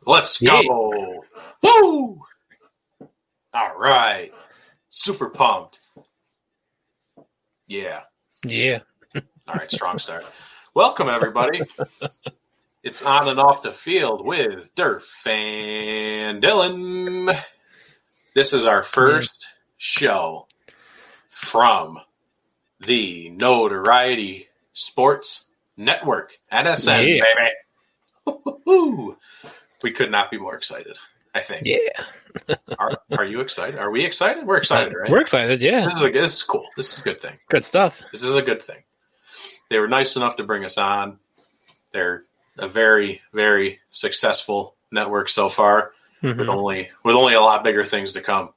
Let's go. Woo! All right. Super pumped. Yeah. All right, strong start. Welcome, everybody. It's on and off the field with Durf and Dylan. This is our first show from the Notoriety Sports Network, NSN, baby. Woo-hoo-hoo. We could not be more excited, I think. Yeah. Are you excited? Are we excited? We're excited, right? We're excited, yeah. This is cool. This is a good thing. Good stuff. This is a good thing. They were nice enough to bring us on. They're a very, very successful network so far, with only a lot bigger things to come.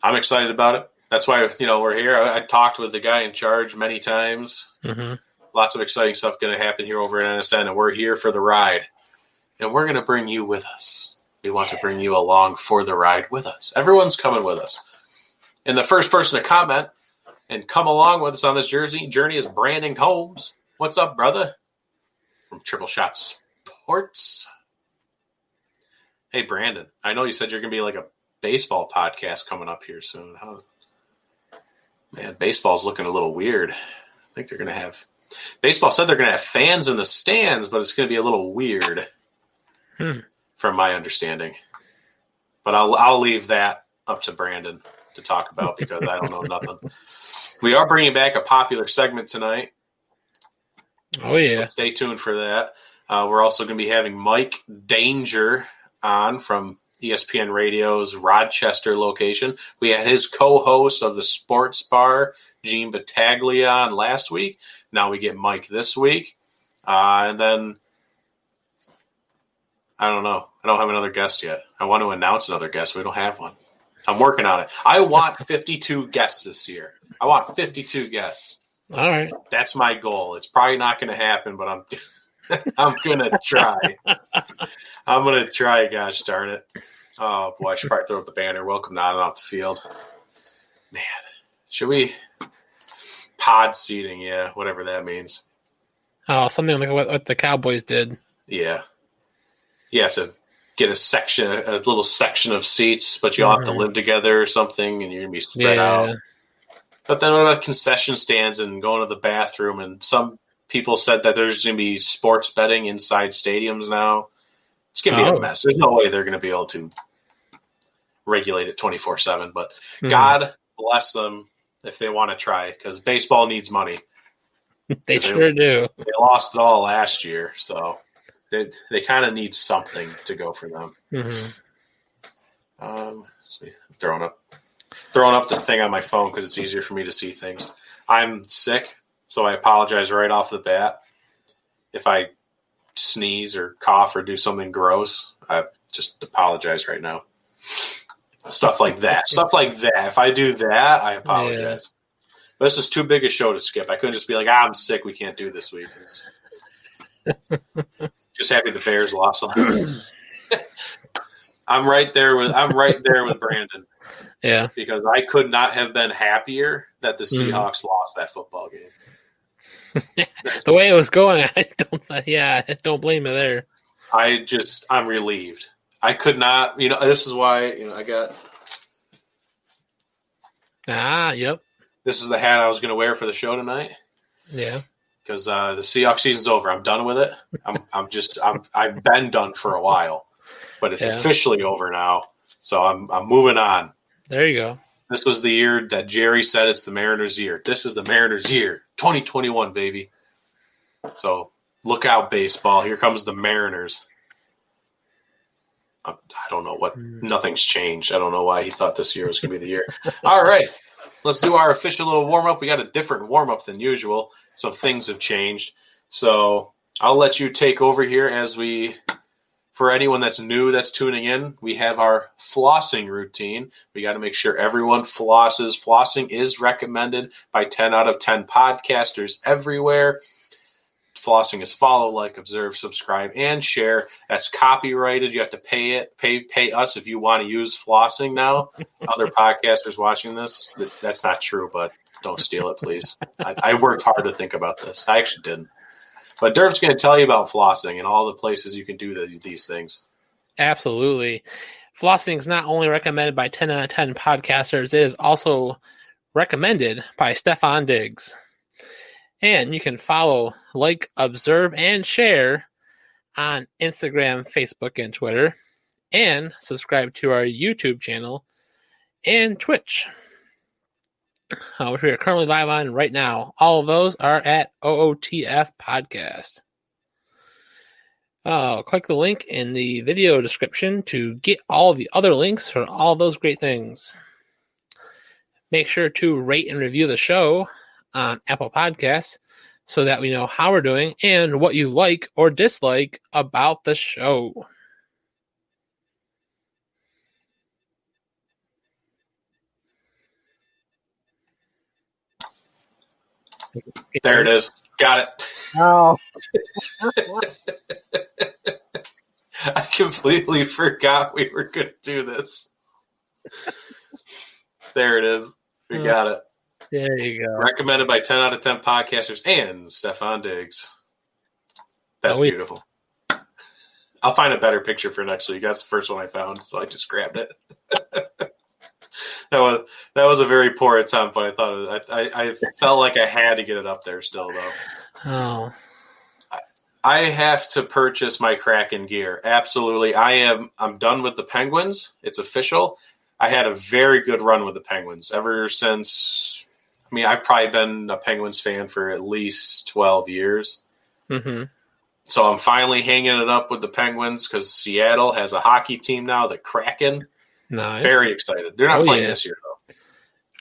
I'm excited about it. That's why we're here. I talked with the guy in charge many times. Lots of exciting stuff going to happen here over at NSN, and we're here for the ride. And we're going to bring you with us. We want to bring you along for the ride with us. Everyone's coming with us. And the first person to comment and come along with us on this journey is Brandon Holmes. What's up, brother? From Triple Shot Sports. Hey, Brandon, I know you said you're going to be like a baseball podcast coming up here soon. Man, baseball's looking a little weird. I think they're going to have – baseball said they're going to have fans in the stands, but it's going to be a little weird from my understanding. But I'll leave that up to Brandon to talk about because I don't know nothing. We are bringing back a popular segment tonight. Oh, yeah. So stay tuned for that. We're also going to be having Mike Danger on from ESPN Radio's Rochester location. We had his co-host of the Sports Bar, Gene Battaglia, on last week. Now we get Mike this week. And then, I don't know. I don't have another guest yet. I want to announce another guest. We don't have one. I'm working on it. I want 52 guests this year. I want 52 guests. All right. That's my goal. It's probably not going to happen, but I'm going to try. I'm going to try, gosh darn it. Oh, boy, I should probably throw up the banner. Welcome on and off the field. Man, should we? Pod seating, yeah, whatever that means. Oh, something like what the Cowboys did. Yeah. You have to get a little section of seats, but you all have to live together or something, and you're going to be spread out. But then what about concession stands and going to the bathroom? And some people said that there's going to be sports betting inside stadiums now. It's going to be a mess. There's no way they're going to be able to regulate it 24/7. But God bless them if they want to try, because baseball needs money. They sure do. They lost it all last year, so they kind of need something to go for them. Throwing up this thing on my phone because it's easier for me to see things. I'm sick, so I apologize right off the bat. If I sneeze or cough or do something gross, I just apologize right now. Stuff like that. If I do that, I apologize. But this is too big a show to skip. I couldn't just be like, I'm sick, we can't do this week. Just happy the Bears lost. I'm right there with Brandon. Yeah. Because I could not have been happier that the Seahawks lost that football game. The way it was going, I don't blame you there. I'm relieved. I could not, this is why, I got. Yep. This is the hat I was going to wear for the show tonight. Yeah. Because the Seahawks season's over. I'm done with it. I've been done for a while, but it's officially over now. So I'm moving on. There you go. This was the year that Jerry said it's the Mariners' year. This is the Mariners' year. 2021, baby. So look out, baseball. Here comes the Mariners. I don't know what. Nothing's changed. I don't know why he thought this year was going to be the year. All right. Let's do our official little warm-up. We got a different warm-up than usual, so things have changed. So I'll let you take over here for anyone that's new that's tuning in, we have our flossing routine. We got to make sure everyone flosses. Flossing is recommended by 10 out of 10 podcasters everywhere. Flossing is follow, like, observe, subscribe, and share. That's copyrighted. You have to pay us if you want to use flossing now. Other podcasters watching this, that's not true, but don't steal it, please. I worked hard to think about this. I actually didn't. But Dirk's going to tell you about flossing and all the places you can do these things. Absolutely. Flossing is not only recommended by 10 out of 10 podcasters, it is also recommended by Stefan Diggs. And you can follow, like, observe, and share on Instagram, Facebook, and Twitter. And subscribe to our YouTube channel and Twitch, which we are currently live on right now. All of those are at OOTF Podcast. Click the link in the video description to get all the other links for all those great things. Make sure to rate and review the show on Apple Podcasts so that we know how we're doing and what you like or dislike about the show. There it is. Got it. Oh. I completely forgot we were going to do this. There it is. We got it. There you go. Recommended by 10 out of 10 podcasters and Stefan Diggs. That's beautiful. I'll find a better picture for next week. That's the first one I found, so I just grabbed it. That was a very poor attempt, but I thought I felt like I had to get it up there still, though. Oh. I have to purchase my Kraken gear. Absolutely. I'm done with the Penguins. It's official. I had a very good run with the Penguins ever since. I mean, I've probably been a Penguins fan for at least 12 years. Mm-hmm. So I'm finally hanging it up with the Penguins because Seattle has a hockey team now, the Kraken. Nice. Very excited. They're not playing this year, though.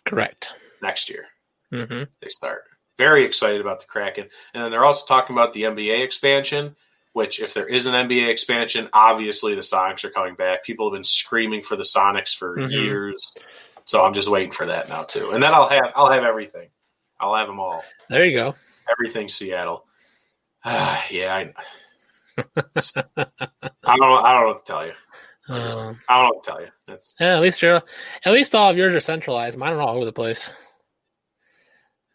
Correct. Next year. Mm-hmm. They start. Very excited about the Kraken. And then they're also talking about the NBA expansion, which if there is an NBA expansion, obviously the Sonics are coming back. People have been screaming for the Sonics for years. So I'm just waiting for that now, too. And then I'll have everything. I'll have them all. There you go. Everything Seattle. Yeah, I don't know what to tell you. I don't know what to tell you. At least all of yours are centralized. Mine are all over the place.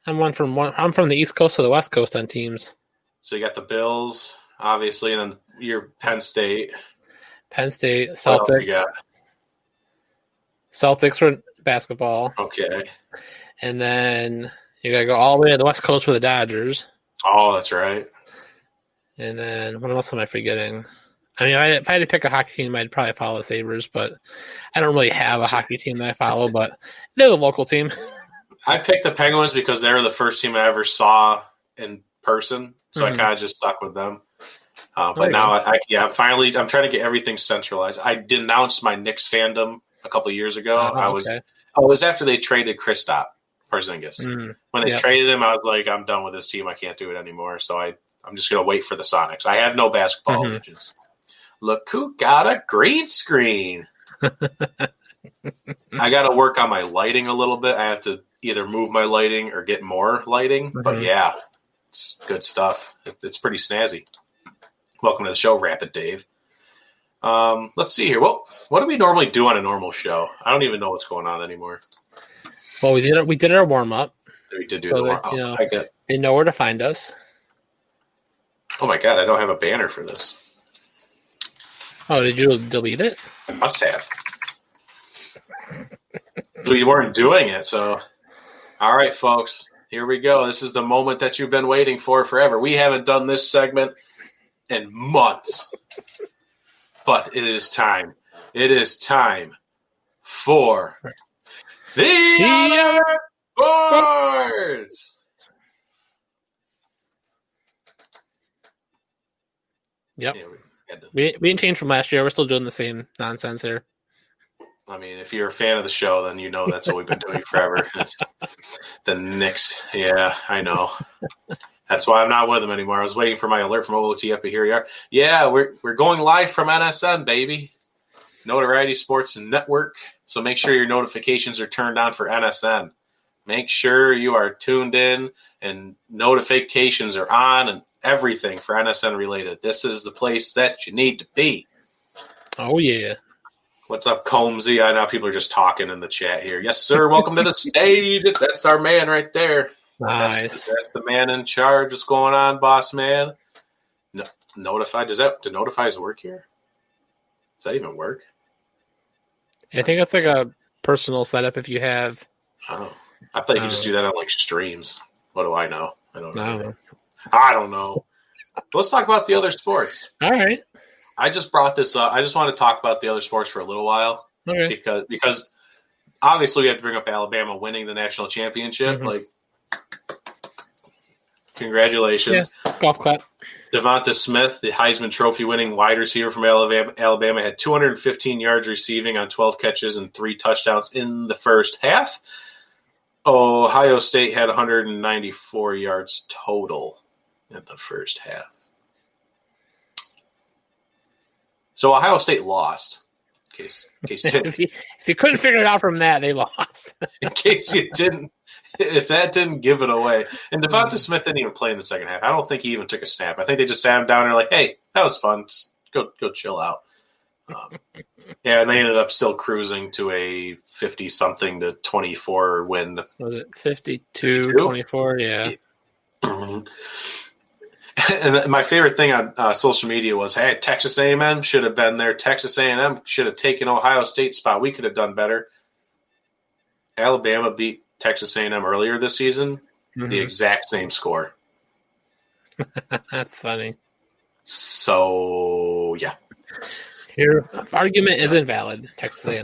I'm from the East Coast to the West Coast on teams. So you got the Bills, obviously, and then you're Penn State. Celtics. Celtics for basketball. Okay. And then you gotta go all the way to the West Coast for the Dodgers. Oh, that's right. And then what else am I forgetting? I mean, if I had to pick a hockey team, I'd probably follow the Sabres, but I don't really have a hockey team that I follow, but they're the local team. I picked the Penguins because they were the first team I ever saw in person, so I kind of just stuck with them. But now, I'm trying to get everything centralized. I denounced my Knicks fandom a couple of years ago. It was after they traded Kristaps Porzingis. When they traded him, I was like, I'm done with this team. I can't do it anymore. So I'm just going to wait for the Sonics. I have no basketball allegiance. Look who got a green screen. I got to work on my lighting a little bit. I have to either move my lighting or get more lighting. But yeah, it's good stuff. It's pretty snazzy. Welcome to the show, Rapid Dave. Let's see here. Well, what do we normally do on a normal show? I don't even know what's going on anymore. Well, we did our warm up. We did do the warm up. They know where to find us. Oh my god, I don't have a banner for this. Oh, did you delete it? I must have. We weren't doing it, so. All right, folks, here we go. This is the moment that you've been waiting for forever. We haven't done this segment in months, but it is time. It is time for the Other Boards. Yep. Yeah, we didn't change from last year. We're still doing the same nonsense here. I mean, if you're a fan of the show, then you know that's what we've been doing forever. The Knicks. Yeah, I know. That's why I'm not with them anymore. I was waiting for my alert from OOTF, but here we are. Yeah, we're going live from NSN, baby. Notoriety Sports Network. So make sure your notifications are turned on for NSN. Make sure you are tuned in and notifications are on and everything for NSN related. This is the place that you need to be. Oh, yeah. What's up, Combsy? I know people are just talking in the chat here. Yes, sir. Welcome to the stage. That's our man right there. Nice. That's the man in charge. What's going on, boss man? No, notify. Do notifies work here? Does that even work? I think it's like a personal setup if you have. Oh, I thought you could just do that on like streams. What do I know? I don't know. Let's talk about the other sports. All right. I just brought this up. I just want to talk about the other sports for a little while. Okay. Because obviously we have to bring up Alabama winning the national championship. Mm-hmm. Like, congratulations. Yeah. Golf clap. Devonta Smith, the Heisman Trophy winning wide receiver from Alabama, had 215 yards receiving on 12 catches and 3 touchdowns in the first half. Ohio State had 194 yards total in the first half. So Ohio State lost. In case you didn't, if you couldn't figure it out from that, they lost. in case you didn't, if that didn't give it away. And Devonta Smith didn't even play in the second half. I don't think he even took a snap. I think they just sat him down and like, hey, that was fun. Just go chill out. And they ended up still cruising to a 50-something to 24 win. Was it 52-24? Yeah. And my favorite thing on social media was, hey, Texas A&M should have been there. Texas A&M should have taken Ohio State's spot. We could have done better. Alabama beat Texas A&M earlier this season, the exact same score. That's funny. So, yeah. Your argument is invalid, Texas A&M.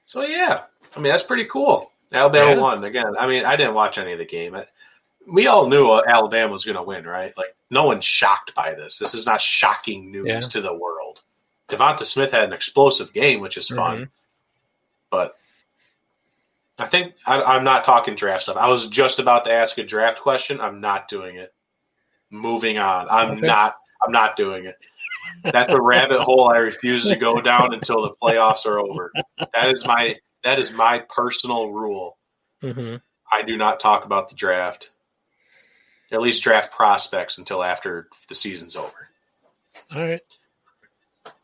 So, yeah. I mean, that's pretty cool. Alabama won. Again, I mean, I didn't watch any of the game. We all knew Alabama was going to win, right? Like, no one's shocked by this. This is not shocking news to the world. Devonta Smith had an explosive game, which is fun. But I think I'm not talking draft stuff. I was just about to ask a draft question. I'm not doing it. Moving on. I'm not doing it. That's a rabbit hole I refuse to go down until the playoffs are over. That is my personal rule. I do not talk about the draft. At least draft prospects until after the season's over. All right.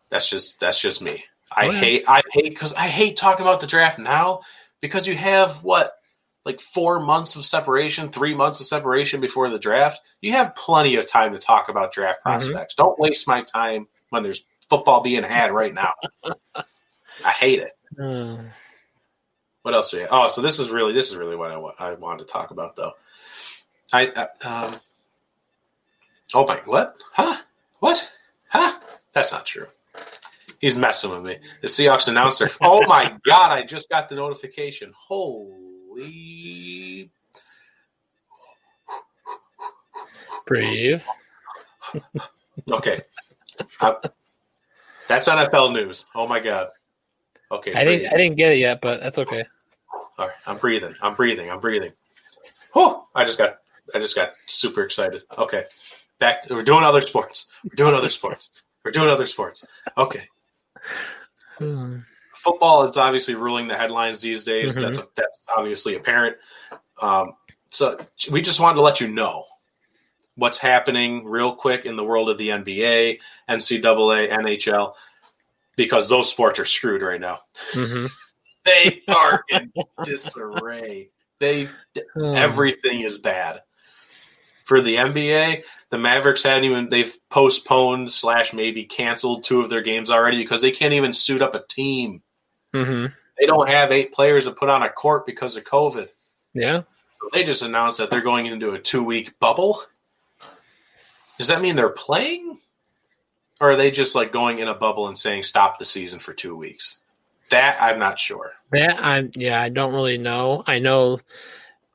That's just me. I hate talking about the draft now because you have like 4 months of separation, 3 months of separation before the draft. You have plenty of time to talk about draft prospects. Don't waste my time when there's football being had right now. I hate it. What else do we have? Oh, so this is really what I wanted to talk about though. Oh my, what? Huh? What? Huh? That's not true. He's messing with me. The Seahawks announced their, oh my God, I just got the notification. Holy. Breathe. Okay. That's NFL news. Oh my God. Okay. I didn't get it yet, but that's okay. All right. I'm breathing. Whew, I just got super excited. Okay. We're doing other sports. Okay. Football is obviously ruling the headlines these days. That's obviously apparent. So we just wanted to let you know what's happening real quick in the world of the NBA, NCAA, NHL, because those sports are screwed right now. They are in disarray. Everything is bad. For the NBA, the Mavericks they've postponed / maybe canceled 2 of their games already because they can't even suit up a team. They don't have 8 players to put on a court because of COVID. Yeah. So they just announced that they're going into a 2-week bubble. Does that mean they're playing? Or are they just like going in a bubble and saying stop the season for 2 weeks? That I'm not sure. I don't really know. I know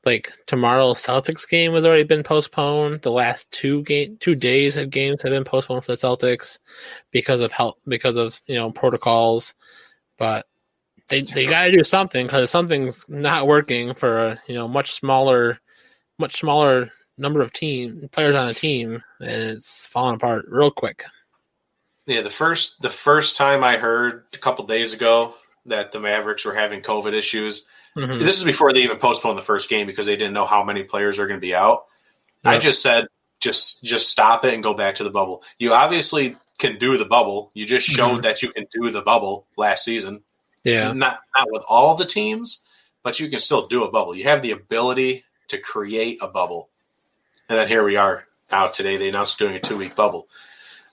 like tomorrow's Celtics game has already been postponed. The last 2 days of games have been postponed for the Celtics because of protocols. But they got to do something because something's not working for a much smaller number of players on a team, and it's falling apart real quick. Yeah, the first time I heard a couple days ago that the Mavericks were having COVID issues. This is before they even postponed the first game because they didn't know how many players are going to be out. Yeah. I just said, just stop it and go back to the bubble. You obviously can do the bubble. You just showed that you can do the bubble last season. Yeah. Not with all the teams, but you can still do a bubble. You have the ability to create a bubble. And then here we are Now today they announced they're doing a 2-week bubble.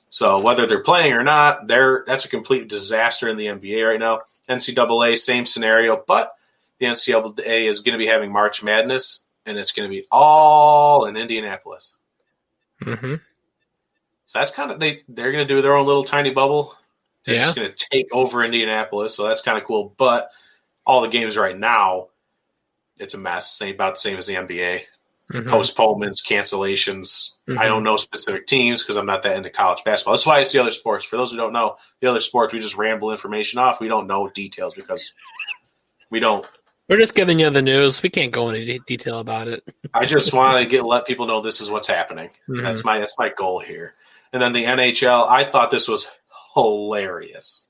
So whether they're playing or not, that's a complete disaster in the NBA right now. NCAA, same scenario, but the NCAA is going to be having March Madness, and it's going to be all in Indianapolis. Mm-hmm. So that's kind of they're going to do their own little tiny bubble. They're just going to take over Indianapolis, so that's kind of cool. But all the games right now, it's a mess. About the same as the NBA. Mm-hmm. Postponements, cancellations. Mm-hmm. I don't know specific teams because I'm not that into college basketball. That's why it's the other sports. For those who don't know, the other sports, we just ramble information off. We don't know details because we don't. We're just giving you the news. We can't go into detail about it. I just want to let people know this is what's happening. Mm-hmm. That's my goal here. And then the NHL, I thought this was hilarious.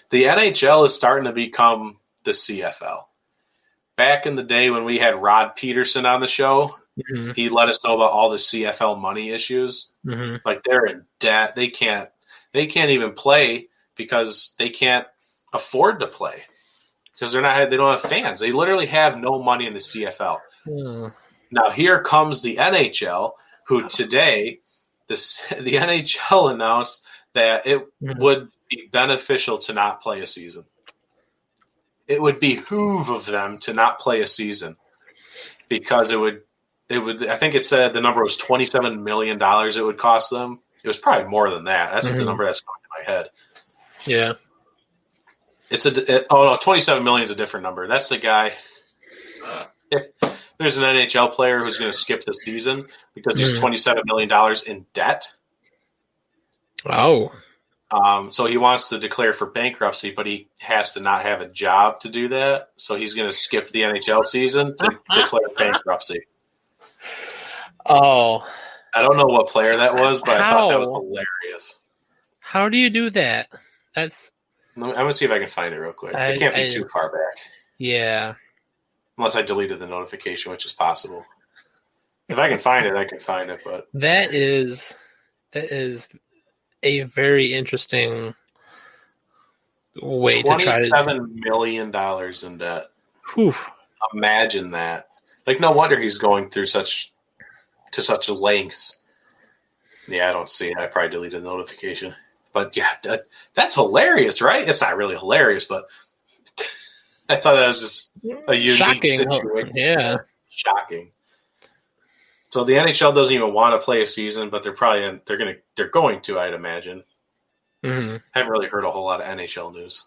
The NHL is starting to become the CFL. Back in the day when we had Rod Peterson on the show, mm-hmm. he let us know about all the CFL money issues. Mm-hmm. Like they're in debt. They can't even play because they can't afford to play because they don't have fans. They literally have no money in the CFL. Mm. Now here comes the NHL, who today the NHL announced that it would be beneficial to not play a season. It would behoove of them to not play a season because it would. I think it said the number was $27 million it would cost them. It was probably more than that. That's the number that's going in my head. Yeah. No, 27 million is a different number. That's the guy. There's an NHL player who's going to skip the season because he's $27 million in debt. Oh. So he wants to declare for bankruptcy, but he has to not have a job to do that. So he's going to skip the NHL season to declare bankruptcy. Oh. I don't know what player that was, but I thought that was hilarious. How do you do that? I'm going to see if I can find it real quick. It can't be too far back. Yeah. Unless I deleted the notification, which is possible. If I can find it, I can find it. But that is a very interesting way to try to $27 million in debt. Whew. Imagine that. Like, no wonder he's going through such lengths. Yeah, I don't see it. I probably deleted the notification. But yeah, that's hilarious, right? It's not really hilarious, but I thought that was just a unique situation. Yeah. Shocking. So the NHL doesn't even want to play a season, but they're going to, I'd imagine. Mm-hmm. Haven't really heard a whole lot of NHL news.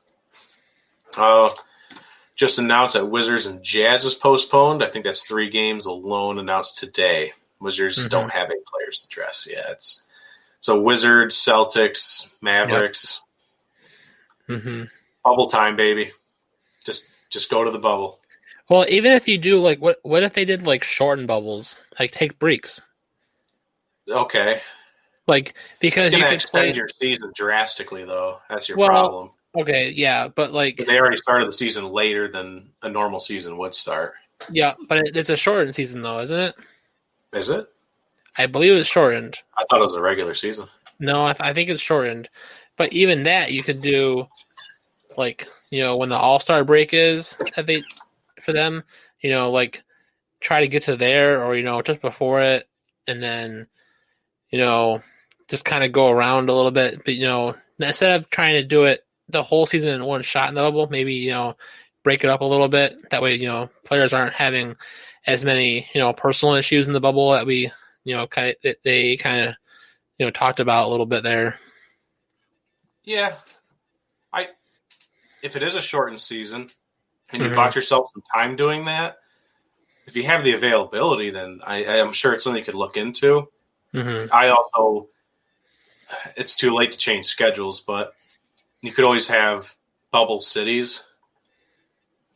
Just announced that Wizards and Jazz is postponed. I think that's 3 games alone announced today. Wizards don't have 8 players to dress yet. So Wizards, Celtics, Mavericks. Yep. Mm-hmm. Bubble time, baby. Just go to the bubble. Well, even if you do, like, what if they did, like, shortened bubbles? Like, take breaks. Okay. Like, because you could extend your season drastically, though. That's your problem. Okay, yeah, but, like... But they already started the season later than a normal season would start. Yeah, but it's a shortened season, though, isn't it? Is it? I believe it's shortened. I thought it was a regular season. No, I think it's shortened. But even that, you could do, like, when the All-Star break is for them, like, try to get to there or, just before it, and then, just kind of go around a little bit. But, instead of trying to do it the whole season in one shot in the bubble, maybe, break it up a little bit. That way, players aren't having as many, personal issues in the bubble that we, they kind of, talked about a little bit there. Yeah. If it is a shortened season and you bought yourself some time doing that, if you have the availability, then I am sure it's something you could look into. Mm-hmm. It's too late to change schedules, but you could always have bubble cities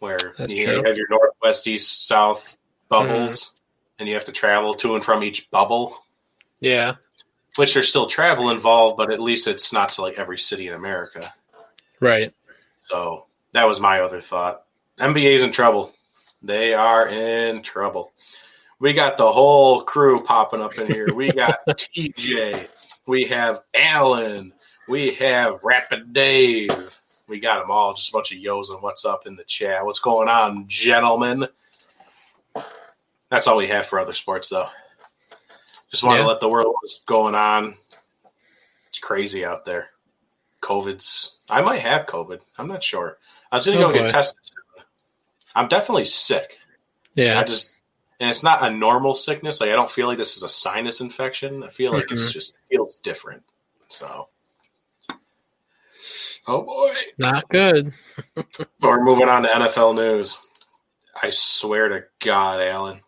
where you have your northwest, east, south bubbles, and you have to travel to and from each bubble. Yeah. Which there's still travel involved, but at least it's not to like every city in America. Right. So that was my other thought. NBA's in trouble. They are in trouble. We got the whole crew popping up in here. We got TJ. We have Alan. We have Rapid Dave. We got them all. Just a bunch of yo's and what's up in the chat. What's going on, gentlemen? That's all we have for other sports, though. Just wanted to let the world know what's going on. It's crazy out there. I might have COVID. I'm not sure. I was going to go get tested soon. I'm definitely sick. Yeah. And it's not a normal sickness. Like, I don't feel like this is a sinus infection. I feel like it feels different. So, oh boy. Not good. We're moving on to NFL news. I swear to God, Alan.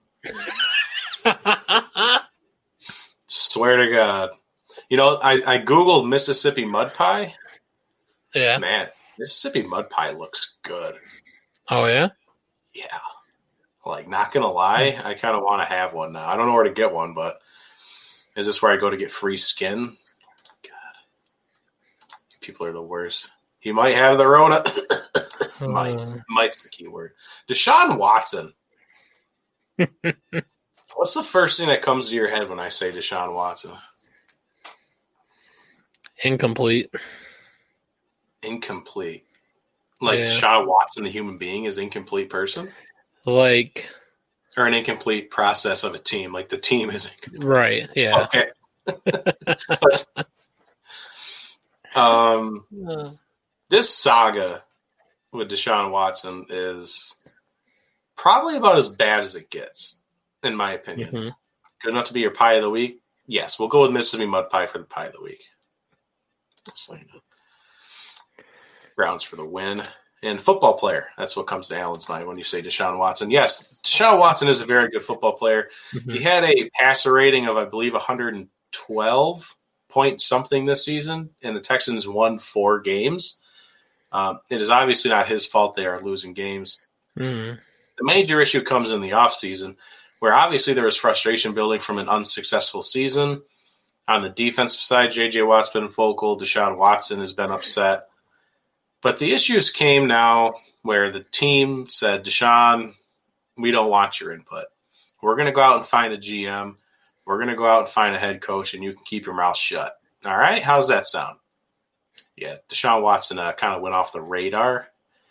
Swear to God. You know, I Googled Mississippi mud pie. Yeah. Man, Mississippi mud pie looks good. Oh, yeah? Yeah. Like, not going to lie, I kind of want to have one now. I don't know where to get one, but is this where I go to get free skin? God. People are the worst. He might have the Rona. Might's the key word. Deshaun Watson. What's the first thing that comes to your head when I say Deshaun Watson? Incomplete. Like Deshaun Watson, the human being, is an incomplete person? Like, or an incomplete process of a team. Like, the team is incomplete. Right, yeah. Okay. This saga with Deshaun Watson is probably about as bad as it gets, in my opinion. Mm-hmm. Good enough to be your pie of the week? Yes, we'll go with Mississippi Mud Pie for the pie of the week. So, Browns for the win. And football player. That's what comes to Alan's mind when you say Deshaun Watson. Yes, Deshaun Watson is a very good football player. Mm-hmm. He had a passer rating of, I believe, 112 point something this season, and the Texans won 4 games. It is obviously not his fault they are losing games. Mm-hmm. The major issue comes in the offseason, where obviously there was frustration building from an unsuccessful season. On the defensive side, J.J. Watt's been vocal. Deshaun Watson has been upset. But the issues came now where the team said, Deshaun, we don't want your input. We're going to go out and find a GM. We're going to go out and find a head coach, and you can keep your mouth shut. All right? How's that sound? Yeah, Deshaun Watson kind of went off the radar.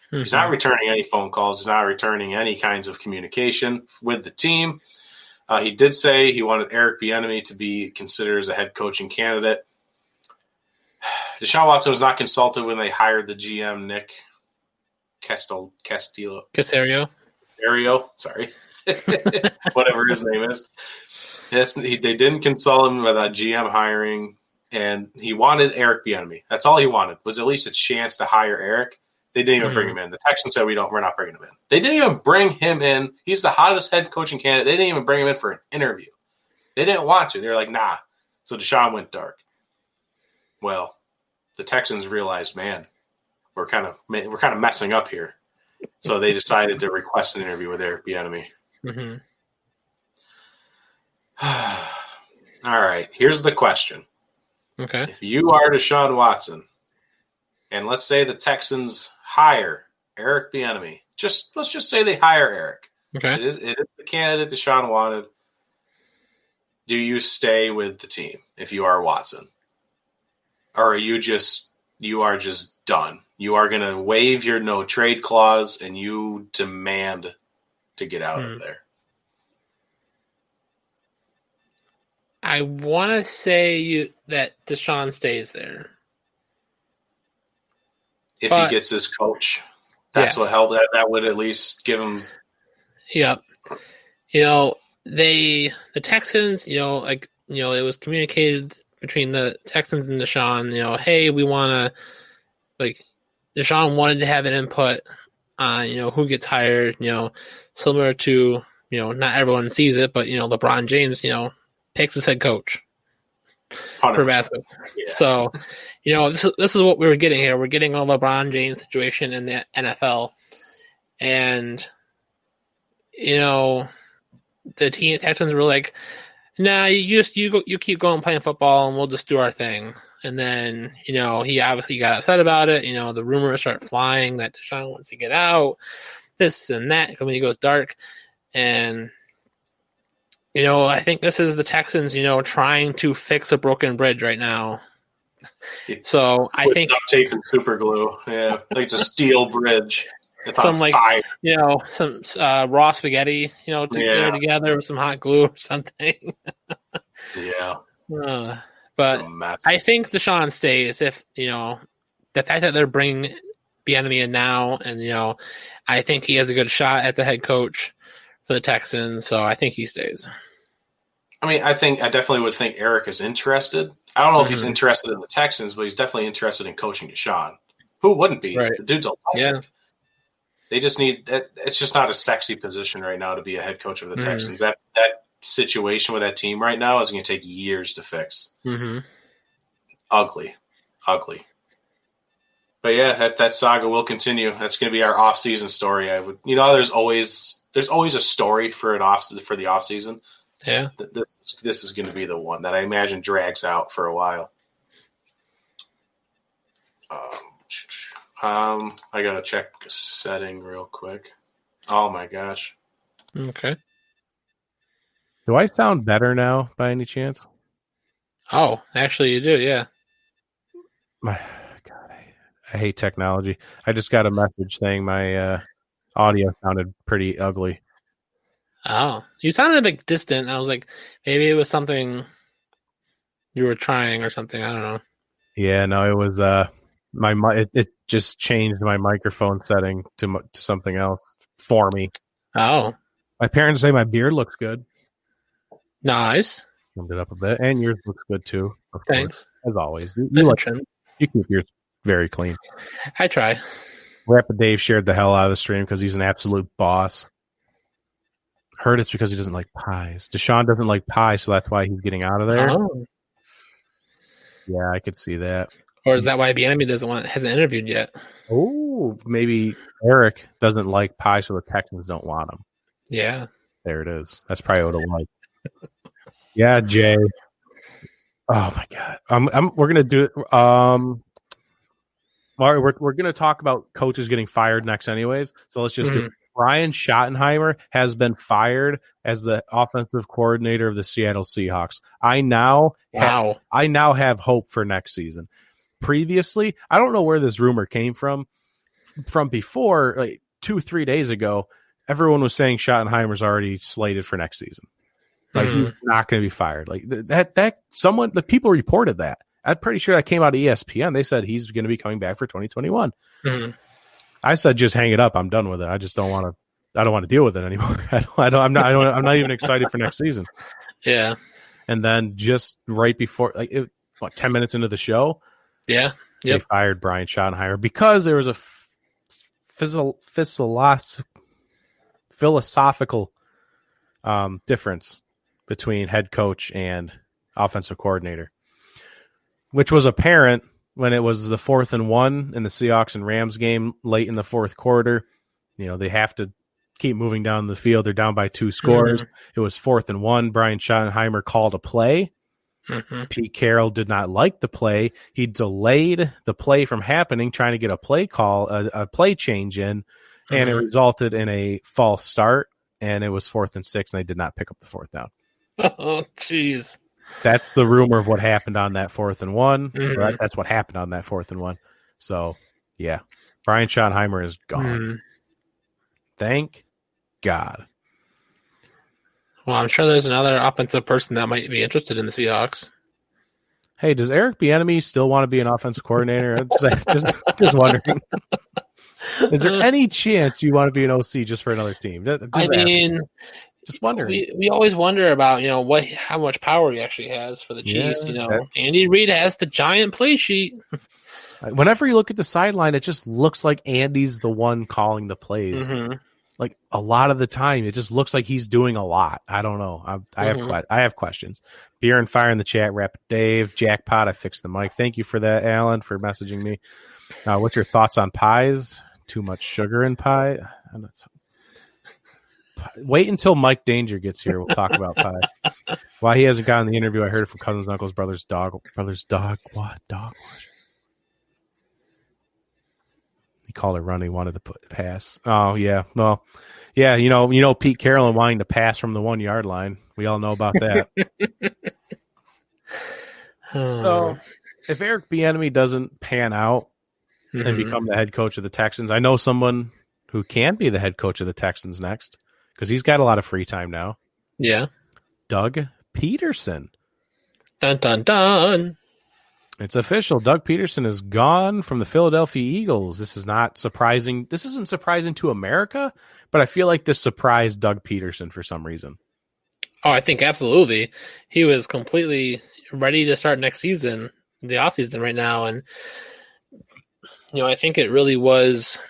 Mm-hmm. He's not returning any phone calls. He's not returning any kinds of communication with the team. He did say he wanted Eric Bieniemy to be considered as a head coaching candidate. Deshaun Watson was not consulted when they hired the GM, Nick Caserio. Sorry. Whatever his name is. They didn't consult him with that GM hiring, and he wanted Eric Bieniemy. That's all he wanted, was at least a chance to hire Eric. They didn't even bring him in. The Texans said, we're not bringing him in. They didn't even bring him in. He's the hottest head coaching candidate. They didn't even bring him in for an interview. They didn't want to. They were like, nah. So Deshaun went dark. Well, the Texans realized, man, we're kind of messing up here. So they decided to request an interview with Eric Bieniemy. Mm-hmm. All right, here's the question. Okay. If you are Deshaun Watson, and let's say the Texans hire Eric Bieniemy, let's just say they hire Eric. Okay. It is the candidate Deshaun wanted. Do you stay with the team if you are Watson? Or are you are just done? You are going to waive your no trade clause and you demand to get out of there. I want to say that Deshaun stays there. If he gets his coach, that's what helped. That would at least give him. Yep. The Texans, it was communicated between the Texans and Deshaun, hey, we want to, Deshaun wanted to have an input on, who gets hired, similar to, not everyone sees it, but, LeBron James, picks his head coach 100%. For basketball. Yeah. So, this is what we were getting here. We're getting a LeBron James situation in the NFL. And, the Texans were like, nah, you keep going playing football and we'll just do our thing. And then, he obviously got upset about it. The rumors start flying that Deshaun wants to get out, this and that, when he goes dark. And, I think this is the Texans, trying to fix a broken bridge right now. So I think duct tape and super glue. Yeah. Like it's a steel bridge. It's some on fire. Some raw spaghetti, together with some hot glue or something. Yeah. But I think Deshaun stays if, the fact that they're bringing Bieniemy in now, and, I think he has a good shot at the head coach for the Texans, so I think he stays. I mean, I definitely would think Eric is interested. I don't know if he's interested in the Texans, but he's definitely interested in coaching Deshaun. Who wouldn't be? Right. The dude's a legend. Yeah. They just need – it's just not a sexy position right now to be a head coach of the Texans. That situation with that team right now is going to take years to fix. Mm-hmm. Ugly. But yeah, that saga will continue. That's going to be our off-season story. There's always a story for the off-season. Yeah. This is going to be the one that I imagine drags out for a while. I got to check a setting real quick. Oh my gosh. Okay. Do I sound better now by any chance? Oh, actually you do, yeah. God, I hate technology. I just got a message saying my audio sounded pretty ugly. Oh, you sounded like distant. I was like, maybe it was something you were trying or something. I don't know. Yeah, no, it was it just changed my microphone setting to something else for me. Oh, my parents say my beard looks good. Nice. Trimmed it up a bit, and yours looks good too. Thanks, as always. You keep yours very clean. I try. Rapid Dave shared the hell out of the stream because he's an absolute boss. Heard it's because he doesn't like pies. Deshaun doesn't like pie, so that's why he's getting out of there. Oh. Yeah, I could see that. Or is that why Bieniemy hasn't interviewed yet? Oh, maybe Eric doesn't like pie, so the Texans don't want him. Yeah. There it is. That's probably what it was. Yeah, Jay. Oh my God. We're gonna do it. We're gonna talk about coaches getting fired next, anyways. So let's just do it. Brian Schottenheimer has been fired as the offensive coordinator of the Seattle Seahawks. I now have hope for next season. Previously, I don't know where this rumor came from. From before, like 2-3 days ago, everyone was saying Schottenheimer's already slated for next season. Like he's not going to be fired. Like the people reported that. I'm pretty sure that came out of ESPN. They said he's going to be coming back for 2021. Mm-hmm. I said, just hang it up. I'm done with it. I just don't want to. I don't want to deal with it anymore. I'm not even excited for next season. Yeah. And then just right before, 10 minutes into the show, they fired Brian Schottenheimer because there was a philosophical difference between head coach and offensive coordinator, which was apparent when it was the 4th and 1 in the Seahawks and Rams game late in the fourth quarter. They have to keep moving down the field. They're down by 2 scores. It was 4th and 1. Brian Schottenheimer called a play. Pete Carroll did not like the play. He delayed the play from happening, trying to get a play call, a play change in, and it resulted in a false start, and it was 4th and 6, and they did not pick up the 4th down. Oh, jeez. That's the rumor of what happened on that 4th and 1. That's what happened on that 4th and 1. So, yeah, Brian Schottenheimer is gone. Thank God. Well, I'm sure there's another offensive person that might be interested in the Seahawks. Hey, does Eric Bieniemy still want to be an offensive coordinator? just wondering. Is there any chance you want to be an OC just for another team? Just wondering. We always wonder about how much power he actually has for the Chiefs. Andy Reid has the giant play sheet. Whenever you look at the sideline, it just looks like Andy's the one calling the plays. Like a lot of the time, it just looks like he's doing a lot. I don't know. I have questions. Beer and Fire in the chat. Rapid Dave, Jackpot. I fixed the mic. Thank you for that, Alan, for messaging me. What's your thoughts on pies? Too much sugar in pie? Wait until Mike Danger gets here. We'll talk about pie. Why he hasn't gotten the interview? I heard it from cousins, uncles, brothers, dog. What dog? He called it running, wanted to pass. Oh yeah, well, yeah. Pete Carroll wanting to pass from the 1 yard line. We all know about that. So, if Eric Bieniemy doesn't pan out and become the head coach of the Texans, I know someone who can be the head coach of the Texans next because he's got a lot of free time now. Yeah, Doug Peterson. Dun, dun, dun. It's official. Doug Peterson is gone from the Philadelphia Eagles. This is not surprising. This isn't surprising to America, but I feel like this surprised Doug Peterson for some reason. Oh, I think absolutely. He was completely ready to start next season, the offseason right now. And, I think it really was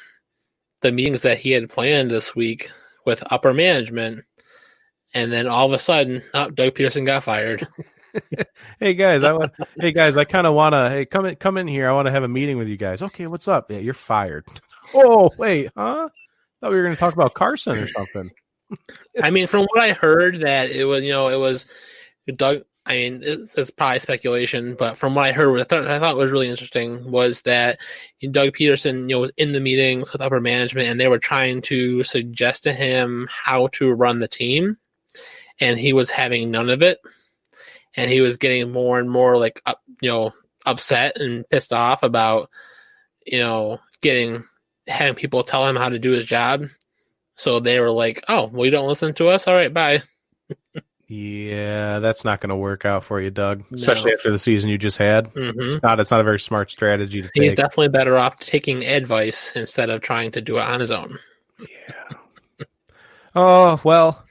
the meetings that he had planned this week with upper management. And then all of a sudden, Doug Peterson got fired. Hey guys, I kind of want to. Hey, come in here. I want to have a meeting with you guys. Okay, what's up? Yeah, you're fired. Oh, wait, huh? Thought we were going to talk about Carson or something. I mean, from what I heard, that it was Doug. I mean, it's probably speculation, but from what I heard, what I thought was really interesting was that Doug Peterson, was in the meetings with upper management, and they were trying to suggest to him how to run the team, and he was having none of it. And he was getting more and more upset and pissed off about, having people tell him how to do his job. So they were like, "Oh, well, you don't listen to us? All right, bye." Yeah, that's not going to work out for you, Doug. Especially after the season you just had. Mm-hmm. It's not a very smart strategy to take. He's definitely better off taking advice instead of trying to do it on his own. Yeah. Oh well.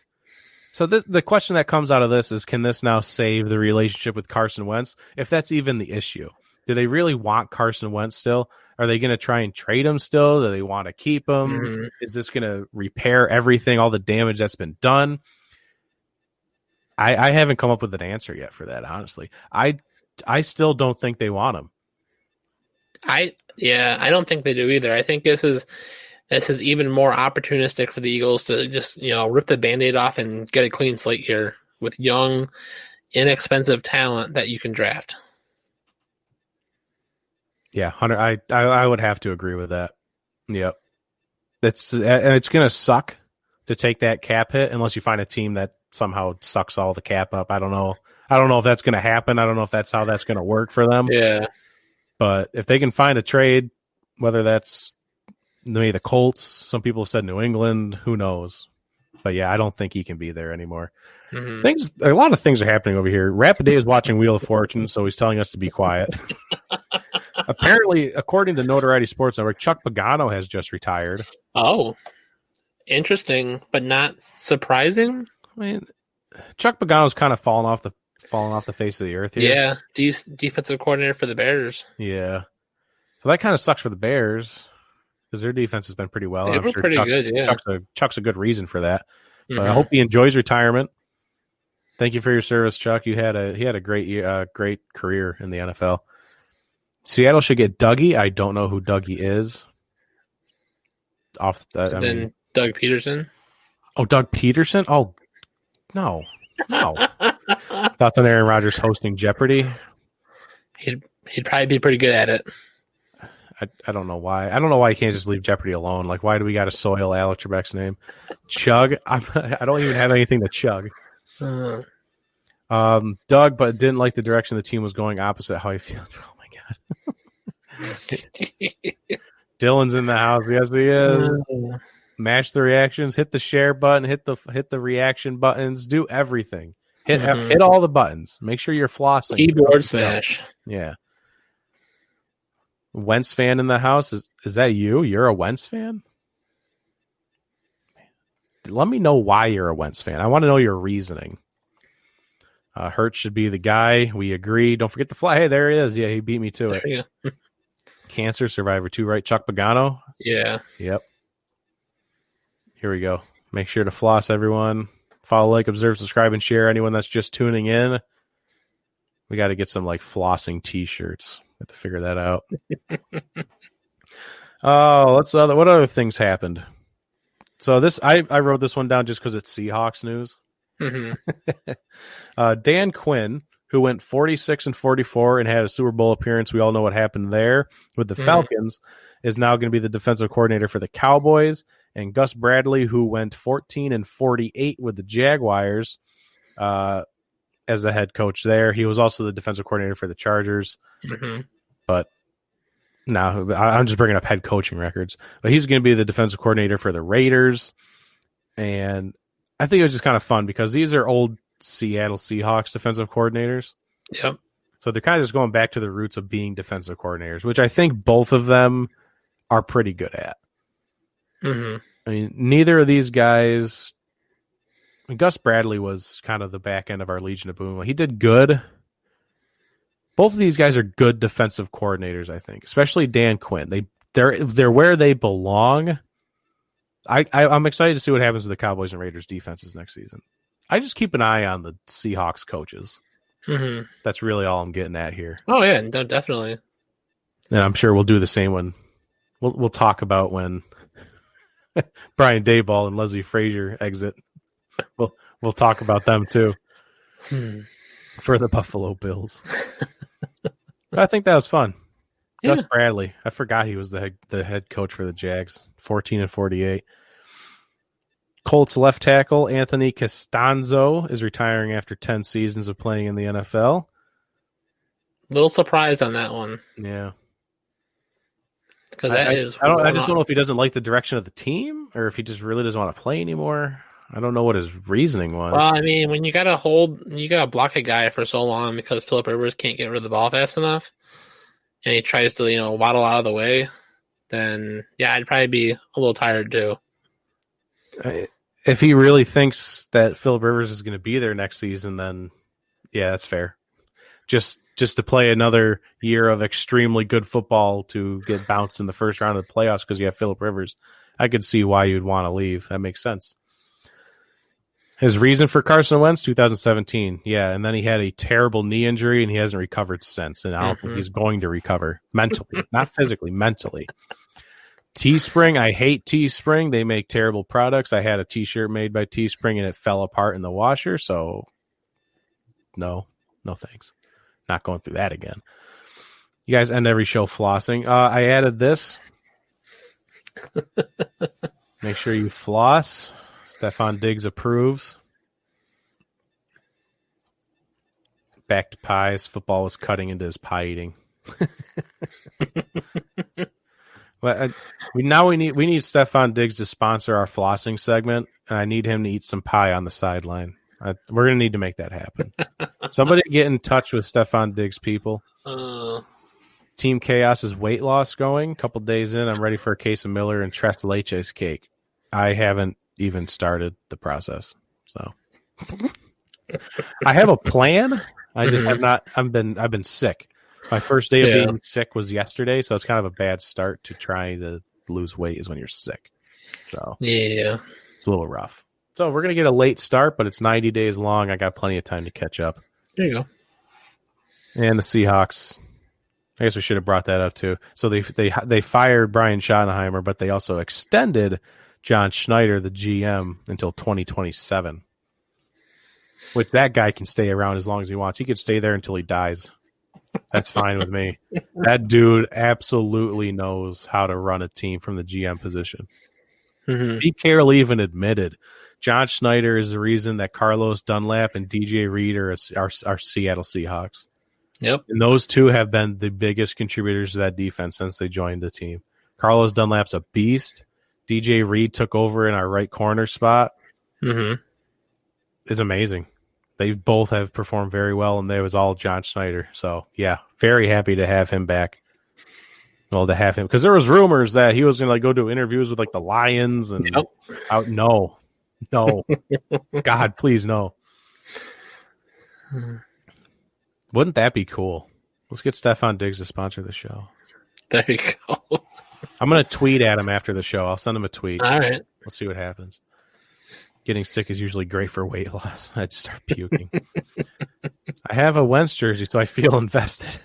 So the question that comes out of this is, can this now save the relationship with Carson Wentz? If that's even the issue, do they really want Carson Wentz still? Are they going to try and trade him still? Do they want to keep him? Mm-hmm. Is this going to repair everything, all the damage that's been done? I haven't come up with an answer yet for that, honestly. I still don't think they want him. I don't think they do either. I think this is even more opportunistic for the Eagles to just, rip the Band-Aid off and get a clean slate here with young, inexpensive talent that you can draft. Yeah, Hunter, I would have to agree with that. Yep. It's going to suck to take that cap hit unless you find a team that somehow sucks all the cap up. I don't know if that's going to happen. I don't know if that's how that's going to work for them. Yeah. But if they can find a trade, whether that's maybe the Colts, some people have said New England, who knows? But yeah, I don't think he can be there anymore. Mm-hmm. A lot of things are happening over here. Rapiday is watching Wheel of Fortune, so he's telling us to be quiet. Apparently, according to Notoriety Sports Network, Chuck Pagano has just retired. Oh, interesting, but not surprising. I mean, Chuck Pagano's kind of fallen off the face of the earth here. Yeah, defensive coordinator for the Bears. Yeah, so that kind of sucks for the Bears because their defense has been pretty well. They were pretty good. Yeah, Chuck's a good reason for that. Mm-hmm. But I hope he enjoys retirement. Thank you for your service, Chuck. He had a great career in the NFL. Seattle should get Dougie. I don't know who Dougie is. Doug Peterson. Oh, Doug Peterson. Oh, no. Thoughts on Aaron Rodgers hosting Jeopardy? He'd probably be pretty good at it. I don't know why. I don't know why you can't just leave Jeopardy alone. Like, why do we got to soil Alex Trebek's name? Chug. I don't even have anything to chug. Doug, but didn't like the direction the team was going. Opposite how he feels. Oh my god. Dylan's in the house. Yes, he is. Mash the reactions. Hit the share button. Hit the reaction buttons. Do everything. Hit all the buttons. Make sure you're flossing. Keyboard smash. Yeah. Wentz fan in the house. Is that you? You're a Wentz fan? Let me know why you're a Wentz fan. I want to know your reasoning. Hurts should be the guy. We agree. Don't forget the fly. Hey, there he is. Yeah, he beat me to it. Yeah. Cancer Survivor 2, right? Chuck Pagano? Yeah. Yep. Here we go. Make sure to floss, everyone. Follow, like, observe, subscribe, and share. Anyone that's just tuning in, we got to get some, flossing T-shirts. Have to figure that out. What other things happened? So I wrote this one down just because it's Seahawks news. Mm-hmm. Dan Quinn, who went 46-44 and had a Super Bowl appearance, we all know what happened there with the Falcons, is now going to be the defensive coordinator for the Cowboys. And Gus Bradley, who went 14-48 with the Jaguars as the head coach there, he was also the defensive coordinator for the Chargers. Mm-hmm. But now I'm just bringing up head coaching records. But he's going to be the defensive coordinator for the Raiders. And I think it was just kind of fun because these are old Seattle Seahawks defensive coordinators. Yep. So they're kind of just going back to the roots of being defensive coordinators, which I think both of them are pretty good at. Mm-hmm. I mean, neither of these guys. Gus Bradley was kind of the back end of our Legion of Boom. He did good. Both of these guys are good defensive coordinators, I think, especially Dan Quinn. They're where they belong. I'm excited to see what happens with the Cowboys and Raiders defenses next season. I just keep an eye on the Seahawks coaches. Mm-hmm. That's really all I'm getting at here. Oh yeah, definitely. And I'm sure we'll do the same when we'll talk about when Brian Daboll and Leslie Frazier exit. We'll talk about them too for the Buffalo Bills. I think that was fun. Yeah. Gus Bradley. I forgot he was the head coach for the Jags. 14-48. Colts left tackle Anthony Costanzo is retiring after 10 seasons of playing in the NFL. Little surprised on that one. Yeah. Because I just don't know if he doesn't like the direction of the team or if he just really doesn't want to play anymore. I don't know what his reasoning was. Well, I mean, when you gotta block a guy for so long because Phillip Rivers can't get rid of the ball fast enough, and he tries to, waddle out of the way, then yeah, I'd probably be a little tired too. If he really thinks that Phillip Rivers is going to be there next season, then yeah, that's fair. Just to play another year of extremely good football to get bounced in the first round of the playoffs because you have Phillip Rivers, I could see why you'd want to leave. That makes sense. His reason for Carson Wentz, 2017. Yeah, and then he had a terrible knee injury, and he hasn't recovered since. And I don't think he's going to recover mentally, not physically, mentally. Teespring, I hate Teespring. They make terrible products. I had a T-shirt made by Teespring, and it fell apart in the washer. So, no thanks. Not going through that again. You guys end every show flossing. I added this. Make sure you floss. Stefan Diggs approves. Back to pies. Football is cutting into his pie eating. Well, we need Stefan Diggs to sponsor our flossing segment, and I need him to eat some pie on the sideline. We're going to need to make that happen. Somebody get in touch with Stefan Diggs, people. Team Chaos's weight loss going. A couple days in, I'm ready for a case of Miller and Tres Leches cake. I haven't even started the process, so I have a plan. I just have not. I've been sick. My first day of being sick was yesterday, so it's kind of a bad start to trying to lose weight is when you're sick. So yeah, it's a little rough. So we're gonna get a late start, but it's 90 days long. I got plenty of time to catch up. There you go. And the Seahawks. I guess we should have brought that up too. So they fired Brian Schottenheimer, but they also extended John Schneider, the GM, until 2027. Which that guy can stay around as long as he wants. He could stay there until he dies. That's fine with me. That dude absolutely knows how to run a team from the GM position. Pete Carroll even admitted John Schneider is the reason that Carlos Dunlap and DJ Reed are Seattle Seahawks. Yep. And those two have been the biggest contributors to that defense since they joined the team. Carlos Dunlap's a beast. DJ Reed took over in our right corner spot. It's amazing. They both have performed very well, and it was all John Schneider. So, yeah, very happy to have him back. Well, to have him. Because there was rumors that he was going to go do interviews with the Lions. And no. God, please, no. Wouldn't that be cool? Let's get Stefan Diggs to sponsor the show. There you go. I'm going to tweet at him after the show. I'll send him a tweet. All right. We'll see what happens. Getting sick is usually great for weight loss. I just start puking. I have a Wentz jersey, so I feel invested.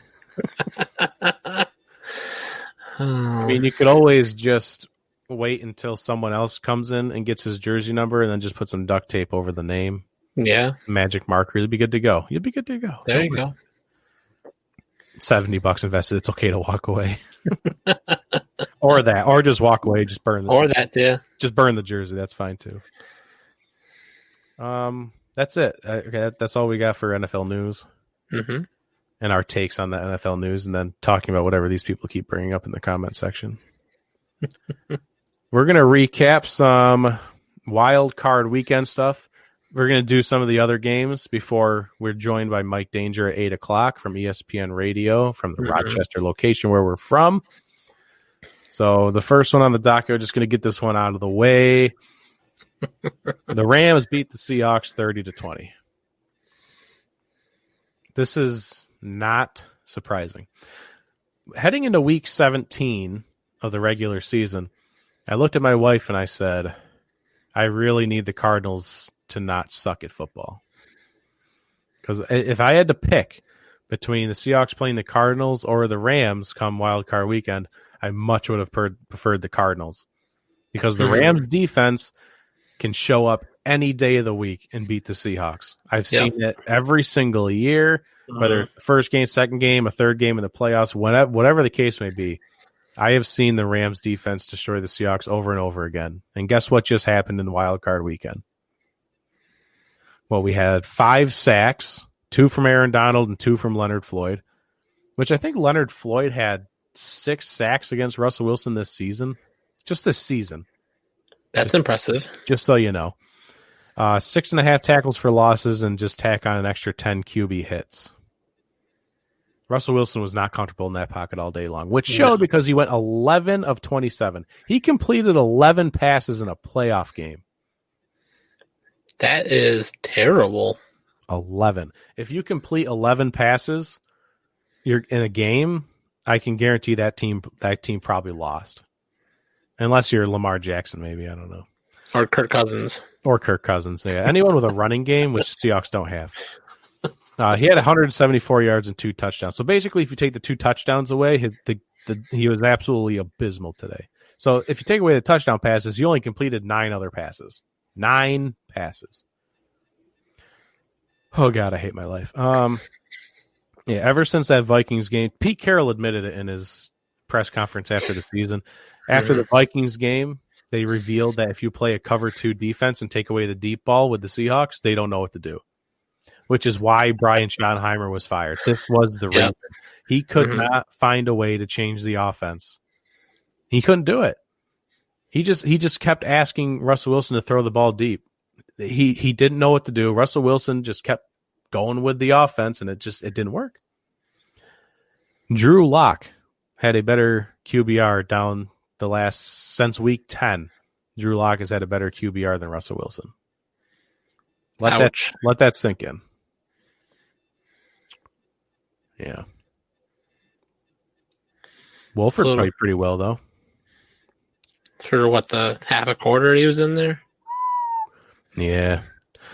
I mean, you could always just wait until someone else comes in and gets his jersey number and then just put some duct tape over the name. Yeah. Magic marker. You'll be good to go. You'll be good to go. There you go. $70 invested. It's okay to walk away. Or just walk away. Just burn just burn the jersey. That's fine too. That's it. Okay, that's all we got for NFL news. And our takes on the NFL news, and then talking about whatever these people keep bringing up in the comment section. We're going to recap some wild card weekend stuff. we're going to do some of the other games before we're joined by Mike Danger at 8 o'clock from ESPN Radio from the Rochester location where we're from. So the first one on the docket, we're just going to get this one out of the way. The Rams beat the Seahawks 30-20. This is not surprising. Heading into week 17 of the regular season, I looked at my wife and I said, I really need the Cardinals to not suck at football. Because if I had to pick between the Seahawks playing the Cardinals or the Rams come Wild Card Weekend, I much would have preferred the Cardinals. Because the Rams defense can show up any day of the week and beat the Seahawks. I've seen it every single year, whether it's the first game, second game, a third game in the playoffs, whatever the case may be. I have seen the Rams defense destroy the Seahawks over and over again. And guess what just happened in the Wild Card Weekend? Well, we had 5 sacks, 2 from Aaron Donald and 2 from Leonard Floyd, which I think Leonard Floyd had 6 sacks against Russell Wilson this season. Just this season. That's impressive. Just so you know. 6.5 tackles for losses and just tack on an extra 10 QB hits. Russell Wilson was not comfortable in that pocket all day long, which showed because he went 11 of 27. He completed 11 passes in a playoff game. That is terrible. 11. If you complete 11 passes, you're in a game, I can guarantee that team probably lost. Unless you're Lamar Jackson, maybe. I don't know. Or Kirk Cousins. Yeah. Anyone with a running game, which Seahawks don't have. He had 174 yards and 2 touchdowns. So basically, if you take the 2 touchdowns away, he was absolutely abysmal today. So if you take away the touchdown passes, he only completed 9 other passes. 9 passes. Oh, God, I hate my life. Ever since that Vikings game, Pete Carroll admitted it in his press conference after the season. After the Vikings game, they revealed that if you play a cover 2 defense and take away the deep ball with the Seahawks, they don't know what to do. Which is why Brian Schottenheimer was fired. This was the reason. He could not find a way to change the offense. He couldn't do it. He just kept asking Russell Wilson to throw the ball deep. He didn't know what to do. Russell Wilson just kept going with the offense, and it didn't work. Drew Lock had a better QBR down since week 10. Drew Lock has had a better QBR than Russell Wilson. Let that sink in. Yeah. Wolford played pretty well, though. For the half a quarter he was in there? Yeah.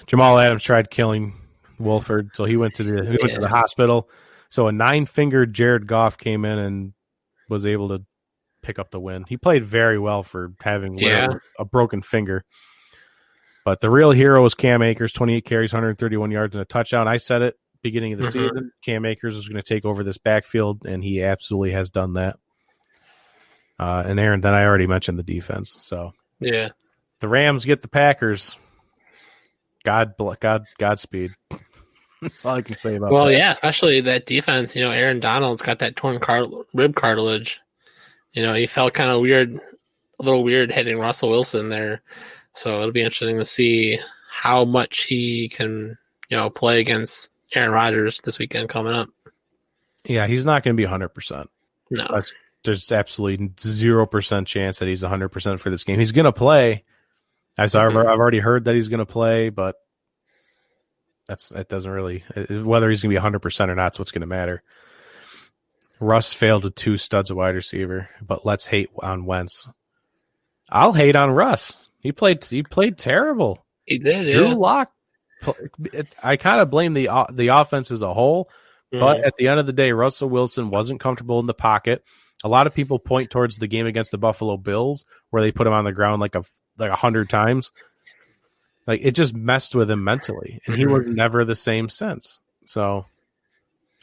Jamal Adams tried killing Wolford, so he went to the hospital. So a 9-fingered Jared Goff came in and was able to pick up the win. He played very well for having a broken finger. But the real hero was Cam Akers, 28 carries, 131 yards, and a touchdown. I said it beginning of the season. Cam Akers was going to take over this backfield, and he absolutely has done that. And Aaron, then I already mentioned the defense. So the Rams get the Packers. Godspeed. That's all I can say about that. Well, yeah, especially that defense. Aaron Donald's got that torn rib cartilage. He felt kind of weird, a little weird hitting Russell Wilson there. So it'll be interesting to see how much he can, play against Aaron Rodgers this weekend coming up. Yeah, he's not going to be 100%. No. There's absolutely 0% chance that he's 100% for this game. He's going to play. I've already heard that he's going to play, but it doesn't really – whether he's going to be 100% or not is what's going to matter. Russ failed with 2 studs at wide receiver, but let's hate on Wentz. I'll hate on Russ. He played terrible. He did, Drew Lock. I kind of blame the offense as a whole, but at the end of the day, Russell Wilson wasn't comfortable in the pocket. A lot of people point towards the game against the Buffalo Bills where they put him on the ground like 100 times. Like it just messed with him mentally, and he was never the same since. So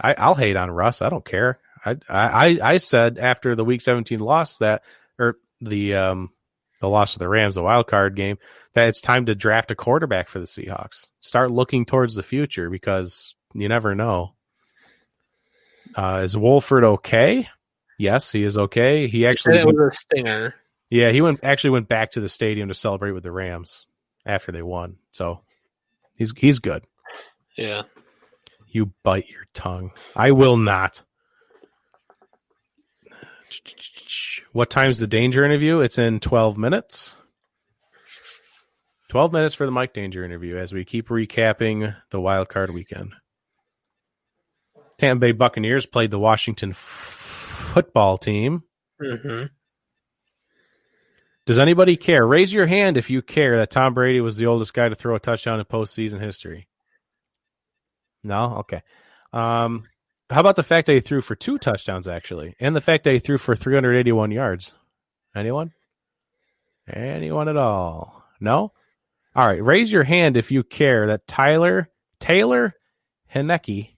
I'll hate on Russ. I don't care. I said after the Week 17 loss the loss to the Rams, the wild card game, that it's time to draft a quarterback for the Seahawks. Start looking towards the future because you never know. Is Wolford okay? Yes, he is okay. He actually it was a stinger. Yeah, he went back to the stadium to celebrate with the Rams after they won. So He's good. Yeah. You bite your tongue. I will not. What time's the Danger interview? It's in 12 minutes. 12 minutes for the Mike Danger interview as we keep recapping the wild card weekend. Tampa Bay Buccaneers played the Washington football team. Mm-hmm. Does anybody care? Raise your hand if you care that Tom Brady was the oldest guy to throw a touchdown in postseason history. No? Okay. How about the fact that he threw for 2 touchdowns, actually, and the fact that he threw for 381 yards? Anyone? Anyone at all? No? All right. Raise your hand if you care that Taylor Heinicke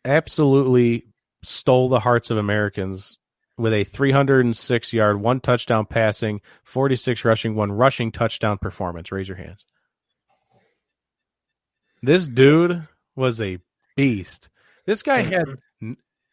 absolutely stole the hearts of Americans with a 306-yard, 1 touchdown passing, 46 rushing, 1 rushing touchdown performance. Raise your hands. This dude was a beast. This guy had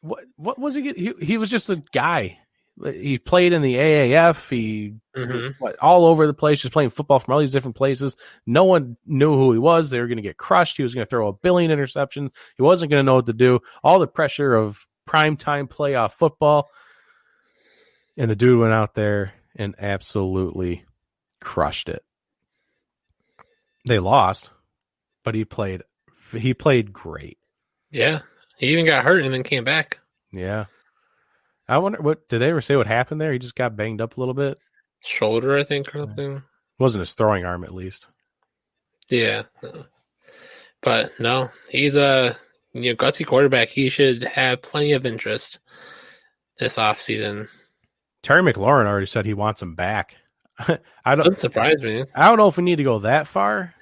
what was he? He was just a guy. He played in the AAF. He was all over the place, just playing football from all these different places. No one knew who he was. They were going to get crushed. He was going to throw a billion interceptions. He wasn't going to know what to do. All the pressure of primetime playoff football. And the dude went out there and absolutely crushed it. They lost, but he played great. Yeah. He even got hurt and then came back. Yeah. I wonder, what did they ever say what happened there? He just got banged up a little bit. Shoulder, I think, or something. Wasn't his throwing arm, at least. Yeah. But no, he's a gutsy quarterback. He should have plenty of interest this offseason. Terry McLaurin already said he wants him back. Doesn't surprise me. I don't know if we need to go that far.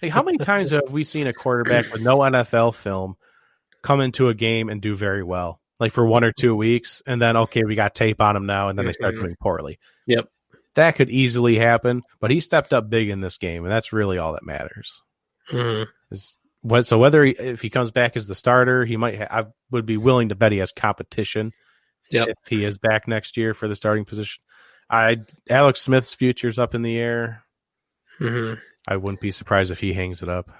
Like, how many times have we seen a quarterback with no NFL film come into a game and do very well? Like for 1 or 2 weeks, and then, okay, we got tape on him now, and then they start doing poorly. Yep. That could easily happen, but he stepped up big in this game, and that's really all that matters. Mm-hmm. So whether if he comes back as the starter, he might. I would be willing to bet he has competition. Yep. If he is back next year for the starting position. Alex Smith's future's up in the air. Mm-hmm. I wouldn't be surprised if he hangs it up.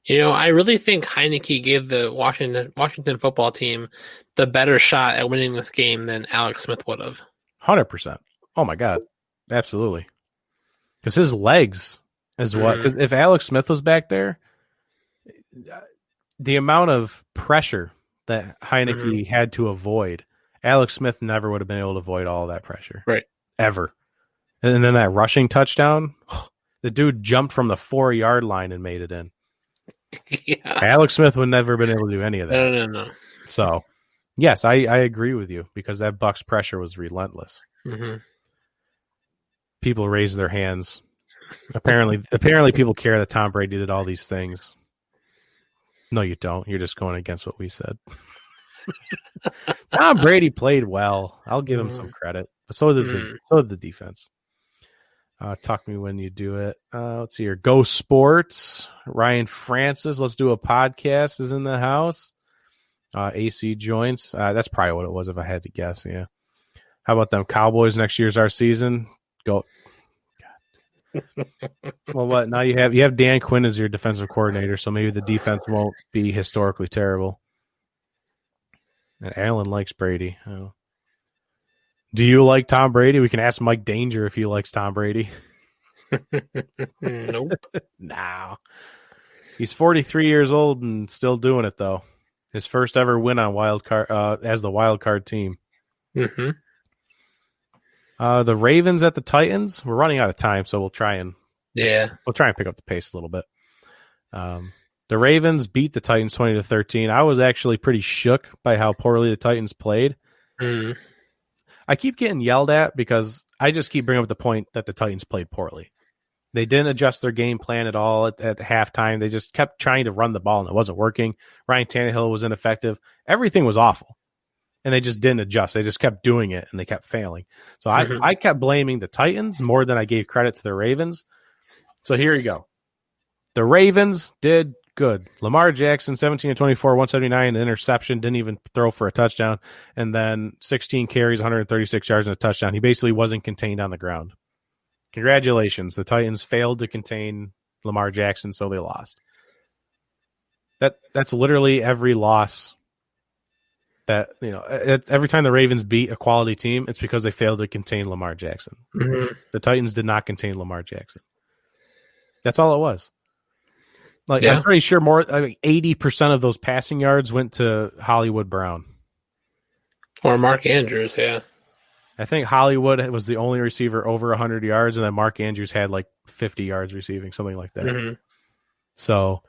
I really think Heinicke gave the Washington football team the better shot at winning this game than Alex Smith would have. 100%. Oh, my God. Absolutely. Because his legs is what... Because if Alex Smith was back there, the amount of pressure that Heinicke had to avoid, Alex Smith never would have been able to avoid all that pressure. Right. Ever. And then that rushing touchdown, the dude jumped from the 4-yard line and made it in. Yeah. Alex Smith would never been able to do any of that. No. So, yes, I agree with you because that Bucs pressure was relentless. Mm-hmm. People raised their hands. Apparently, people care that Tom Brady did all these things. No, you don't. You're just going against what we said. Tom Brady played well. I'll give him some credit. But so did the defense. Talk me when you do it. Let's see here. Go Sports. Ryan Francis. Let's do a podcast is in the house. AC Joints. That's probably what it was if I had to guess. Yeah. How about them Cowboys? Next year's our season. Go. Well, what now? You have Dan Quinn as your defensive coordinator, so maybe the defense won't be historically terrible. And Alan likes Brady. Oh. Do you like Tom Brady? We can ask Mike Danger if he likes Tom Brady. Nope. No. He's 43 years old and still doing it, though. His first ever win on wild card as the wild card team. Mm-hmm. The Ravens at the Titans. We're running out of time, so we'll try and pick up the pace a little bit. The Ravens beat the Titans 20-13. I was actually pretty shook by how poorly the Titans played. Mm. I keep getting yelled at because I just keep bringing up the point that the Titans played poorly. They didn't adjust their game plan at all at halftime. They just kept trying to run the ball, and it wasn't working. Ryan Tannehill was ineffective. Everything was awful, and they just didn't adjust. They just kept doing it, and they kept failing. So I kept blaming the Titans more than I gave credit to the Ravens. So here you go. The Ravens did good. Lamar Jackson, 17 of 24, 179, an interception, didn't even throw for a touchdown, and then 16 carries, 136 yards, and a touchdown. He basically wasn't contained on the ground. Congratulations. The Titans failed to contain Lamar Jackson, so they lost. That's literally every loss. That every time the Ravens beat a quality team, it's because they failed to contain Lamar Jackson. Mm-hmm. The Titans did not contain Lamar Jackson. That's all it was. I'm pretty sure 80% of those passing yards went to Hollywood Brown or Mark Andrews. Yeah, I think Hollywood was the only receiver over 100 yards, and then Mark Andrews had 50 yards receiving, something like that. Mm-hmm. So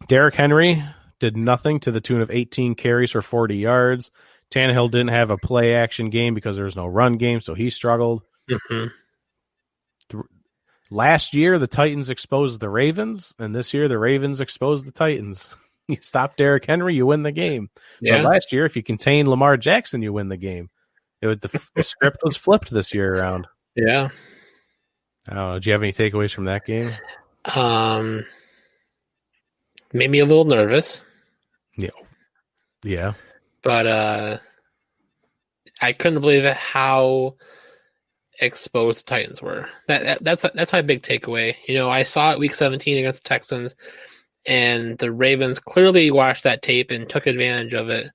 Derrick Henry did nothing to the tune of 18 carries for 40 yards. Tannehill didn't have a play action game because there was no run game, so he struggled. Mm-hmm. Last year, the Titans exposed the Ravens, and this year, the Ravens exposed the Titans. You stop Derrick Henry, you win the game. Yeah. But last year, if you contain Lamar Jackson, you win the game. The script was flipped this year around. Yeah. I don't know. Do you have any takeaways from that game? Made me a little nervous. Yeah. But I couldn't believe how exposed the Titans were. That's my big takeaway. I saw it week 17 against the Texans, and the Ravens clearly watched that tape and took advantage of it.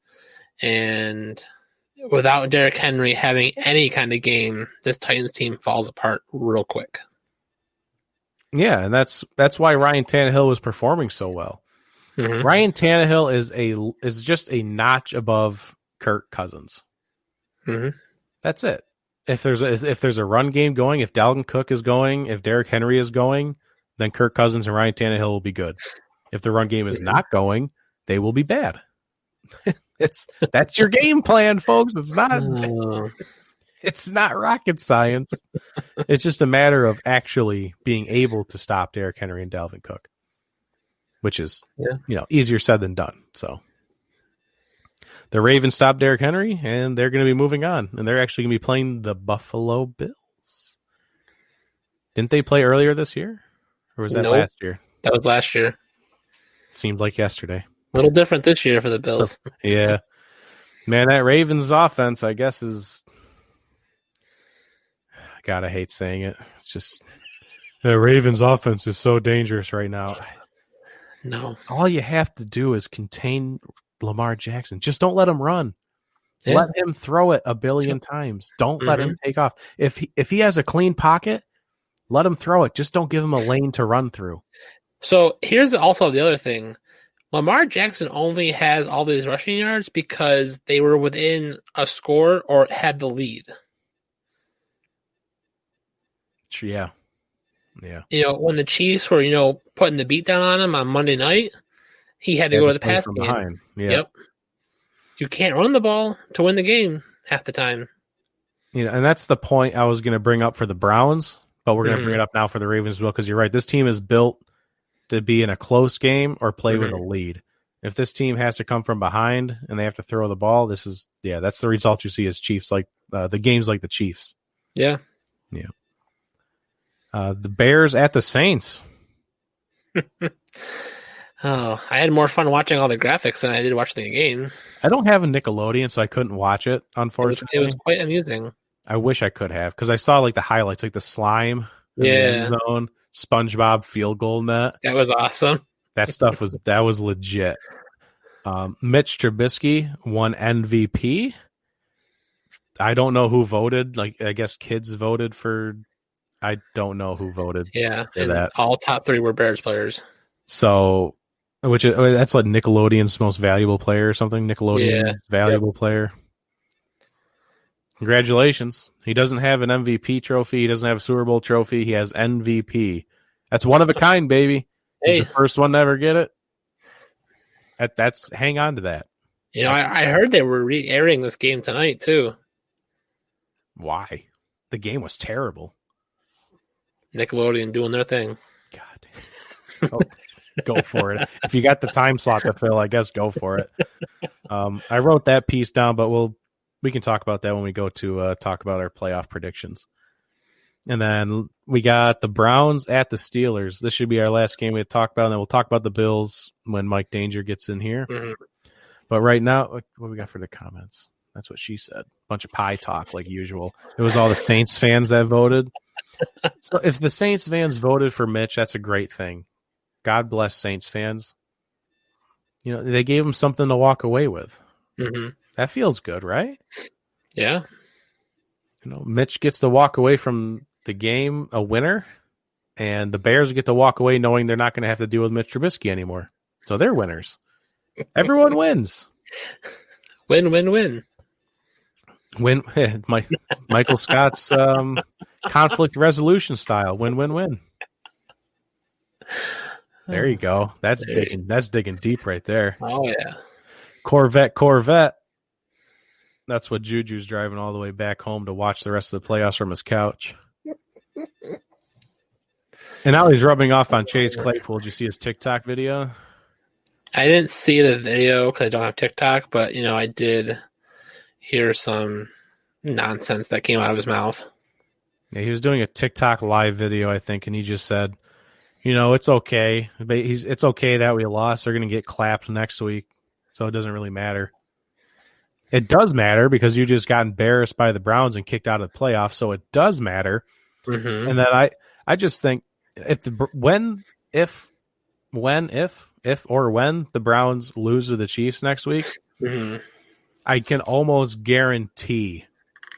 And without Derrick Henry having any kind of game, this Titans team falls apart real quick. Yeah, and that's why Ryan Tannehill was performing so well. Mm-hmm. Ryan Tannehill is just a notch above Kirk Cousins. Mm-hmm. That's it. If there's a run game going, if Dalvin Cook is going, if Derrick Henry is going, then Kirk Cousins and Ryan Tannehill will be good. If the run game is not going, they will be bad. That's your game plan, folks. It's not rocket science. It's just a matter of actually being able to stop Derrick Henry and Dalvin Cook, which is easier said than done. So the Ravens stopped Derrick Henry, and they're going to be moving on, and they're actually going to be playing the Buffalo Bills. Didn't they play earlier this year, or was that last year? That was last year. Seemed like yesterday. A little different this year for the Bills. Yeah. Man, that Ravens offense, I guess, is... God, I hate saying it. It's just... The Ravens offense is so dangerous right now. No. All you have to do is contain Lamar Jackson. Just don't let him run. Yeah. Let him throw it a billion times. Don't let him take off. If he has a clean pocket, let him throw it. Just don't give him a lane to run through. So here's also the other thing. Lamar Jackson only has all these rushing yards because they were within a score or had the lead. Yeah. Yeah. When the Chiefs were, putting the beat down on him on Monday night, he had to go to the pass game. Behind. Yeah. Yep. You can't run the ball to win the game half the time. And that's the point I was going to bring up for the Browns, but we're going to bring it up now for the Ravens as well, because you're right. This team is built to be in a close game or play with a lead. If this team has to come from behind and they have to throw the ball, that's the result you see as Chiefs, like the games like the Chiefs. Yeah. Yeah. The Bears at the Saints. I had more fun watching all the graphics than I did watching the game. I don't have a Nickelodeon, so I couldn't watch it, unfortunately. It was quite amusing. I wish I could have, because I saw the highlights, like the slime in the end zone, SpongeBob field goal net. That was awesome. That stuff was legit. Mitch Trubisky won MVP. I don't know who voted. I guess kids voted for. I don't know who voted. Yeah, for that. All top 3 were Bears players. So, that's like Nickelodeon's most valuable player or something. Nickelodeon's valuable player. Congratulations. He doesn't have an MVP trophy. He doesn't have a Super Bowl trophy. He has MVP. That's one of a kind, baby. He's the first one to ever get it. Hang on to that. I heard they were re-airing this game tonight, too. Why? The game was terrible. Nickelodeon doing their thing. God. Go for it. If you got the time slot to fill, I guess go for it. I wrote that piece down, but we can talk about that when we go to talk about our playoff predictions. And then we got the Browns at the Steelers. This should be our last game we talk about, and then we'll talk about the Bills when Mike Danger gets in here. Mm-hmm. But right now, what do we got for the comments? That's what she said. Bunch of pie talk like usual. It was all the Saints fans that voted. So if the Saints fans voted for Mitch, that's a great thing. God bless Saints fans. You know, they gave him something to walk away with. Mm-hmm. That feels good, right? Yeah. You know, Mitch gets to walk away from the game a winner, and the Bears get to walk away knowing they're not going to have to deal with Mitch Trubisky anymore. So they're winners. Everyone wins. Win, win, win. Michael Scott's conflict resolution style. Win, win, win. There you go. That's digging deep right there. Oh yeah. Corvette. That's what Juju's driving all the way back home to watch the rest of the playoffs from his couch. And now he's rubbing off on Chase Claypool. Did you see his TikTok video? I didn't see the video because I don't have TikTok, but I did hear some nonsense that came out of his mouth. Yeah, he was doing a TikTok live video, I think, and he just said, it's okay. It's okay that we lost. They're going to get clapped next week, so it doesn't really matter. It does matter because you just got embarrassed by the Browns and kicked out of the playoffs, so it does matter. Mm-hmm. And then I just think when the Browns lose to the Chiefs next week, mm-hmm. I can almost guarantee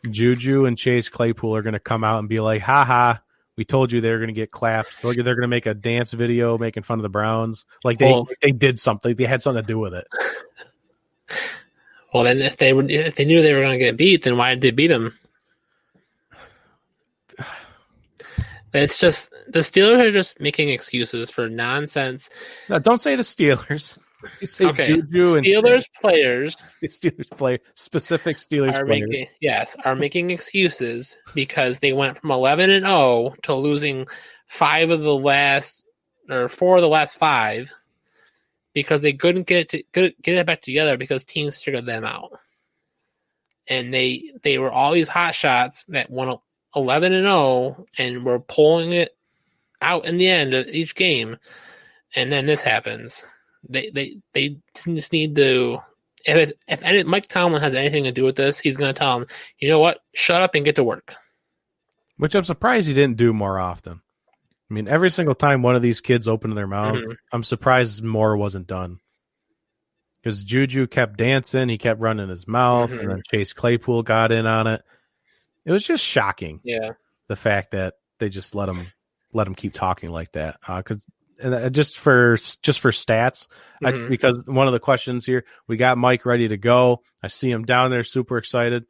Juju and Chase Claypool are going to come out and be like, ha, we told you they were going to get clapped. They're going to make a dance video making fun of the Browns. Like they did something. They had something to do with it. Well, then if they knew they were going to get beat, then why did they beat them? It's just the Steelers are just making excuses for nonsense. No, don't say the Steelers. You say Juju and Steelers players. Specific Steelers players. Are making excuses because they went from 11-0 to losing 4 of the last 5 because they couldn't get it back together because teams figured them out. And they were all these hot shots that won 11-0 and were pulling it out in the end of each game, and then this happens. They just need to. If Mike Tomlin has anything to do with this, he's going to tell him, you know what, shut up and get to work. Which I'm surprised he didn't do more often. I mean, every single time one of these kids opened their mouth, mm-hmm. I'm surprised more wasn't done. Because Juju kept dancing, he kept running his mouth, mm-hmm. and then Chase Claypool got in on it. It was just shocking. Yeah, the fact that they just let him keep talking like that. Because just for stats, mm-hmm. because one of the questions here, we got Mike ready to go. I see him down there, super excited.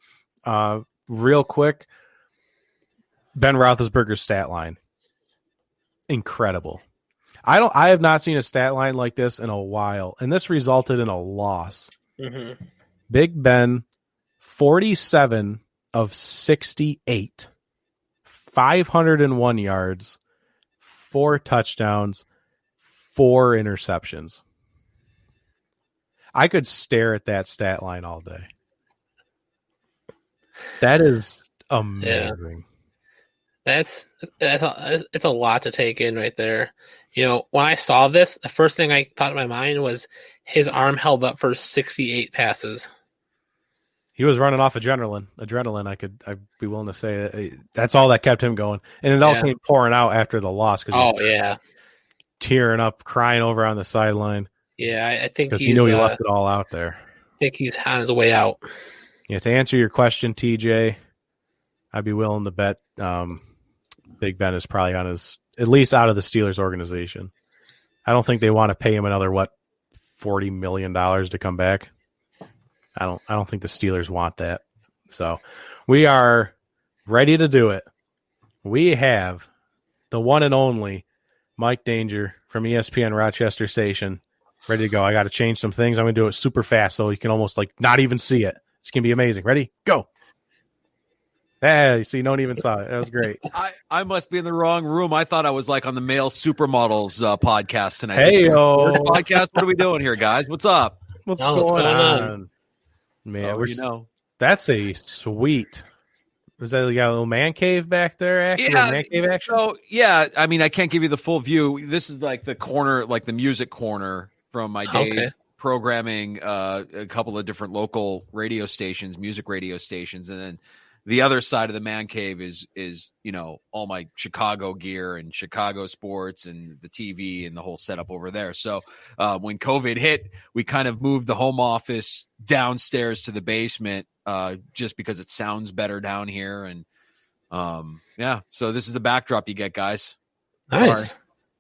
Real quick, Ben Roethlisberger's stat line, incredible. I have not seen a stat line like this in a while, and this resulted in a loss. Mm-hmm. Big Ben, 47 of 68, 501 yards, 4 touchdowns, 4 interceptions. I could stare at that stat line all day. That is amazing. Yeah. It's a lot to take in right there. When I saw this, the first thing I thought in my mind was his arm held up for 68 passes. He was running off adrenaline. I'd be willing to say that's all that kept him going. And it all came pouring out after the loss. Tearing up, crying over on the sideline. Yeah, I think he knew he left it all out there. I think he's on his way out. Yeah, to answer your question, TJ, I'd be willing to bet Big Ben is probably on at least out of the Steelers organization. I don't think they want to pay him another $40 million to come back. I don't think the Steelers want that. So we are ready to do it. We have the one and only Mike Danger from ESPN Rochester Station ready to go. I got to change some things. I'm going to do it super fast so you can almost not even see it. It's going to be amazing. Ready? Go. Hey, see, no one even saw it. That was great. I must be in the wrong room. I thought I was on the Male Supermodels podcast tonight. Hey, podcast. What are we doing here, guys? What's up? What's going on? Man, that's a sweet. Is that a little man cave back there? Actually, man cave action. So yeah, I mean, I can't give you the full view. This is the corner, the music corner from my days programming a couple of different local radio stations, music radio stations, and then the other side of the man cave is all my Chicago gear and Chicago sports and the TV and the whole setup over there. So when COVID hit, we kind of moved the home office downstairs to the basement just because it sounds better down here. And so this is the backdrop you get, guys. Nice.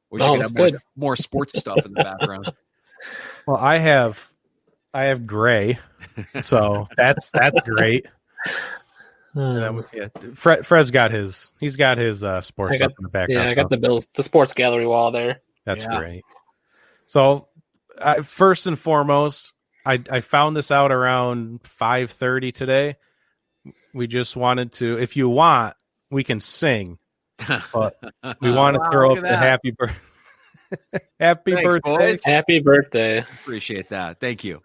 We should have more sports stuff in the background. Well, I have gray, so that's great. Fred's got his sports stuff in the background. Yeah, I got the sports gallery wall there. That's great. So first and foremost, I found this out around 5:30 today. We just wanted to, if you want, we can sing, but we want to throw up the happy birthday. Birthday. Boys. Happy birthday. Appreciate that. Thank you.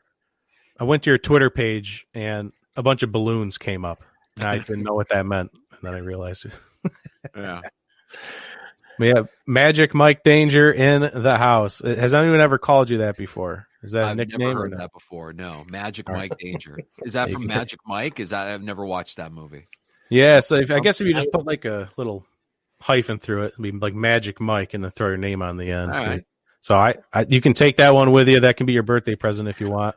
I went to your Twitter page and a bunch of balloons came up. And I didn't know what that meant. And then I realized it. Yeah. We have Magic Mike Danger in the house. Has anyone ever called you that before? Is that a nickname? I've never heard that before. No. Magic Mike Danger. Is that from Magic Mike? I've never watched that movie. Yeah. So I guess if you just put like a little hyphen through it, it'd be like Magic Mike and then throw your name on the end. All right. So I you can take that one with you. That can be your birthday present if you want.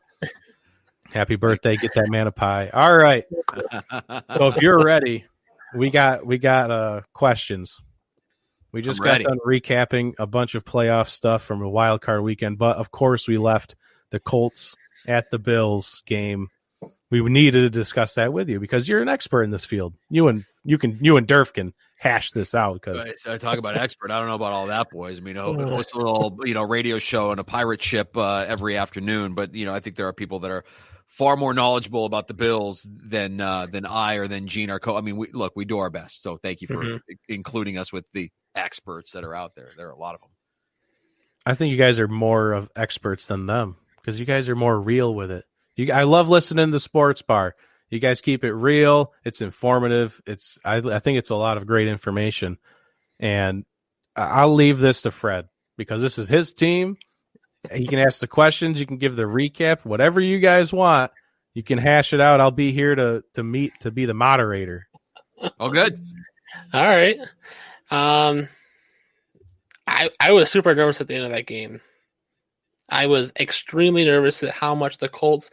Happy birthday. Get that man a pie. All right. So if you're ready, we got questions. We just got done recapping a bunch of playoff stuff from a wild card weekend, but of course we left the Colts at the Bills game. We needed to discuss that with you because you're an expert in this field. You and Durf can hash this out because I talk about expert. I don't know about all that, boys. I mean, host a little radio show on a pirate ship every afternoon, but I think there are people that are far more knowledgeable about the Bills than I or than Gene, our I mean, we do our best. So thank you for including us with the experts that are out there. There are a lot of them. I think you guys are more of experts than them because you guys are more real with it. I love listening to Sports Bar. You guys keep it real. It's informative. I think it's a lot of great information. And I'll leave this to Fred because this is his team. He can ask the questions. You can give the recap. Whatever you guys want, you can hash it out. I'll be here to be the moderator. Oh, good. All right. I was super nervous at the end of that game. I was extremely nervous at how much the Colts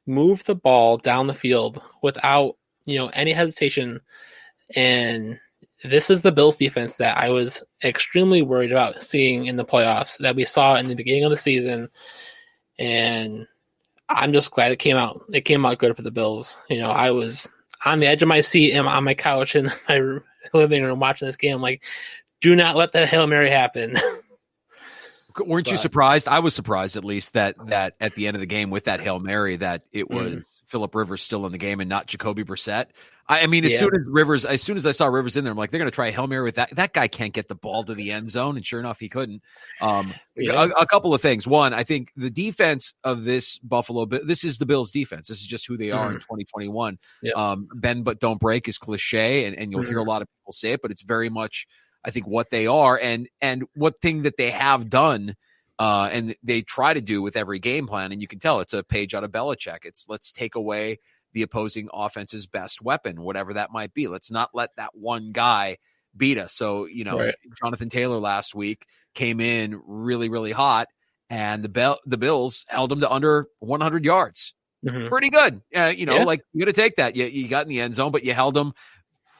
moved the ball down the field without, any hesitation. And this is the Bills defense that I was extremely worried about seeing in the playoffs that we saw in the beginning of the season. And I'm just glad it came out. It came out good for the Bills. I was on the edge of my seat and on my couch in my living room watching this game. I'm like, do not let that Hail Mary happen. Weren't you surprised? I was surprised, at least, that at the end of the game with that Hail Mary, that it was Phillip Rivers still in the game and not Jacoby Brissett. I mean, as soon as I saw Rivers in there, I'm like, they're going to try a Hail Mary with that. That guy can't get the ball to the end zone, and sure enough, he couldn't. A couple of things. One, I think the defense of this this is the Bills' defense. This is just who they are in 2021. Yeah. Bend but don't break is cliche, and you'll hear a lot of people say it, but it's very much, I think, what they are and what thing that they have done and they try to do with every game plan. And you can tell it's a page out of Belichick. It's let's take away the opposing offense's best weapon, whatever that might be. Let's not let that one guy beat us. So, Jonathan Taylor last week came in really, really hot, and the Bills held him to under 100 yards. Mm-hmm. Pretty good. Like you got to take that. You got in the end zone, but you held him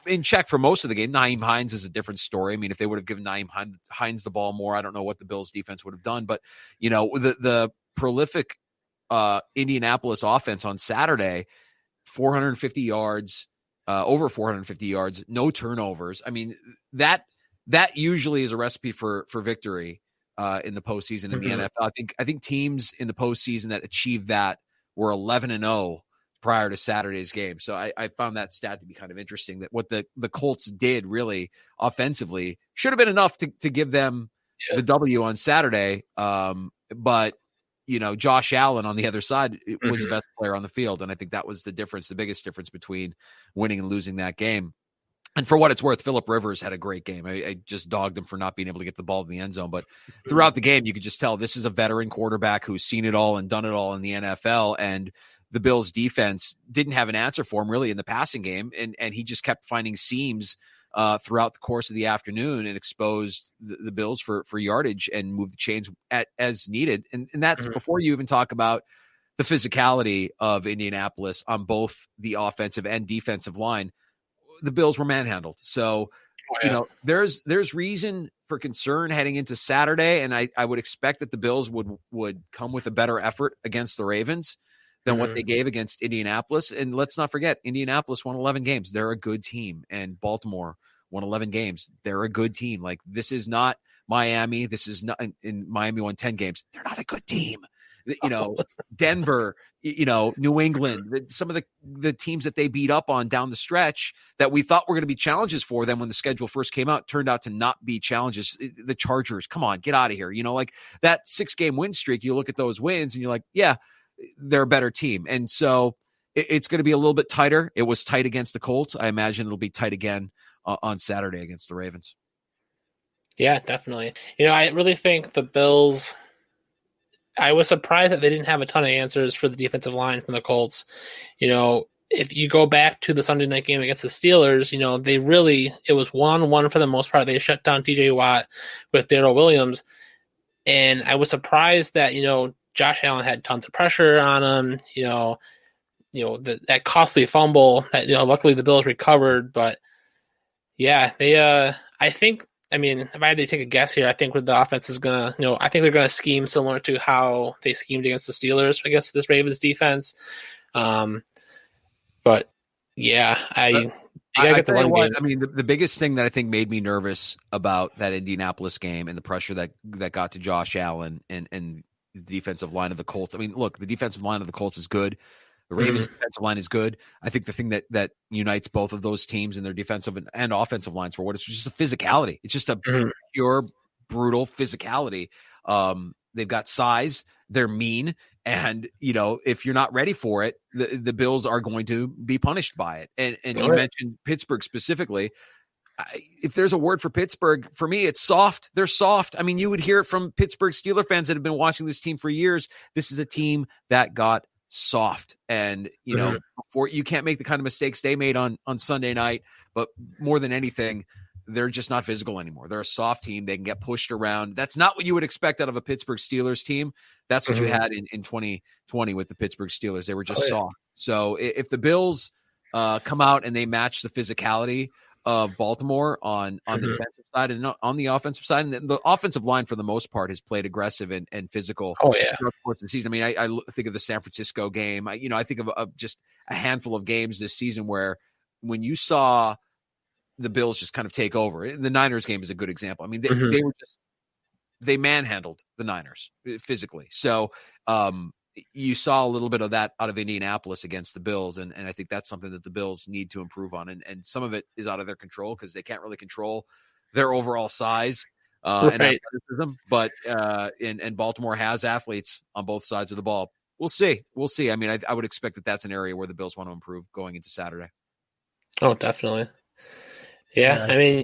in check for most of the game. Nyheim Hines is a different story. I mean, if they would have given Nyheim Hines the ball more, I don't know what the Bills defense would have done. But, the prolific Indianapolis offense on Saturday, 450 yards, over 450 yards, no turnovers. I mean, that usually is a recipe for victory in the postseason in the NFL. I think teams in the postseason that achieved that were 11-0 prior to Saturday's game. So I found that stat to be kind of interesting, that what the Colts did really offensively should have been enough to give them the W on Saturday. But, Josh Allen on the other side was the best player on the field. And I think that was the biggest difference between winning and losing that game. And for what it's worth, Phillip Rivers had a great game. I just dogged him for not being able to get the ball in the end zone. But throughout the game, you could just tell this is a veteran quarterback who's seen it all and done it all in the NFL. And the Bills defense didn't have an answer for him really in the passing game. And he just kept finding seams throughout the course of the afternoon and exposed the Bills for yardage and moved the chains as needed. And that's before you even talk about the physicality of Indianapolis on both the offensive and defensive line. The Bills were manhandled. So, there's reason for concern heading into Saturday. And I would expect that the Bills would come with a better effort against the Ravens than what they gave against Indianapolis. And let's not forget, Indianapolis won 11 games. They're a good team. And Baltimore won 11 games. They're a good team. Like, this is not Miami. This is not in Miami won 10 games. They're not a good team. Denver, New England, some of the teams that they beat up on down the stretch that we thought were going to be challenges for them when the schedule first came out turned out to not be challenges. The Chargers, come on, get out of here. Like that 6-game win streak, you look at those wins and you're like, yeah, they're a better team. And so it's going to be a little bit tighter. It was tight against the Colts. I imagine it'll be tight again on Saturday against the Ravens. Yeah, definitely. I really think the Bills, I was surprised that they didn't have a ton of answers for the defensive line from the Colts. If you go back to the Sunday night game against the Steelers, it was 1-1 for the most part. They shut down TJ Watt with Darrell Williams. And I was surprised that, Josh Allen had tons of pressure on him, that costly fumble that, luckily the Bills recovered. But yeah, if I had to take a guess here, I think with the offense is going to, I think they're going to scheme similar to how they schemed against the Steelers against this Ravens defense. But yeah, you got to get the run game. I mean, the biggest thing that I think made me nervous about that Indianapolis game and the pressure that got to Josh Allen and the defensive line of the Colts. I mean, look, the defensive line of the Colts is good. The Ravens defensive line is good. I think the thing that unites both of those teams and their defensive and offensive lines for what it's just a physicality. It's just a pure, brutal physicality. They've got size. They're mean. And, if you're not ready for it, the Bills are going to be punished by it. And you mentioned Pittsburgh specifically. If there's a word for Pittsburgh, for me, it's soft. They're soft. I mean, you would hear it from Pittsburgh Steelers fans that have been watching this team for years. This is a team that got soft. And, before you can't make the kind of mistakes they made on Sunday night. But more than anything, they're just not physical anymore. They're a soft team. They can get pushed around. That's not what you would expect out of a Pittsburgh Steelers team. That's what you had in 2020 with the Pittsburgh Steelers. They were just soft. So if the Bills come out and they match the physicality of Baltimore on the defensive side and on the offensive side, and the offensive line for the most part has played aggressive and physical throughout the course of the season. I mean, I think of the San Francisco game. I think of just a handful of games this season where when you saw the Bills just kind of take over. The Niners game is a good example. I mean, they manhandled the Niners physically. So you saw a little bit of that out of Indianapolis against the Bills. And I think that's something that the Bills need to improve on. And some of it is out of their control because they can't really control their overall size and athleticism. But and Baltimore has athletes on both sides of the ball. We'll see. I mean, I would expect that that's an area where the Bills want to improve going into Saturday. Oh, definitely. Yeah, I mean,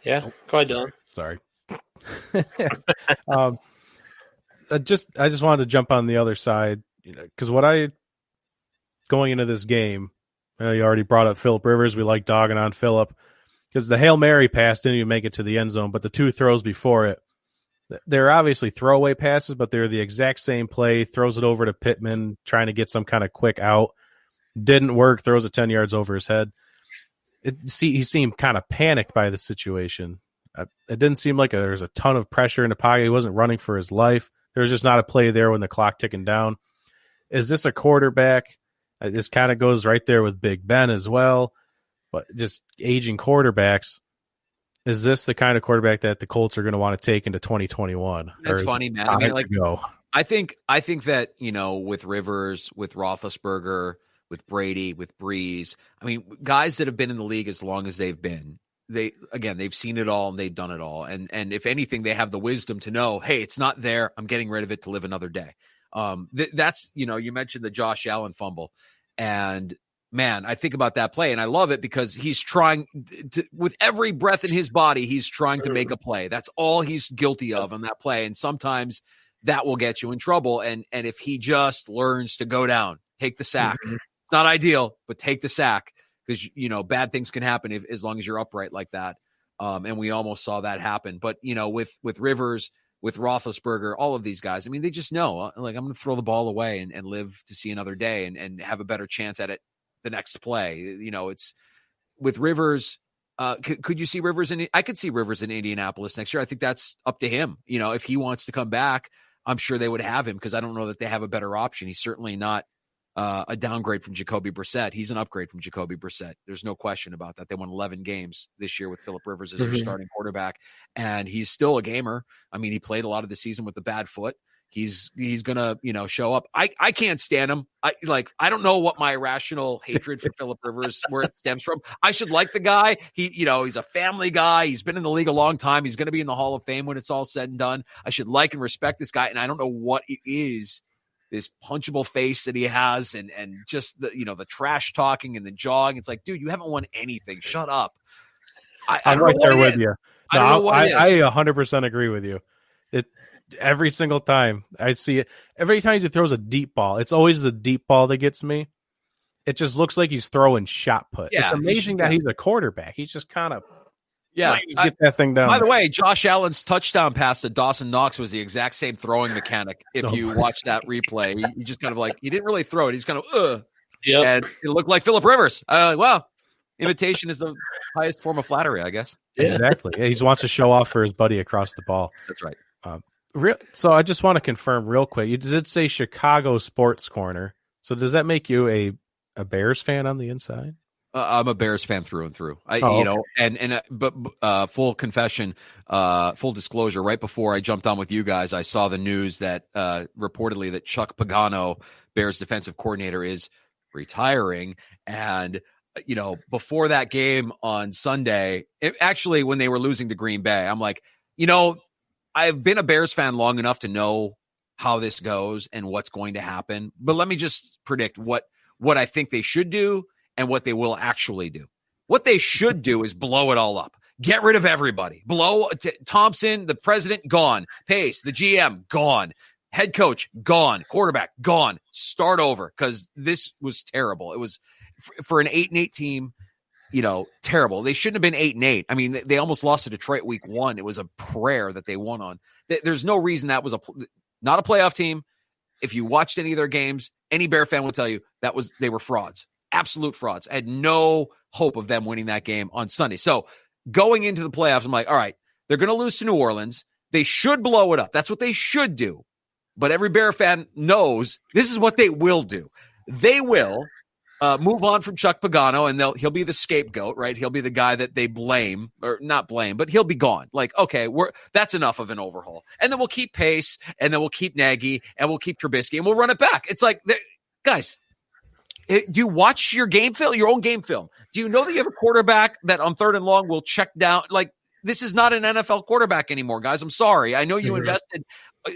yeah. Go ahead, Dylan. Sorry. I just wanted to jump on the other side, because going into this game, you already brought up Phillip Rivers. We like dogging on Phillip because the Hail Mary pass didn't even make it to the end zone, but the two throws before it, they're obviously throwaway passes, but they're the exact same play. Throws it over to Pittman, trying to get some kind of quick out. Didn't work. Throws it 10 yards over his head. He seemed kind of panicked by the situation. It didn't seem like there was a ton of pressure in the pocket. He wasn't running for his life. There was just not a play there when the clock ticking down. Is this a quarterback? This kind of goes right there with Big Ben as well. But just aging quarterbacks. Is this the kind of quarterback that the Colts are going to want to take into 2021? That's funny, man. I mean, I think that, with Rivers, with Roethlisberger, with Brady, with Breeze, I mean, guys that have been in the league as long as they've been, they've seen it all and they've done it all. And if anything, they have the wisdom to know, hey, it's not there. I'm getting rid of it to live another day. That's, you mentioned the Josh Allen fumble, and man, I think about that play and I love it because he's trying to, with every breath in his body, he's trying to make a play. That's all he's guilty of on that play. And sometimes that will get you in trouble. And if he just learns to go down Take the sack. Mm-hmm. It's not ideal, but take the sack because, bad things can happen as long as you're upright like that. And we almost saw that happen. But, with Rivers, with Roethlisberger, all of these guys, I mean, they just know, like, I'm going to throw the ball away and live to see another day and have a better chance at it the next play. It's with Rivers. Could you see Rivers I could see Rivers in Indianapolis next year. I think that's up to him. If he wants to come back, I'm sure they would have him because I don't know that they have a better option. He's certainly not a downgrade from Jacoby Brissett. He's an upgrade from Jacoby Brissett. There's no question about that. They won 11 games this year with Phillip Rivers as their starting quarterback, and he's still a gamer. I mean, he played a lot of the season with a bad foot. He's gonna, show up. I can't stand him. I don't know what my irrational hatred for Phillip Rivers, where it stems from. I should like the guy. He's a family guy. He's been in the league a long time. He's going to be in the Hall of Fame when it's all said and done. I should like and respect this guy. And I don't know what it is, this punchable face that he has, and just the trash talking and the jawing. It's like, dude, you haven't won anything. Shut up. I'm right there with you. I don't know what it is. I 100% agree with you. Every single time I see it, every time he throws a deep ball, it's always the deep ball that gets me. It just looks like he's throwing shot put. Yeah, it's amazing that he's a quarterback. He's just kind of get that thing down. By the way, Josh Allen's touchdown pass to Dawson Knox was the exact same throwing mechanic. If you watch that replay, you just kind of he didn't really throw it. He's kind of and it looked like Phillip Rivers. Well, imitation is the highest form of flattery, I guess. Yeah. Exactly. Yeah, he wants to show off for his buddy across the ball. That's right. So I just want to confirm real quick. You did say Chicago Sports Corner. So does that make you a Bears fan on the inside? I'm a Bears fan through and through. But full confession, full disclosure. Right before I jumped on with you guys, I saw the news that reportedly that Chuck Pagano, Bears defensive coordinator, is retiring. And before that game on Sunday, when they were losing to Green Bay, I'm like, I've been a Bears fan long enough to know how this goes and what's going to happen. But let me just predict what I think they should do and what they will actually do. What they should do is blow it all up. Get rid of everybody. Thompson, the president, gone. Pace, the GM, gone. Head coach, gone. Quarterback, gone. Start over, because this was terrible. It was for an 8-8 team. Terrible. They shouldn't have been 8-8. I mean, they almost lost to Detroit week 1. It was a prayer that they won on. There's no reason that was not a playoff team. If you watched any of their games, any Bear fan will tell you they were frauds, absolute frauds. I had no hope of them winning that game on Sunday. So going into the playoffs, I'm like, all right, they're going to lose to New Orleans. They should blow it up. That's what they should do. But every Bear fan knows this is what they will do. They will move on from Chuck Pagano, and he'll be the scapegoat, right? He'll be the guy that they blame, or not blame, but he'll be gone. Like, okay, that's enough of an overhaul. And then we'll keep Pace, and then we'll keep Nagy, and we'll keep Trubisky, and we'll run it back. It's like, guys, do you watch your own game film? Do you know that you have a quarterback that on 3rd and long will check down? Like, this is not an NFL quarterback anymore, guys. I'm sorry. I know you invested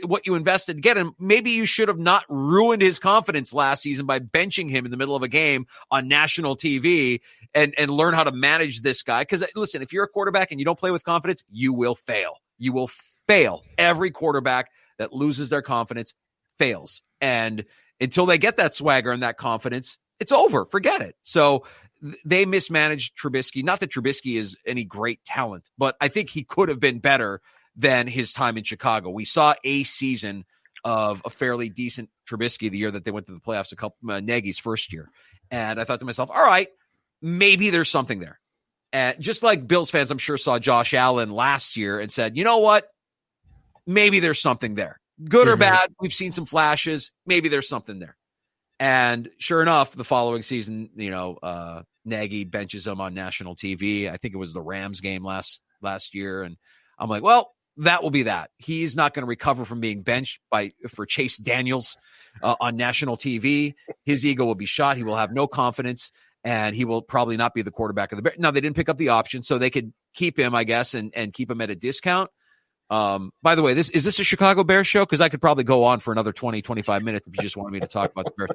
what you invested to get him. Maybe you should have not ruined his confidence last season by benching him in the middle of a game on national TV and learn how to manage this guy. Because listen, if you're a quarterback and you don't play with confidence, you will fail. You will fail. Every quarterback that loses their confidence fails. And until they get that swagger and that confidence, it's over. Forget it. So they mismanaged Trubisky. Not that Trubisky is any great talent, but I think he could have been better than his time in Chicago. We saw a season of a fairly decent Trubisky the year that they went to the playoffs, Nagy's first year. And I thought to myself, all right, maybe there's something there. And just like Bills fans, I'm sure, saw Josh Allen last year and said, you know what? Maybe there's something there. Good or bad, we've seen some flashes. Maybe there's something there. And sure enough, the following season, Nagy benches him on national TV. I think it was the Rams game last year. And I'm like, well, that will be that. He's not going to recover from being benched for Chase Daniels on national TV. His ego will be shot. He will have no confidence, and he will probably not be the quarterback of the Bears. Now, they didn't pick up the option, so they could keep him, I guess, and keep him at a discount. By the way, is this a Chicago Bears show? Because I could probably go on for another 20, 25 minutes if you just wanted me to talk about the Bears.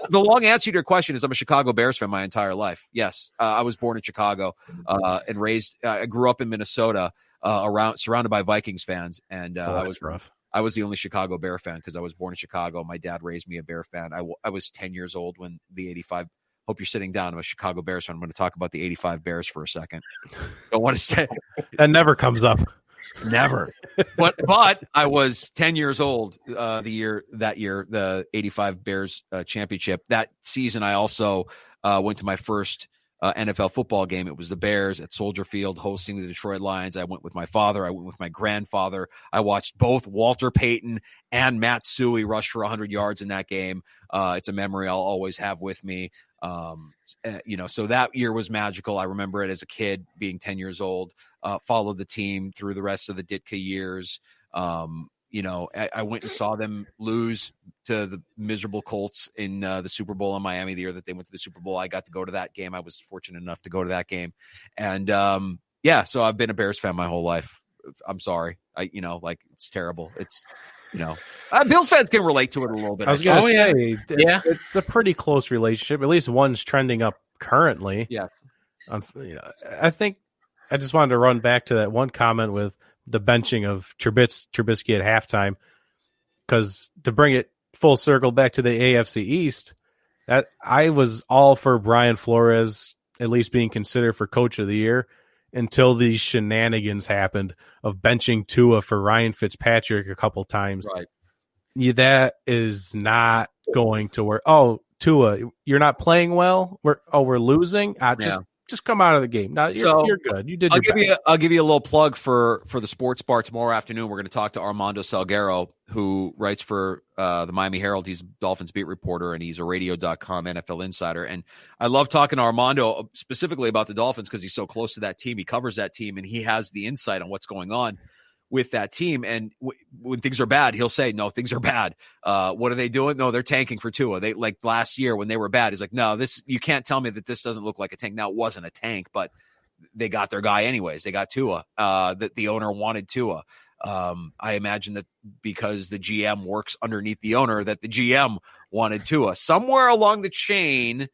The long answer to your question is I'm a Chicago Bears fan my entire life. Yes, I was born in Chicago and raised. I grew up in Minnesota, surrounded by Vikings fans, and that's rough. I was the only Chicago Bear fan because I was born in Chicago. My dad raised me a Bear fan. I was 10 years old when the 85. Hope you're sitting down. I'm a Chicago Bears fan. I'm going to talk about the 85 Bears for a second. Don't want to stay. That never comes up. Never. But I was 10 years old that year, the 85 Bears championship. That season, I also went to my first NFL football game. It was the Bears at Soldier Field hosting the Detroit Lions. I went with my father. I went with my grandfather. I watched both Walter Payton and Matt Suhey rush for 100 yards in that game. It's a memory I'll always have with me. So that year was magical. I remember it as a kid being 10 years old, followed the team through the rest of the Ditka years. I went and saw them lose to the miserable Colts in the Super Bowl in Miami the year that they went to the Super Bowl. I got to go to that game. I was fortunate enough to go to that game. And so I've been a Bears fan my whole life. I'm sorry. It's terrible. It's, Bills fans can relate to it a little bit. I was going to say, it's a pretty close relationship. At least one's trending up currently. Yeah. I think I just wanted to run back to that one comment with the benching of Trubisky at halftime, because to bring it full circle back to the AFC East, that I was all for Brian Flores at least being considered for Coach of the Year until these shenanigans happened of benching Tua for Ryan Fitzpatrick a couple times. Right. That is not going to work. Oh, Tua, you're not playing well. We're losing. Just come out of the game. Now you're good. You did. I'll give you a little plug for the Sports Bar tomorrow afternoon. We're going to talk to Armando Salguero, who writes for the Miami Herald. He's a Dolphins beat reporter, and he's a Radio.com NFL insider. And I love talking to Armando specifically about the Dolphins because he's so close to that team. He covers that team, and he has the insight on what's going on with that team. And when things are bad, he'll say, no, things are bad. What are they doing? No, they're tanking for Tua. They, like last year when they were bad, he's like, no, you can't tell me that this doesn't look like a tank. Now, it wasn't a tank, but they got their guy anyways. They got Tua, that the owner wanted Tua. I imagine that because the GM works underneath the owner, that the GM wanted Tua. Somewhere along the chain,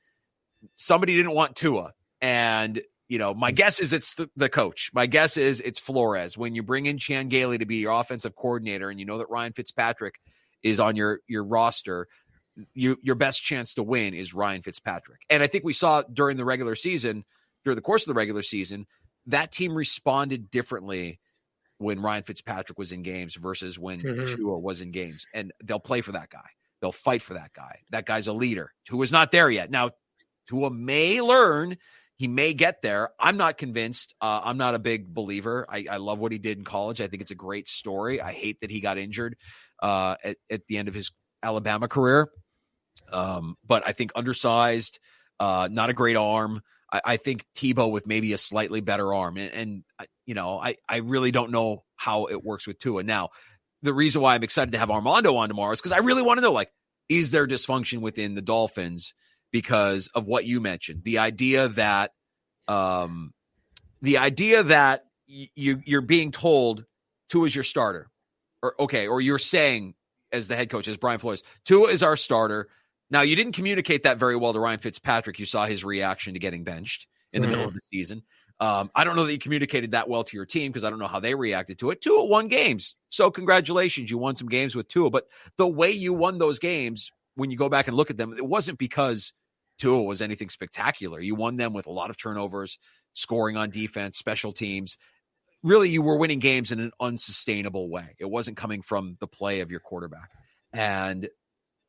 somebody didn't want Tua. And my guess is it's the coach. My guess is it's Flores. When you bring in Chan Gailey to be your offensive coordinator and you know that Ryan Fitzpatrick is on your roster, your best chance to win is Ryan Fitzpatrick. And I think we saw during the course of the regular season, that team responded differently when Ryan Fitzpatrick was in games versus when Tua was in games. And they'll play for that guy. They'll fight for that guy. That guy's a leader. Tua's not there yet. Now, Tua may learn. He may get there. I'm not convinced. I'm not a big believer. I love what he did in college. I think it's a great story. I hate that he got injured at the end of his Alabama career. But I think undersized, not a great arm. I think Tebow with maybe a slightly better arm. And I really don't know how it works with Tua. Now, the reason why I'm excited to have Armando on tomorrow is because I really want to know, is there dysfunction within the Dolphins because of what you mentioned? The idea that you're being told Tua is your starter, or you're saying as the head coach, as Brian Flores, Tua is our starter. Now, you didn't communicate that very well to Ryan Fitzpatrick. You saw his reaction to getting benched in the middle of the season. I don't know that you communicated that well to your team because I don't know how they reacted to it. Tua won games. So congratulations. You won some games with Tua. But the way you won those games, when you go back and look at them, it wasn't because Tua was anything spectacular. You won them with a lot of turnovers, scoring on defense, special teams. Really, you were winning games in an unsustainable way. It wasn't coming from the play of your quarterback. And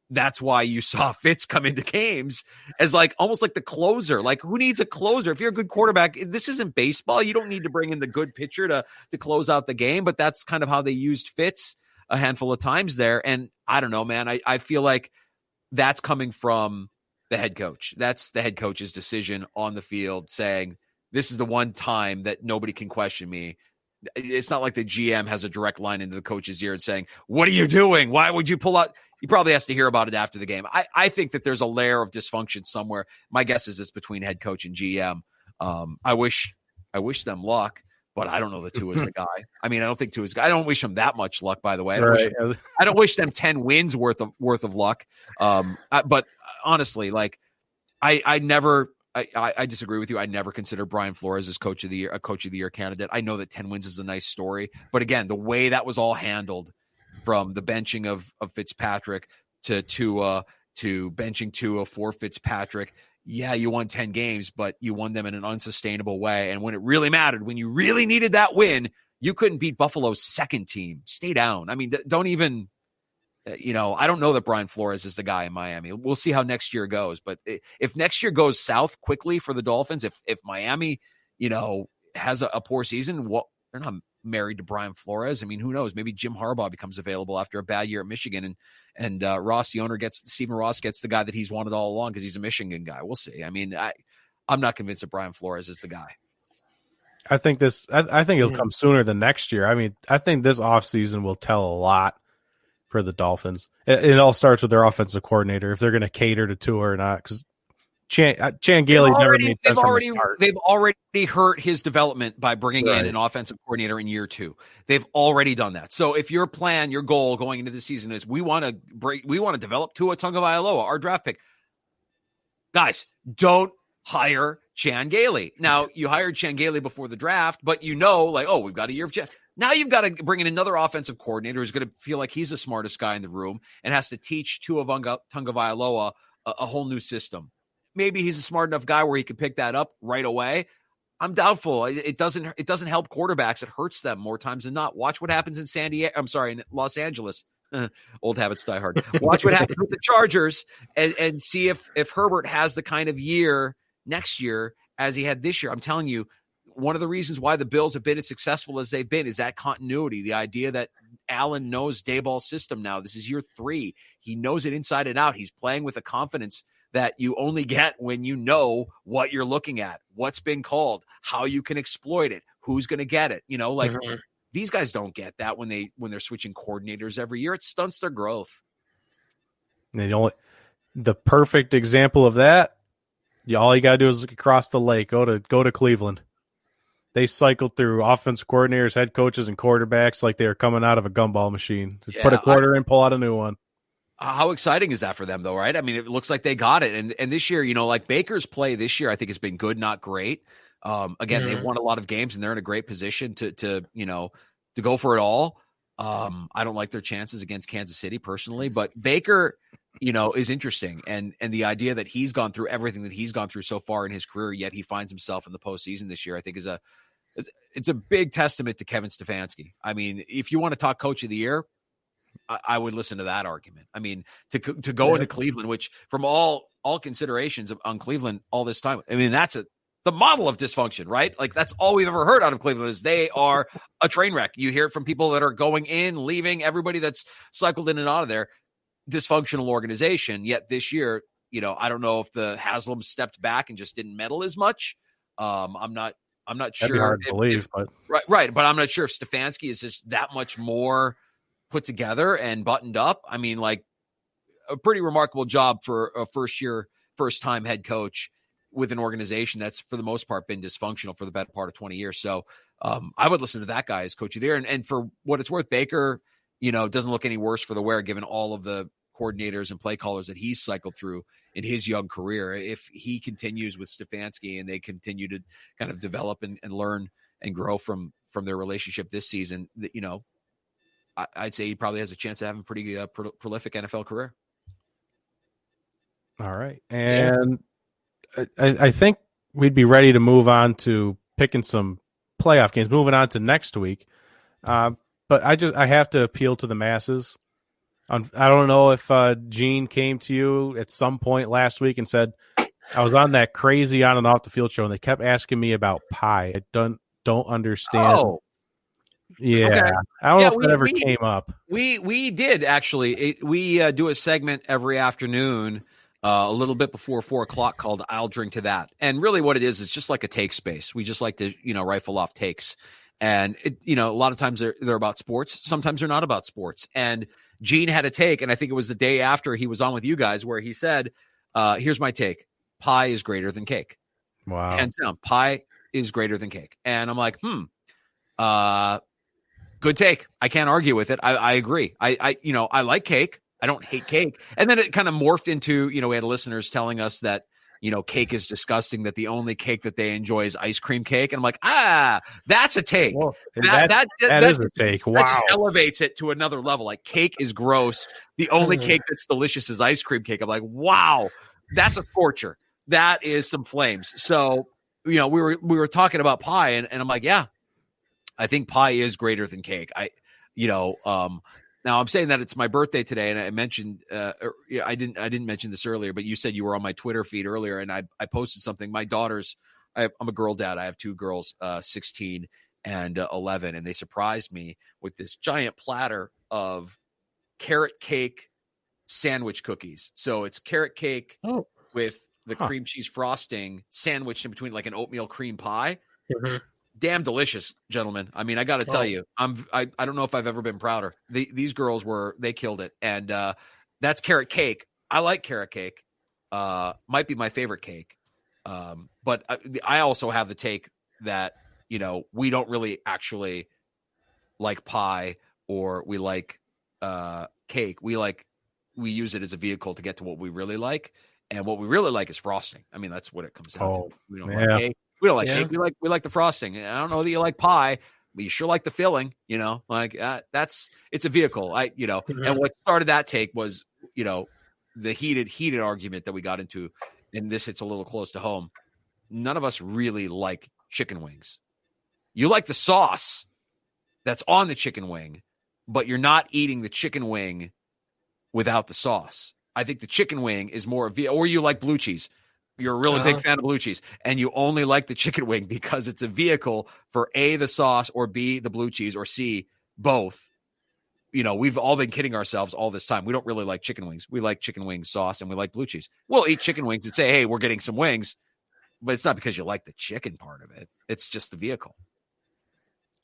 that's why you saw Fitz come into games as almost like the closer. Who needs a closer? If you're a good quarterback, this isn't baseball. You don't need to bring in the good pitcher to close out the game, but that's kind of how they used Fitz a handful of times there. And I don't know, man, I feel like that's coming from the head coach. That's the head coach's decision on the field saying, this is the one time that nobody can question me. It's not like the GM has a direct line into the coach's ear and saying, what are you doing? Why would you pull out? He probably has to hear about it after the game. I think that there's a layer of dysfunction somewhere. My guess is it's between head coach and GM. I wish them luck, but I don't know that Tua is the guy. I mean, I don't think Tua's. I don't wish him that much luck, by the way. I don't wish them 10 wins worth of luck. But honestly, I disagree with you. I never consider Brian Flores as a coach of the year candidate. I know that 10 wins is a nice story, but again, the way that was all handled from the benching of Fitzpatrick to Tua to benching Tua for Fitzpatrick. Yeah, you won 10 games, but you won them in an unsustainable way. And when it really mattered, when you really needed that win, you couldn't beat Buffalo's second team. Stay down. I mean, don't even, I don't know that Brian Flores is the guy in Miami. We'll see how next year goes. But if next year goes south quickly for the Dolphins, if Miami, has a poor season, they're not married to Brian Flores. I mean, who knows? Maybe Jim Harbaugh becomes available after a bad year at Michigan, and Ross, the owner, Stephen Ross gets the guy that he's wanted all along because he's a Michigan guy. We'll see. I mean, I'm not convinced that Brian Flores is the guy. I think it'll come sooner than next year. I mean, I think this offseason will tell a lot for the Dolphins. It all starts with their offensive coordinator, if they're going to cater to Tua or not, because Chan Gailey never made sense from the start. They've already hurt his development by bringing in an offensive coordinator in year 2. They've already done that. So if your plan, your goal going into the season is we want to develop Tua Tagovailoa, our draft pick, guys, don't hire Chan Gailey. Now, you hired Chan Gailey before the draft, but we've got a year of Chan. Now you've got to bring in another offensive coordinator who's going to feel like he's the smartest guy in the room and has to teach Tua Tagovailoa a whole new system. Maybe he's a smart enough guy where he can pick that up right away. I'm doubtful. It doesn't help quarterbacks. It hurts them more times than not. Watch what happens in Los Angeles. Old habits die hard. Watch what happens with the Chargers and see if Herbert has the kind of year next year as he had this year. I'm telling you, one of the reasons why the Bills have been as successful as they've been is that continuity, the idea that Allen knows Daboll's system now. This is year 3. He knows it inside and out. He's playing with a confidence that you only get when you know what you're looking at, what's been called, how you can exploit it, who's going to get it. These guys don't get that when they're switching coordinators every year. It stunts their growth. And the perfect example of that, all you got to do is look across the lake. Go to Cleveland. They cycled through offensive coordinators, head coaches, and quarterbacks like they were coming out of a gumball machine. Put a quarter in, pull out a new one. How exciting is that for them, though, right? I mean, it looks like they got it. And this year, Baker's play this year, I think has been good, not great. Again, they've won a lot of games, and they're in a great position to go for it all. I don't like their chances against Kansas City personally, but Baker, is interesting. And the idea that he's gone through everything that he's gone through so far in his career, yet he finds himself in the postseason this year, I think it's a big testament to Kevin Stefanski. I mean, if you want to talk coach of the year, I would listen to that argument. I mean, to go into Cleveland, which from all considerations on Cleveland all this time, I mean, that's the model of dysfunction, right? Like that's all we've ever heard out of Cleveland is they are a train wreck. You hear it from people that are going in, leaving, everybody that's cycled in and out of there, dysfunctional organization. Yet this year, I don't know if the Haslam stepped back and just didn't meddle as much. I'm not sure. That'd be hard to believe, but right. But I'm not sure if Stefanski is just that much more put together and buttoned up. I mean, like a pretty remarkable job for a first-time head coach with an organization that's for the most part been dysfunctional for the better part of 20 years. So I would listen to that guy as coach of the year. And for what it's worth, Baker, doesn't look any worse for the wear given all of the coordinators and play callers that he's cycled through in his young career. If he continues with Stefanski and they continue to kind of develop and learn and grow from their relationship this season, that, I'd say he probably has a chance of having a pretty prolific NFL career. All right. And I think we'd be ready to move on to picking some playoff games, moving on to next week. But I have to appeal to the masses. I don't know if Gene came to you at some point last week and said, I was on that crazy on and off the field show, and they kept asking me about pie. I don't understand. Oh. Yeah, okay. I don't know if that ever came up. We did actually. We do a segment every afternoon, a little bit before 4:00, called "I'll Drink to That." And really, what it is just like a take space. We just like to rifle off takes, and a lot of times they're about sports. Sometimes they're not about sports. And Gene had a take, and I think it was the day after he was on with you guys, where he said, "Here's my take: pie is greater than cake." Wow, hands down, pie is greater than cake. And I'm like, good take. I can't argue with it. I agree. I like cake. I don't hate cake. And then it kind of morphed into, we had listeners telling us that cake is disgusting, that the only cake that they enjoy is ice cream cake. And I'm like, that's a take. Well, that is a take. Wow. That just elevates it to another level. Like, cake is gross. The only cake that's delicious is ice cream cake. I'm like, wow, that's a scorcher. That is some flames. So, we were talking about pie, and I'm like, yeah, I think pie is greater than cake. Now I'm saying that it's my birthday today, and I mentioned I didn't mention this earlier, but you said you were on my Twitter feed earlier, and I posted something. My daughters, I'm a girl dad. I have two girls, 16 and 11, and they surprised me with this giant platter of carrot cake sandwich cookies. So it's carrot cake with the cream cheese frosting sandwiched in between, like an oatmeal cream pie. Mm-hmm. Damn delicious, gentlemen. I mean, I got to tell you, I don't know if I've ever been prouder. These girls they killed it. And that's carrot cake. I like carrot cake. Might be my favorite cake. But I also have the take that, we don't really actually like pie, or we like cake. We use it as a vehicle to get to what we really like. And what we really like is frosting. I mean, that's what it comes down to. We don't like cake. We don't like cake. We like the frosting. I don't know that you like pie, but you sure like the filling. It's a vehicle. And what started that take was the heated argument that we got into, and this hits a little close to home. None of us really like chicken wings. You like the sauce that's on the chicken wing, but you're not eating the chicken wing without the sauce. I think the chicken wing is more or you like blue cheese. You're a really big fan of blue cheese, and you only like the chicken wing because it's a vehicle for A, the sauce, or B, the blue cheese, or C, both. We've all been kidding ourselves all this time. We don't really like chicken wings. We like chicken wing sauce, and we like blue cheese. We'll eat chicken wings and say, hey, we're getting some wings, but it's not because you like the chicken part of it. It's just the vehicle.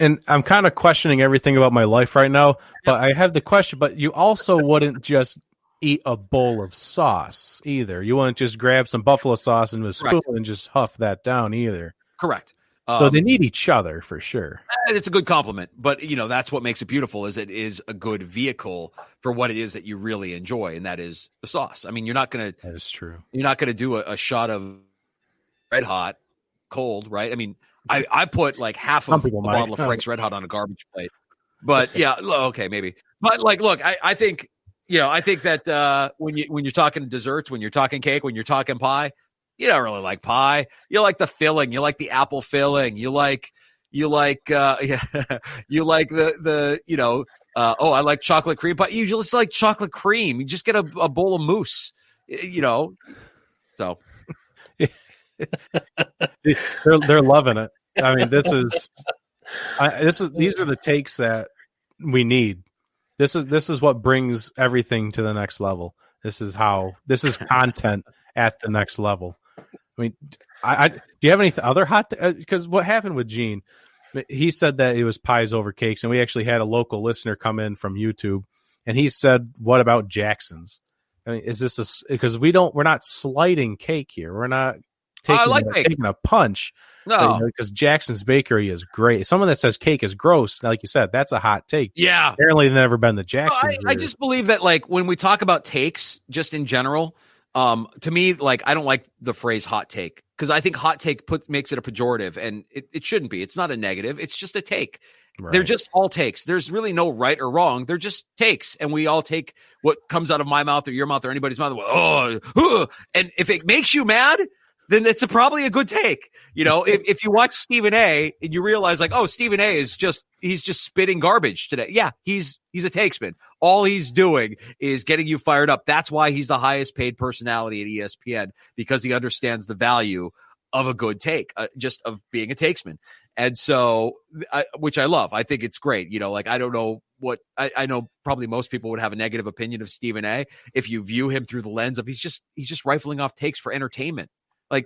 And I'm kind of questioning everything about my life right now, but I have the question, but you also wouldn't just eat a bowl of sauce either. You wouldn't just grab some buffalo sauce and a spoon and just huff that down either. Correct. So they need each other for sure. It's a good compliment, but that's what makes it beautiful, is it is a good vehicle for what it is that you really enjoy, and that is the sauce. I mean, that is true. You're not going to do a shot of Red Hot cold, right? I mean, I put like half of a bottle of Frank's Red Hot on a garbage plate, but yeah, okay, maybe. But look, I think that when you're talking desserts, when you're talking cake, when you're talking pie, you don't really like pie. You like the filling. You like the apple filling. You like you like the I like chocolate cream pie. You just like chocolate cream. You just get a bowl of mousse. So they're loving it. I mean, these are the takes that we need. This is what brings everything to the next level. This is content at the next level. I mean, do you have any other hot? Because what happened with Gene? He said that it was pies over cakes, and we actually had a local listener come in from YouTube, and he said, "What about Jackson's?" I mean, is this because we're not slighting cake here? We're not taking a punch. No, because Jackson's Bakery is great. Someone that says cake is gross, like you said, that's a hot take. Yeah, apparently they've never been to Jackson's. I just believe that, when we talk about takes, just in general, to me, I don't like the phrase hot take, because I think hot take makes it a pejorative, and it shouldn't be. It's not a negative. It's just a take. Right. They're just all takes. There's really no right or wrong. They're just takes, and we all take what comes out of my mouth or your mouth or anybody's mouth. And if it makes you mad, then it's probably a good take. If you watch Stephen A and you realize Stephen A he's just spitting garbage today. Yeah, he's a takesman. All he's doing is getting you fired up. That's why he's the highest paid personality at ESPN, because he understands the value of a good take, just of being a takesman. And so, which I love. I think it's great. I don't know what I know. Probably most people would have a negative opinion of Stephen A if you view him through the lens of he's just rifling off takes for entertainment.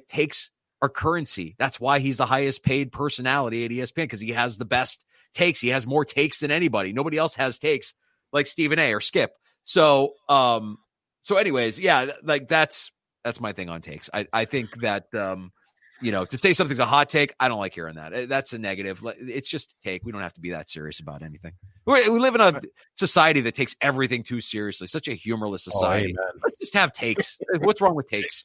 Takes are currency. That's why he's the highest paid personality at ESPN, because he has the best takes. He has more takes than anybody. Nobody else has takes like Stephen A or Skip. So anyways, yeah, that's my thing on takes. I think that to say something's a hot take, I don't like hearing that. That's a negative. It's just a take. We don't have to be that serious about anything. We live in a society that takes everything too seriously. Such a humorless society. Let's just have takes. What's wrong with takes?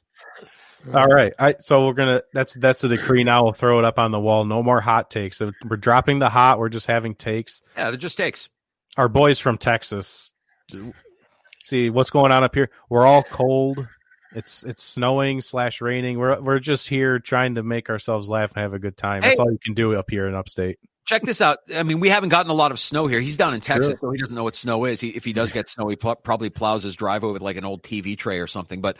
All right. So we're gonna. That's a decree now. We'll throw it up on the wall. No more hot takes. So we're dropping the hot. We're just having takes. Yeah, they're just takes. Our boys from Texas. See what's going on up here. We're all cold. It's snowing / raining. We're just here trying to make ourselves laugh and have a good time. That's all you can do up here in upstate. Check this out. I mean, we haven't gotten a lot of snow here. He's down in Texas, so he doesn't know what snow is. If he does get snow, he probably plows his driveway with like an old TV tray or something. But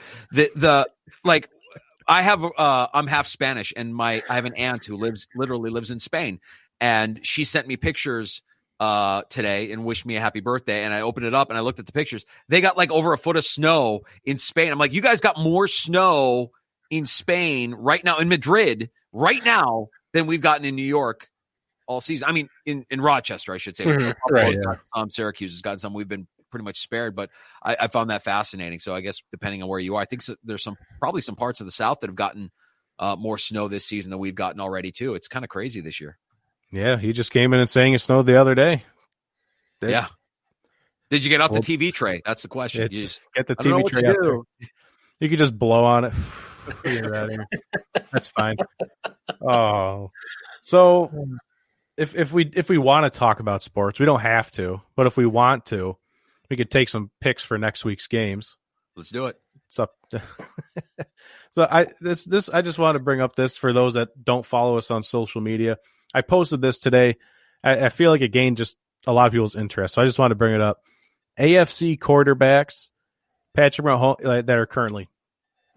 I have I'm half Spanish, and I have an aunt who literally lives in Spain, and she sent me pictures today and wished me a happy birthday. And I opened it up and I looked at the pictures. They got like over a foot of snow in Spain. I'm like, you guys got more snow in Spain right now, in Madrid right now, than we've gotten in New York all season. I mean, in Rochester, I should say. Right, yeah. Syracuse has got some. We've been pretty much spared, but I found that fascinating. So I guess depending on where you are, I think there's probably some parts of the South that have gotten more snow this season than we've gotten already too. It's kind of crazy this year. Yeah, he just came in and saying it snowed the other day. Yeah. Did you get off the TV tray? That's the question. You just get the TV tray out there. You could just blow on it. That's fine. Oh, so if we want to talk about sports, we don't have to, but if we want to, we could take some picks for next week's games. Let's do it. It's up. So I just want to bring up this for those that don't follow us on social media. I posted this today. I feel like it gained just a lot of people's interest, so I just want to bring it up. AFC quarterbacks, Patrick Mahomes, that are currently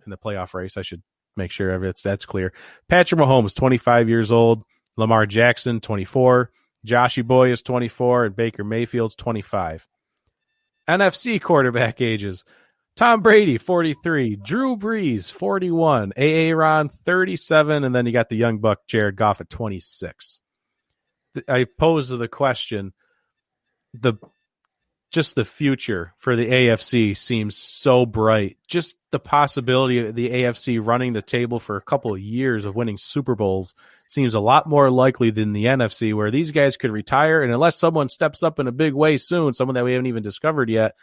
in the playoff race. I should make sure that's clear. Patrick Mahomes, 25 years old. Lamar Jackson, 24. Joshy Boy is 24, and Baker Mayfield's 25. NFC quarterback ages: Tom Brady, 43. Drew Brees, 41. Aaron, 37. And then you got the young buck, Jared Goff, at 26. I pose the question, the future for the AFC seems so bright. Just the possibility of the AFC running the table for a couple of years of winning Super Bowls seems a lot more likely than the NFC, where these guys could retire. And unless someone steps up in a big way soon, someone that we haven't even discovered yet,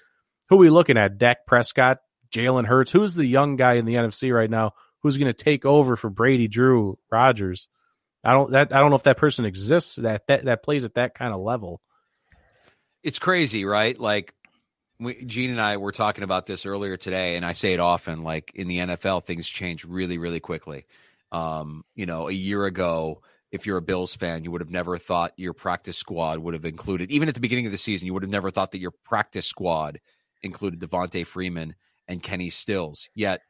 who are we looking at? Dak Prescott, Jalen Hurts? Who's the young guy in the NFC right now who's going to take over for Brady, Drew, Rodgers? I don't know if that person exists that plays at that kind of level. It's crazy, right? Like Gene and I were talking about this earlier today, and I say it often, like in the NFL, things change really, really quickly. A year ago, if you're a Bills fan, you would have never thought your practice squad would have included, even at the beginning of the season, you would have never thought that your practice squad included Devontae Freeman and Kenny Stills. Yet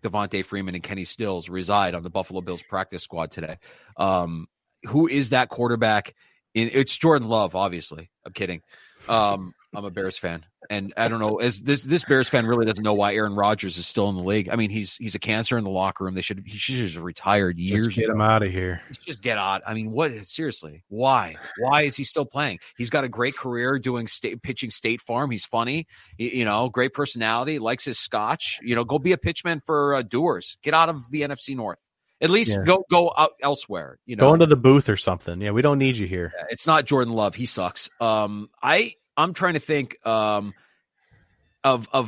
Devontae Freeman and Kenny Stills reside on the Buffalo Bills practice squad today. Who is that quarterback? It's Jordan Love, obviously. I'm kidding. I'm a Bears fan, and I don't know. As this Bears fan really doesn't know why Aaron Rodgers is still in the league. I mean, he's a cancer in the locker room. He should have retired years ago. Get him out of here. Just get out. I mean, seriously? Why? Why is he still playing? He's got a great career doing pitching State Farm. He's funny. Great personality. Likes his scotch. Go be a pitchman for Doers. Get out of the NFC North. At least go out elsewhere. Go into the booth or something. Yeah, we don't need you here. It's not Jordan Love. He sucks. I'm trying to think of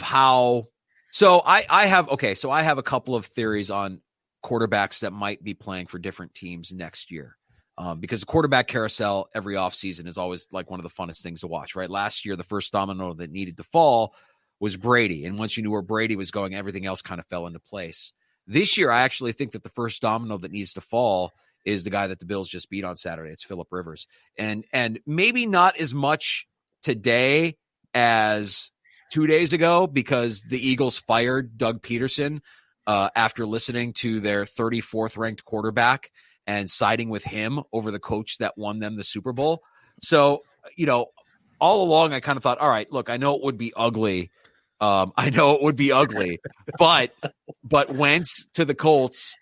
how. So I have a couple of theories on quarterbacks that might be playing for different teams next year. Because the quarterback carousel every offseason is always like one of the funnest things to watch, right? Last year, the first domino that needed to fall was Brady. And once you knew where Brady was going, everything else kind of fell into place. This year, I actually think that the first domino that needs to fall is the guy that the Bills just beat on Saturday. It's Phillip Rivers. And maybe not as much today as 2 days ago, because the Eagles fired Doug Peterson after listening to their 34th ranked quarterback and siding with him over the coach that won them the Super Bowl. So, all along I kind of thought, all right, look, I know it would be ugly. But Wentz to the Colts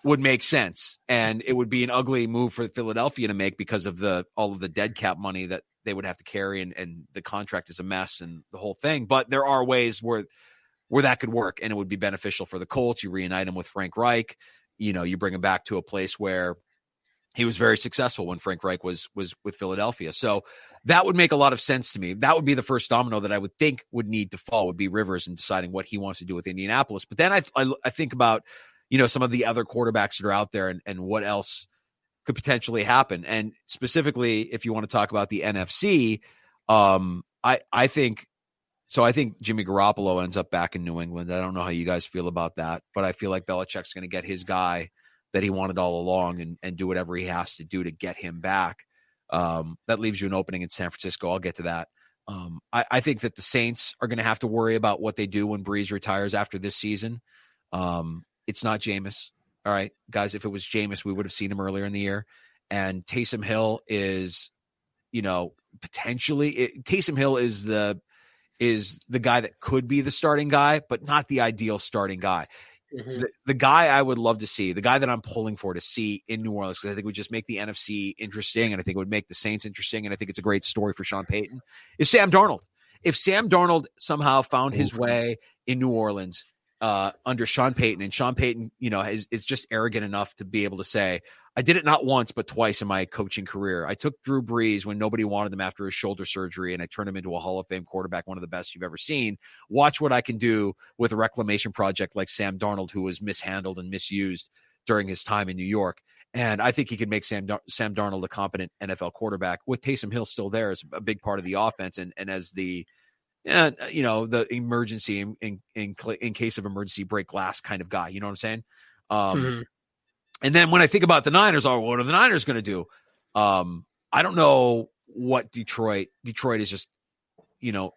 would make sense, and it would be an ugly move for Philadelphia to make because of all of the dead cap money that they would have to carry, and the contract is a mess and the whole thing. But there are ways where that could work, and it would be beneficial for the Colts. You reunite them with Frank Reich. you bring him back to a place where he was very successful when Frank Reich was with Philadelphia. So that would make a lot of sense to me. That would be the first domino that I would think would need to fall, would be Rivers and deciding what he wants to do with Indianapolis. But then I think about, some of the other quarterbacks that are out there and what else could potentially happen. And specifically, if you want to talk about the NFC, I think Jimmy Garoppolo ends up back in New England. I don't know how you guys feel about that, but I feel like Belichick's going to get his guy that he wanted all along and do whatever he has to do to get him back. That leaves you an opening in San Francisco. I'll get to that. I think that the Saints are going to have to worry about what they do when Breeze retires after this season. It's not Jameis. All right, guys, if it was Jameis, we would have seen him earlier in the year. And Taysom Hill is, potentially Taysom Hill is the guy that could be the starting guy, but not the ideal starting guy. Mm-hmm. The guy I would love to see, the guy that I'm pulling for to see in New Orleans, because I think it would just make the NFC interesting, and I think it would make the Saints interesting, and I think it's a great story for Sean Payton, is Sam Darnold. If Sam Darnold somehow found his way in New Orleans under Sean Payton, and Sean Payton, is just arrogant enough to be able to say, I did it not once, but twice in my coaching career. I took Drew Brees when nobody wanted him after his shoulder surgery, and I turned him into a Hall of Fame quarterback, one of the best you've ever seen. Watch what I can do with a reclamation project like Sam Darnold, who was mishandled and misused during his time in New York. And I think he could make Sam Darnold a competent NFL quarterback with Taysom Hill still there as a big part of the offense. And as the emergency in case of emergency break glass kind of guy, you know what I'm saying? And then when I think about the Niners, what are the Niners going to do? I don't know what Detroit is just,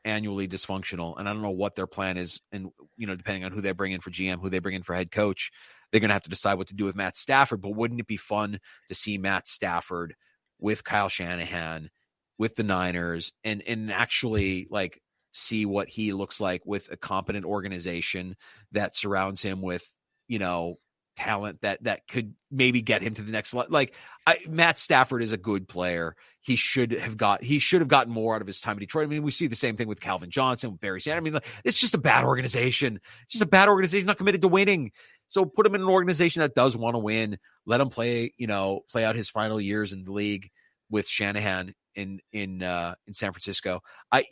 annually dysfunctional. And I don't know what their plan is. And, depending on who they bring in for GM, who they bring in for head coach, they're going to have to decide what to do with Matt Stafford. But wouldn't it be fun to see Matt Stafford with Kyle Shanahan, with the Niners, and actually see what he looks like with a competent organization that surrounds him with, talent that could maybe get him to the next level. Matt Stafford is a good player. He should have gotten more out of his time in Detroit. I mean, we see the same thing with Calvin Johnson, with Barry Sanders. I mean, it's just a bad organization. It's just a bad organization, not committed to winning. So put him in an organization that does want to win. Let him play out his final years in the league with Shanahan in San Francisco. I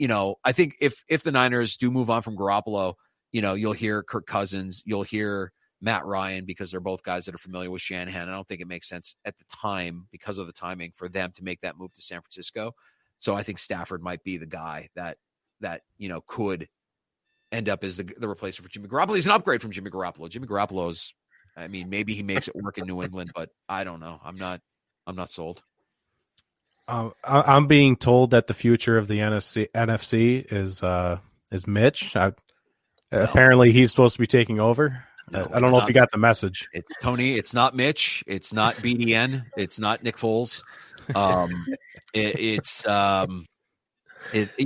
think if the Niners do move on from Garoppolo, you'll hear Kirk Cousins, you'll hear Matt Ryan, because they're both guys that are familiar with Shanahan. I don't think it makes sense at the time, because of the timing, for them to make that move to San Francisco. So I think Stafford might be the guy that could end up as the replacement for Jimmy Garoppolo. He's an upgrade from Jimmy Garoppolo. Jimmy Garoppolo's, maybe he makes it work in New England, but I don't know. I'm not sold. I'm being told that the future of the NFC is Mitch. Apparently he's supposed to be taking over. No, I don't know if you got the message. It's Tony. It's not Mitch. It's not BDN. It's not Nick Foles. You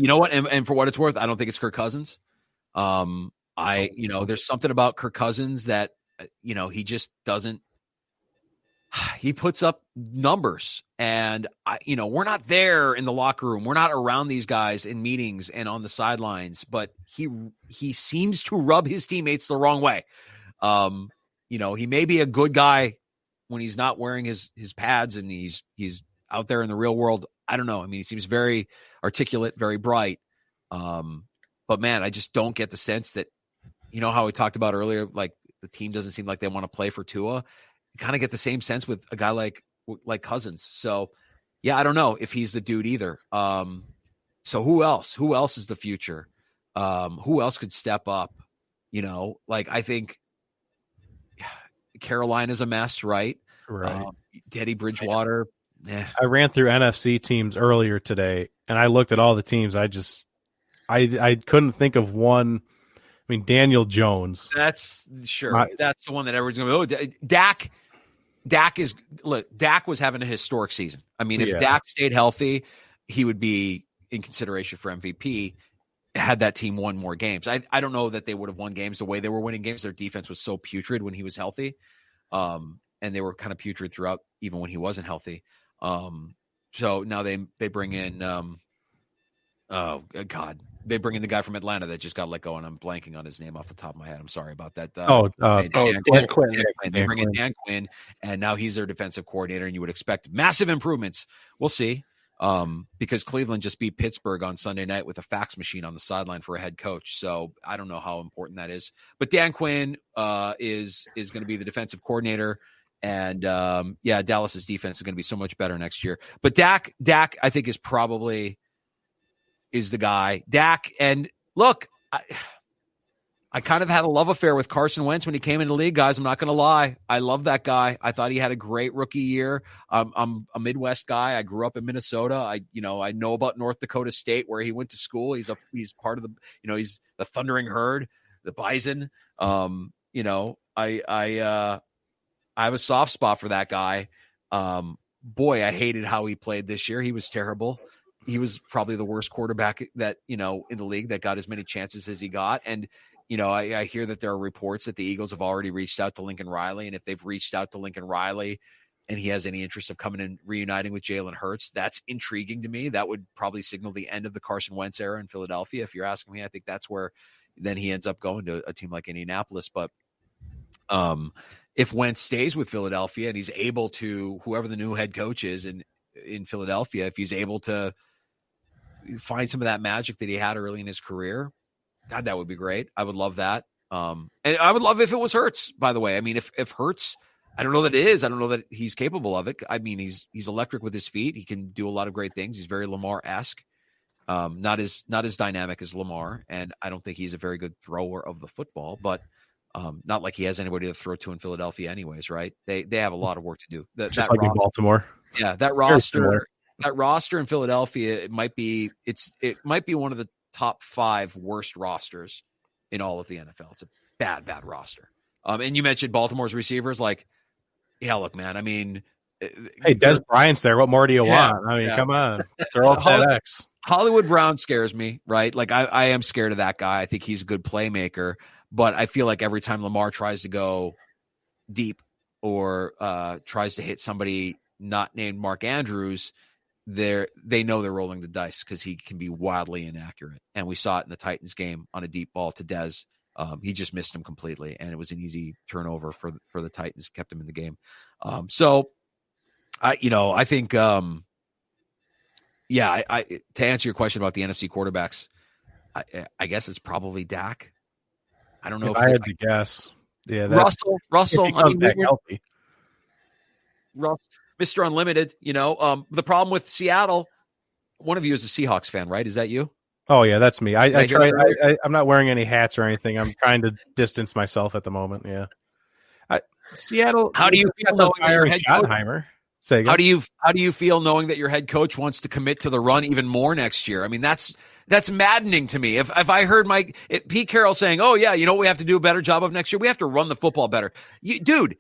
know what? And for what it's worth, I don't think it's Kirk Cousins. There's something about Kirk Cousins that, he just doesn't. He puts up numbers, and we're not there in the locker room. We're not around these guys in meetings and on the sidelines, but he seems to rub his teammates the wrong way. He may be a good guy when he's not wearing his pads and he's out there in the real world. I don't know. He seems very articulate, very bright. But man, I just don't get the sense that, how we talked about earlier, the team doesn't seem like they want to play for Tua. You kind of get the same sense with a guy like Cousins. So yeah, I don't know if he's the dude either. So who else is the future? Who else could step up? I think Carolina's a mess, right? Right. Teddy Bridgewater. I ran through NFC teams earlier today, and I looked at all the teams. I couldn't think of one. Daniel Jones. That's sure. That's the one that everyone's going to go. Dak was having a historic season. If Dak stayed healthy, he would be in consideration for MVP. Had that team won more games. I don't know that they would have won games the way they were winning games. Their defense was so putrid when he was healthy. And they were kind of putrid throughout, even when he wasn't healthy. So now they bring in, oh God, they bring in the guy from Atlanta that just got let go, and I'm blanking on his name off the top of my head. I'm sorry about that. Dan Quinn. They bring in Dan Quinn, and now he's their defensive coordinator, and you would expect massive improvements. We'll see. Because Cleveland just beat Pittsburgh on Sunday night with a fax machine on the sideline for a head coach. So I don't know how important that is. But Dan Quinn is going to be the defensive coordinator. And Dallas's defense is going to be so much better next year. But Dak, I think, is the guy. Dak, and look, I kind of had a love affair with Carson Wentz when he came into the league, guys. I'm not going to lie. I love that guy. I thought he had a great rookie year. I'm a Midwest guy. I grew up in Minnesota. I know about North Dakota State where he went to school. He's part of the, he's the Thundering Herd, the Bison. I have a soft spot for that guy. Boy, I hated how he played this year. He was terrible. He was probably the worst quarterback that, in the league that got as many chances as he got. And, I hear that there are reports that the Eagles have already reached out to Lincoln Riley. And if they've reached out to Lincoln Riley and he has any interest of coming and reuniting with Jalen Hurts, that's intriguing to me. That would probably signal the end of the Carson Wentz era in Philadelphia. If you're asking me, I think that's where then he ends up going to a team like Indianapolis. But if Wentz stays with Philadelphia and he's able to, whoever the new head coach is in Philadelphia, if he's able to find some of that magic that he had early in his career, God, that would be great. I would love that. And I would love if it was Hurts, by the way. I mean, if Hurts, I don't know that it is. I don't know that he's capable of it. I mean, he's electric with his feet. He can do a lot of great things. He's very Lamar-esque. Not as dynamic as Lamar. And I don't think he's a very good thrower of the football, but not like he has anybody to throw to in Philadelphia anyways, right? They have a lot of work to do. Just like in Baltimore. Yeah, that roster in Philadelphia, it might be one of the top 5 worst rosters in all of the NFL. It's a bad roster. And you mentioned Baltimore's receivers. Like, yeah, look, man. I mean, hey, Des Bryant's there. What more do you want? I mean, come on, throw up that X. Hollywood Brown scares me, right? Like, I am scared of that guy. I think he's a good playmaker, but I feel like every time Lamar tries to go deep or tries to hit somebody not named Mark Andrews, they know they're rolling the dice because he can be wildly inaccurate. And we saw it in the Titans game on a deep ball to Dez. He just missed him completely, and it was an easy turnover for the Titans, kept him in the game. So I think, to answer your question about the NFC quarterbacks, I guess it's probably Dak. I don't know if I had to guess. Yeah, Russell. I mean, healthy. Mr. Unlimited, the problem with Seattle, one of you is a Seahawks fan, right? Is that you? Oh yeah, that's me. I'm not wearing any hats or anything. I'm trying to distance myself at the moment. Yeah. Seattle. How do you feel knowing that your head coach? How do you feel knowing that your head coach wants to commit to the run even more next year? I mean, that's maddening to me. If I heard Pete Carroll saying, "Oh yeah, what we have to do a better job of next year? We have to run the football better." Dude,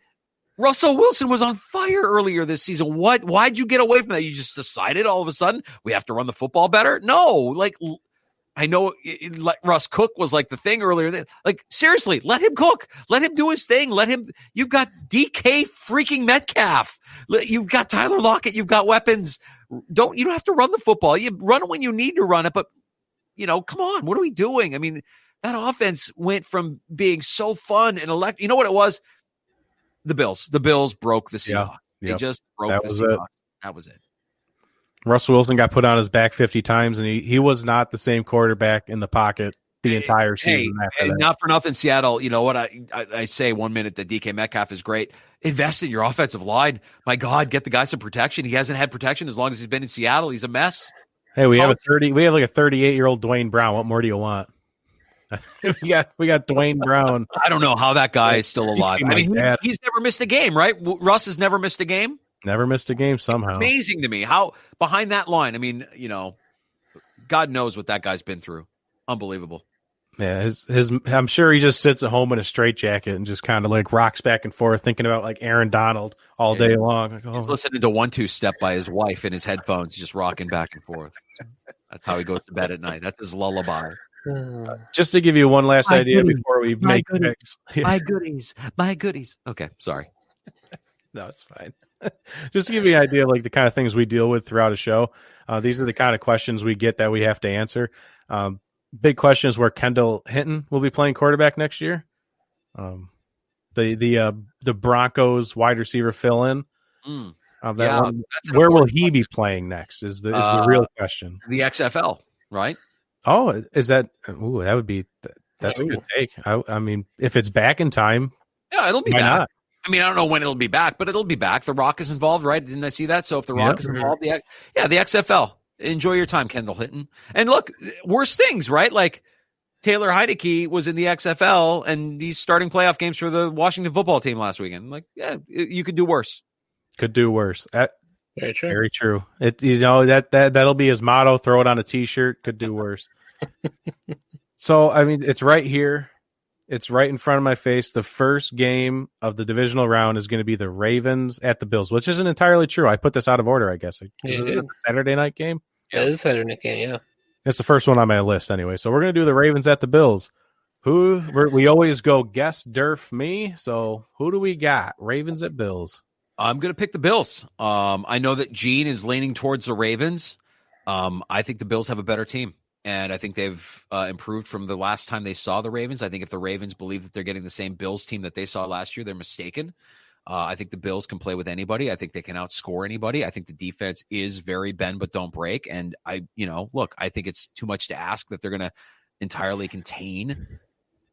Russell Wilson was on fire earlier this season. Why'd you get away from that? You just decided all of a sudden we have to run the football better? No, I know Russ Cook was like the thing earlier. Like, seriously, let him cook. Let him do his thing. You've got DK freaking Metcalf. You've got Tyler Lockett. You've got weapons. You don't have to run the football. You run it when you need to run it. But, come on. What are we doing? I mean, that offense went from being so fun and you know what it was? The Bills broke the Seahawks. They just broke the Seahawks. That was it. Russell Wilson got put on his back 50 times, and he was not the same quarterback in the pocket the entire season. Not for nothing, Seattle. You know what I say 1 minute that DK Metcalf is great. Invest in your offensive line. My God, get the guy some protection. He hasn't had protection as long as he's been in Seattle. He's a mess. Hey, we have like a 38-year-old Dwayne Brown. What more do you want? we got Dwayne Brown. I don't know how that guy is still alive. I mean, he's never missed a game, right? Russ has never missed a game. Never missed a game somehow. It's amazing to me how behind that line. I mean, God knows what that guy's been through. Unbelievable. Yeah, I'm sure he just sits at home in a straitjacket and just kind of like rocks back and forth, thinking about like Aaron Donald all day long. Like, he's listening to 1-2 Step by his wife in his headphones, just rocking back and forth. That's how he goes to bed at night. That's his lullaby. Just to give you one last idea before we make picks. My goodies. Okay, sorry. No, it's fine. Just to give you an idea of like the kind of things we deal with throughout a show. These are the kind of questions we get that we have to answer. big question is where Kendall Hinton will be playing quarterback next year. The Broncos wide receiver fill in. Where will he be playing next? Is the real question. The XFL, right? Oh, is that? Ooh, that would be. That's a good take. I mean, if it's back in time, yeah, it'll be back. Not? I mean, I don't know when it'll be back, but it'll be back. The Rock is involved, right? Didn't I see that? So if The Rock is involved, the XFL. Enjoy your time, Kendall Hinton. And look, worse things, right? Like Taylor Heinicke was in the XFL, and he's starting playoff games for the Washington football team last weekend. Like, yeah, you could do worse. Could do worse. Very true. Very true. That'll be his motto. Throw it on a T-shirt. Could do worse. So, I mean, it's right here. It's right in front of my face. The first game of the divisional round is going to be the Ravens at the Bills, which isn't entirely true. I put this out of order, I guess. Is it a Saturday night game? Yeah, it is a Saturday night game, yeah. It's the first one on my list anyway. So we're going to do the Ravens at the Bills. We always go guess, Durf, me. So who do we got? Ravens at Bills. I'm going to pick the Bills. I know that Gene is leaning towards the Ravens. I think the Bills have a better team. And I think they've improved from the last time they saw the Ravens. I think if the Ravens believe that they're getting the same Bills team that they saw last year, they're mistaken. I think the Bills can play with anybody. I think they can outscore anybody. I think the defense is very bend but don't break. And I think it's too much to ask that they're going to entirely contain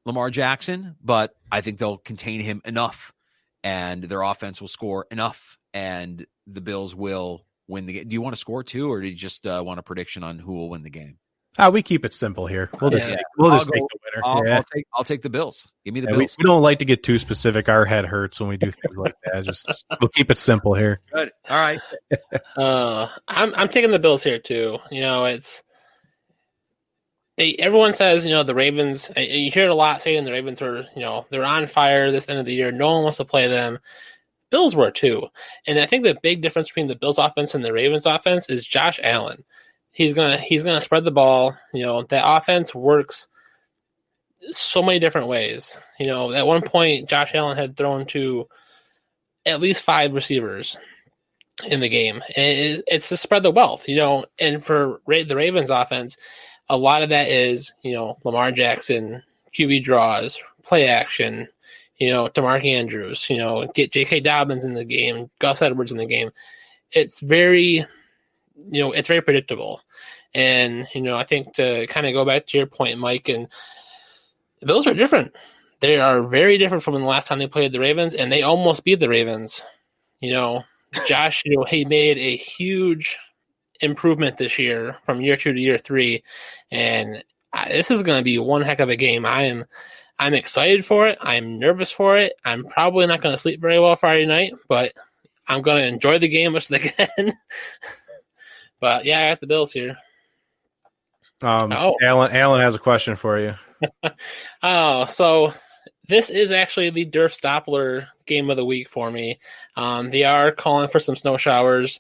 Lamar Jackson, but I think they'll contain him enough, and their offense will score enough, and the Bills will win the game. Do you want to score too, or do you just want a prediction on who will win the game? We keep it simple here. We'll just take the winner. I'll take the Bills. Give me the Bills. We don't like to get too specific. Our head hurts when we do things like that. We'll keep it simple here. Good. All right. I'm taking the Bills here too. Everyone says the Ravens. You hear it a lot saying the Ravens are they're on fire this end of the year. No one wants to play them. Bills were too, and I think the big difference between the Bills offense and the Ravens offense is Josh Allen. He's gonna spread the ball. That offense works so many different ways. At one point, Josh Allen had thrown to at least 5 receivers in the game, and it's to spread the wealth. And for the Ravens offense, a lot of that is Lamar Jackson, QB draws, play action. DeMarc Andrews. Get J.K. Dobbins in the game, Gus Edwards in the game. It's very it's very predictable. And, I think to kind of go back to your point, Mike, and the Bills are different. They are very different from the last time they played the Ravens, and they almost beat the Ravens. Josh, he made a huge improvement this year from year 2 to year 3. And this is going to be one heck of a game. I'm excited for it. I'm nervous for it. I'm probably not going to sleep very well Friday night, but I'm going to enjoy the game much as I can. But yeah, I got the Bills here. Alan has a question for you. So this is actually the Durf Doppler game of the week for me. They are calling for some snow showers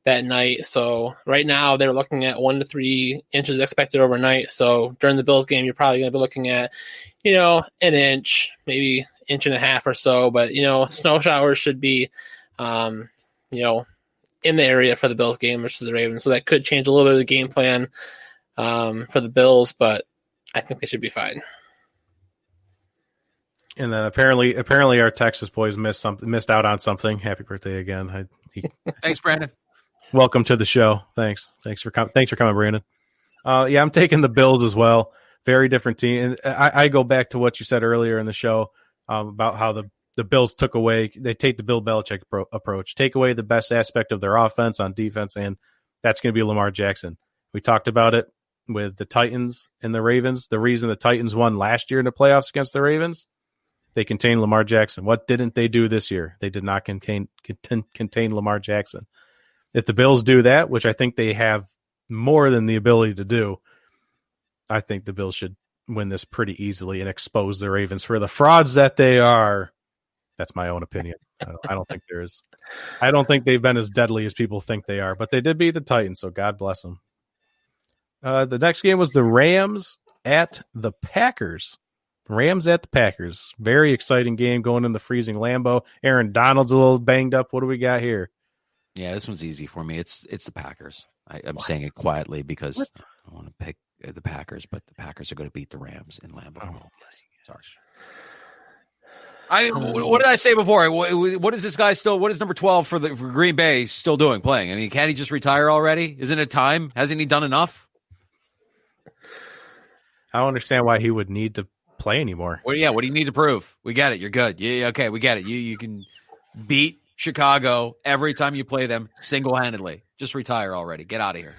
that night. So right now they're looking at 1 to 3 inches expected overnight. So during the Bills game, you're probably going to be looking at, an inch, maybe inch and a half or so. But, snow showers should be, in the area for the Bills game versus the Ravens. So that could change a little bit of the game plan for the Bills, but I think they should be fine. And then apparently our Texas boys missed out on something. Happy birthday again. Thanks, Brandon. Welcome to the show. Thanks for coming, Brandon. I'm taking the Bills as well. Very different team. And I go back to what you said earlier in the show about how the Bills they take the Bill Belichick approach, take away the best aspect of their offense on defense, and that's going to be Lamar Jackson. We talked about it with the Titans and the Ravens. The reason the Titans won last year in the playoffs against the Ravens, they contained Lamar Jackson. What didn't they do this year? They did not contain Lamar Jackson. If the Bills do that, which I think they have more than the ability to do, I think the Bills should win this pretty easily and expose the Ravens for the frauds that they are. That's my own opinion. I don't think there is. I don't think they've been as deadly as people think they are, but they did beat the Titans, so God bless them. The next game was the Rams at the Packers. Rams at the Packers. Very exciting game going in the freezing Lambeau. Aaron Donald's a little banged up. What do we got here? Yeah, this one's easy for me. It's the Packers. I'm saying it quietly because I want to pick the Packers, but the Packers are going to beat the Rams in Lambeau. Yes, sorry. What did I say before? What is this guy still? What is number 12 for Green Bay still doing? Playing? I mean, can't he just retire already? Isn't it time? Hasn't he done enough? I don't understand why he would need to play anymore. Well, yeah. What do you need to prove? We get it. You're good. Yeah. Okay. We get it. You can beat Chicago every time you play them single-handedly. Just retire already. Get out of here.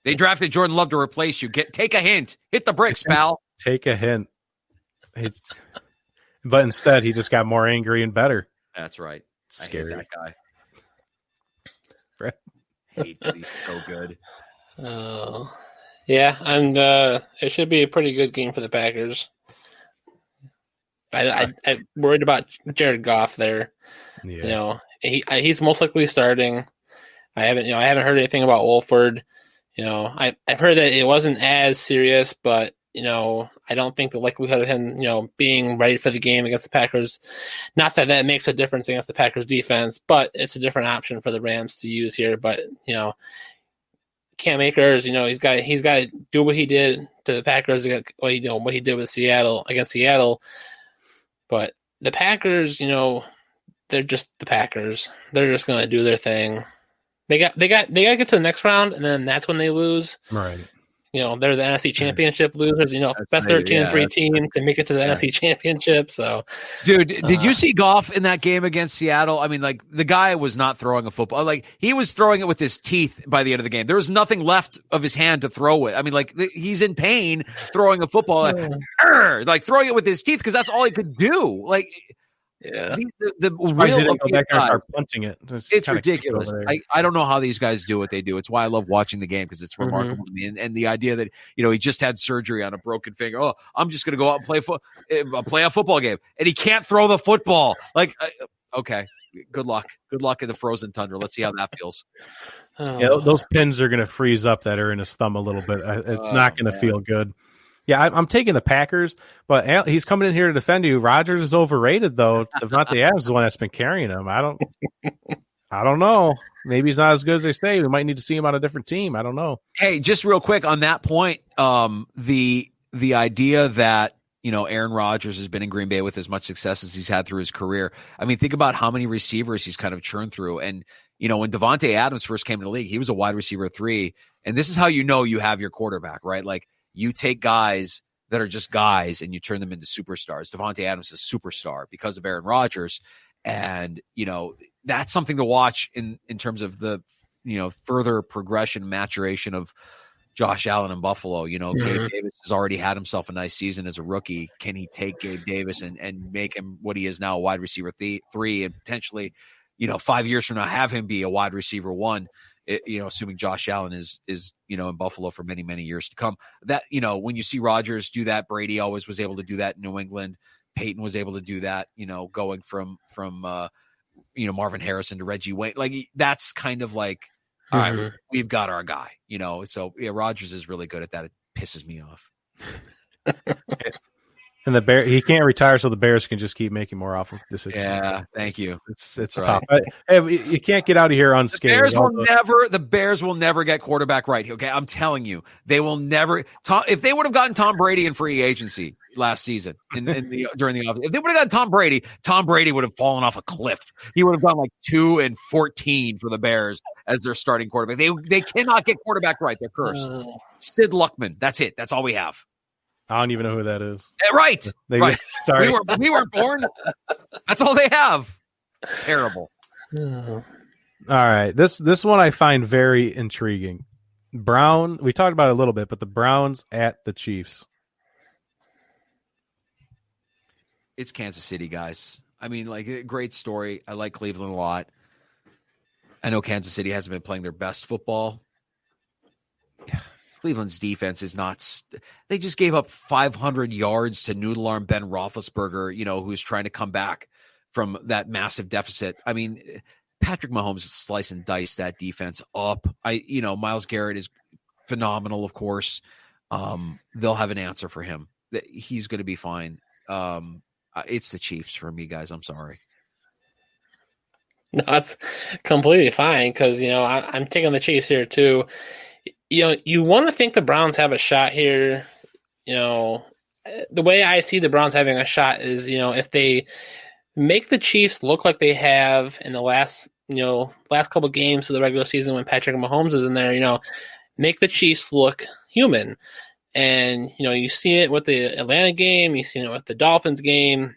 They drafted Jordan Love to replace you. Take a hint. Hit the bricks, pal. Take a hint. But instead, he just got more angry and better. That's right. Scary. I hate that guy. I hate that he's so good. Yeah, and it should be a pretty good game for the Packers. I'm worried about Jared Goff there. Yeah. He's most likely starting. I haven't heard anything about Wolford. I've heard that it wasn't as serious, but I don't think the likelihood of him, being ready for the game against the Packers, not that makes a difference against the Packers defense, but it's a different option for the Rams to use here. But, Cam Akers, he's got to do what he did to the Packers, what he did with Seattle against Seattle. But the Packers, they're just the Packers. They're just going to do their thing. They got to get to the next round, and then that's when they lose. Right. They're the NFC Championship losers. Best 13-3 team to make it to the NFC Championship. So, dude, did you see Goff in that game against Seattle? I mean, like, the guy was not throwing a football. Like, he was throwing it with his teeth by the end of the game. There was nothing left of his hand to throw with. I mean, like, he's in pain throwing a football, like throwing it with his teeth because that's all he could do. Like. Yeah, the real go back and start punching it. It's ridiculous. I don't know how these guys do what they do. It's why I love watching the game because it's remarkable to me. And the idea that he just had surgery on a broken finger. Oh, I'm just going to go out and play a football game, and he can't throw the football. Like, okay, good luck. Good luck in the frozen tundra. Let's see how that feels. Yeah, those pins are going to freeze up that are in his thumb a little bit. It's not going to feel good. Yeah, I'm taking the Packers, but he's coming in here to defend you. Rodgers is overrated, though. Devontae Adams is the one that's been carrying him. I don't know. Maybe he's not as good as they say. We might need to see him on a different team. I don't know. Hey, just real quick on that point, the idea that Aaron Rodgers has been in Green Bay with as much success as he's had through his career. I mean, think about how many receivers he's kind of churned through. And when Devontae Adams first came to the league, he was a wide receiver 3, and this is how you have your quarterback, right? Like, you take guys that are just guys and you turn them into superstars. Devontae Adams is a superstar because of Aaron Rodgers. And, that's something to watch in terms of the, further progression, maturation of Josh Allen in Buffalo. Gabe Davis has already had himself a nice season as a rookie. Can he take Gabe Davis and make him what he is now, a wide receiver 3, and potentially, 5 years from now, have him be a wide receiver 1? Assuming Josh Allen is in Buffalo for many, many years to come. That, when you see Rodgers do that, Brady always was able to do that in New England. Peyton was able to do that, going from Marvin Harrison to Reggie Wayne. Like, that's kind of like, all right, we've got our guy, So, yeah, Rodgers is really good at that. It pisses me off. And the Bear, he can't retire, so the Bears can just keep making more awful decisions. Yeah, thank you. It's tough. Hey, you can't get out of here unscathed. The Bears will never get quarterback right. Okay, I'm telling you, they will never. If they would have gotten Tom Brady in free agency last season, during the offseason, if they would have gotten Tom Brady would have fallen off a cliff. He would have gone like 2-14 for the Bears as their starting quarterback. They cannot get quarterback right. They're cursed. Sid Luckman. That's it. That's all we have. I don't even know who that is. Right. Right. Sorry. We weren't born. That's all they have. It's terrible. All right. This one I find very intriguing. Brown, we talked about it a little bit, but the Browns at the Chiefs. It's Kansas City, guys. I mean, like, great story. I like Cleveland a lot. I know Kansas City hasn't been playing their best football. Yeah. Cleveland's defense is not – they just gave up 500 yards to noodle arm Ben Roethlisberger, who's trying to come back from that massive deficit. I mean, Patrick Mahomes slice and dice that defense up. Myles Garrett is phenomenal, of course. They'll have an answer for him. He's going to be fine. It's the Chiefs for me, guys. I'm sorry. No, that's completely fine because, I'm taking the Chiefs here too. you want to think the Browns have a shot here. The way I see the Browns having a shot is, if they make the Chiefs look like they have in the last couple games of the regular season when Patrick Mahomes is in there, make the Chiefs look human. And, you see it with the Atlanta game, you see it with the Dolphins game.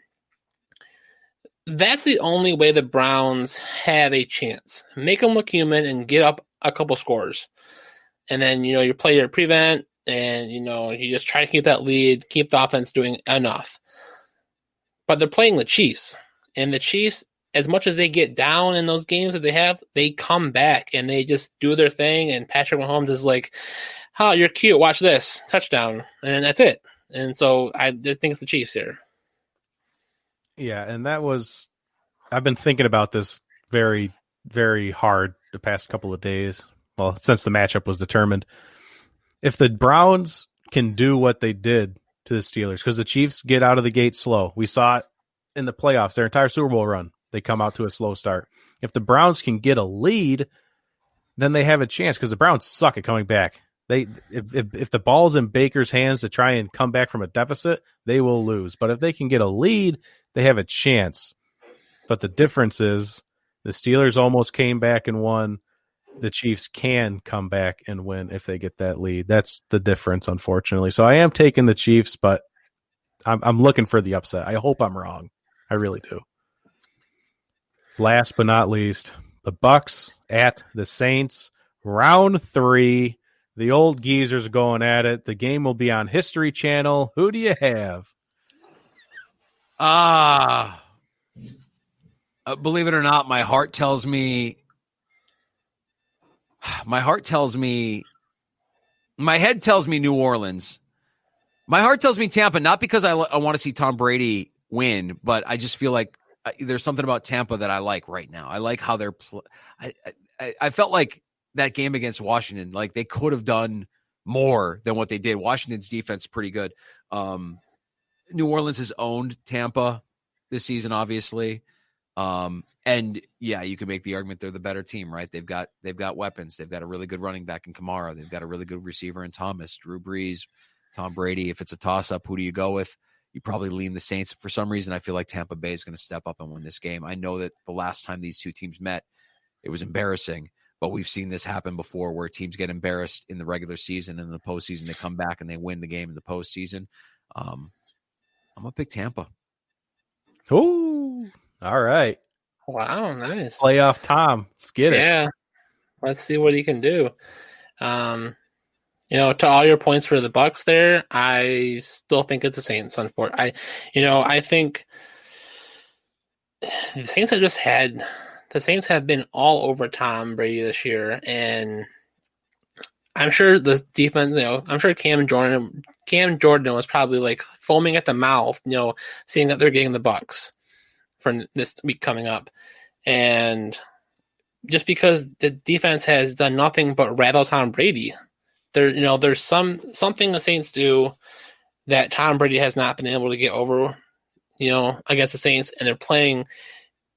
That's the only way the Browns have a chance. Make them look human and get up a couple scores. And then, you play your prevent and, you just try to keep that lead, keep the offense doing enough. But they're playing the Chiefs. And the Chiefs, as much as they get down in those games that they have, they come back and they just do their thing. And Patrick Mahomes is like, "Oh, you're cute. Watch this. Touchdown." And that's it. And so I think it's the Chiefs here. Yeah, and I've been thinking about this very, very hard the past couple of days. Well, since the matchup was determined. If the Browns can do what they did to the Steelers, because the Chiefs get out of the gate slow. We saw it in the playoffs, their entire Super Bowl run. They come out to a slow start. If the Browns can get a lead, then they have a chance, because the Browns suck at coming back. If the ball's in Baker's hands to try and come back from a deficit, they will lose. But if they can get a lead, they have a chance. But the difference is the Steelers almost came back and won. The Chiefs can come back and win if they get that lead. That's the difference, unfortunately. So I am taking the Chiefs, but I'm looking for the upset. I hope I'm wrong. I really do. Last but not least, the Bucks at the Saints. Round 3. The old geezers going at it. The game will be on History Channel. Who do you have? Believe it or not, my head tells me New Orleans. My heart tells me Tampa, not because I want to see Tom Brady win, but I just feel like there's something about Tampa that I like right now. I like how they're I felt like that game against Washington, like they could have done more than what they did. Washington's defense is pretty good. New Orleans has owned Tampa this season, obviously. And yeah, you can make the argument they're the better team, right? They've got weapons. They've got a really good running back in Kamara. They've got a really good receiver in Thomas, Drew Brees, Tom Brady. If it's a toss up, who do you go with? You probably lean the Saints. For some reason, I feel like Tampa Bay is going to step up and win this game. I know that the last time these two teams met, it was embarrassing, but we've seen this happen before where teams get embarrassed in the regular season and in the postseason, they come back and they win the game in the postseason. I'm going to pick Tampa. Ooh, all right. Wow, nice. Playoff Tom. Let's get it. Yeah. Let's see what he can do. To all your points for the Bucks there, I still think it's the Saints. I think the Saints have been all over Tom Brady this year, and I'm sure the defense, I'm sure Cam Jordan was probably like foaming at the mouth, seeing that they're getting the Bucks for this week coming up. And just because the defense has done nothing but rattle Tom Brady, there's something the Saints do that Tom Brady has not been able to get over, against the Saints, and they're playing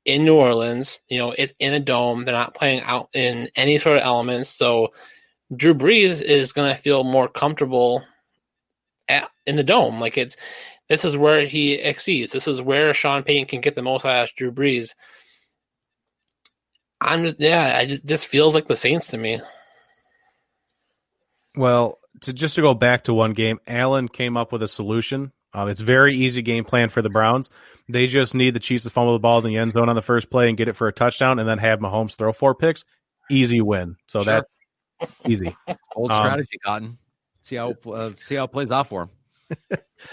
in New Orleans. It's in a dome. They're not playing out in any sort of elements. So Drew Brees is going to feel more comfortable in the dome. This is where he exceeds. This is where Sean Payton can get the most out of Drew Brees. It just feels like the Saints to me. Well, to go back to one game, Allen came up with a solution. It's very easy game plan for the Browns. They just need the Chiefs to fumble the ball in the end zone on the first play and get it for a touchdown, and then have Mahomes throw 4 picks. Easy win. So sure. That's easy. Old strategy, Cotton. See how it plays out for him.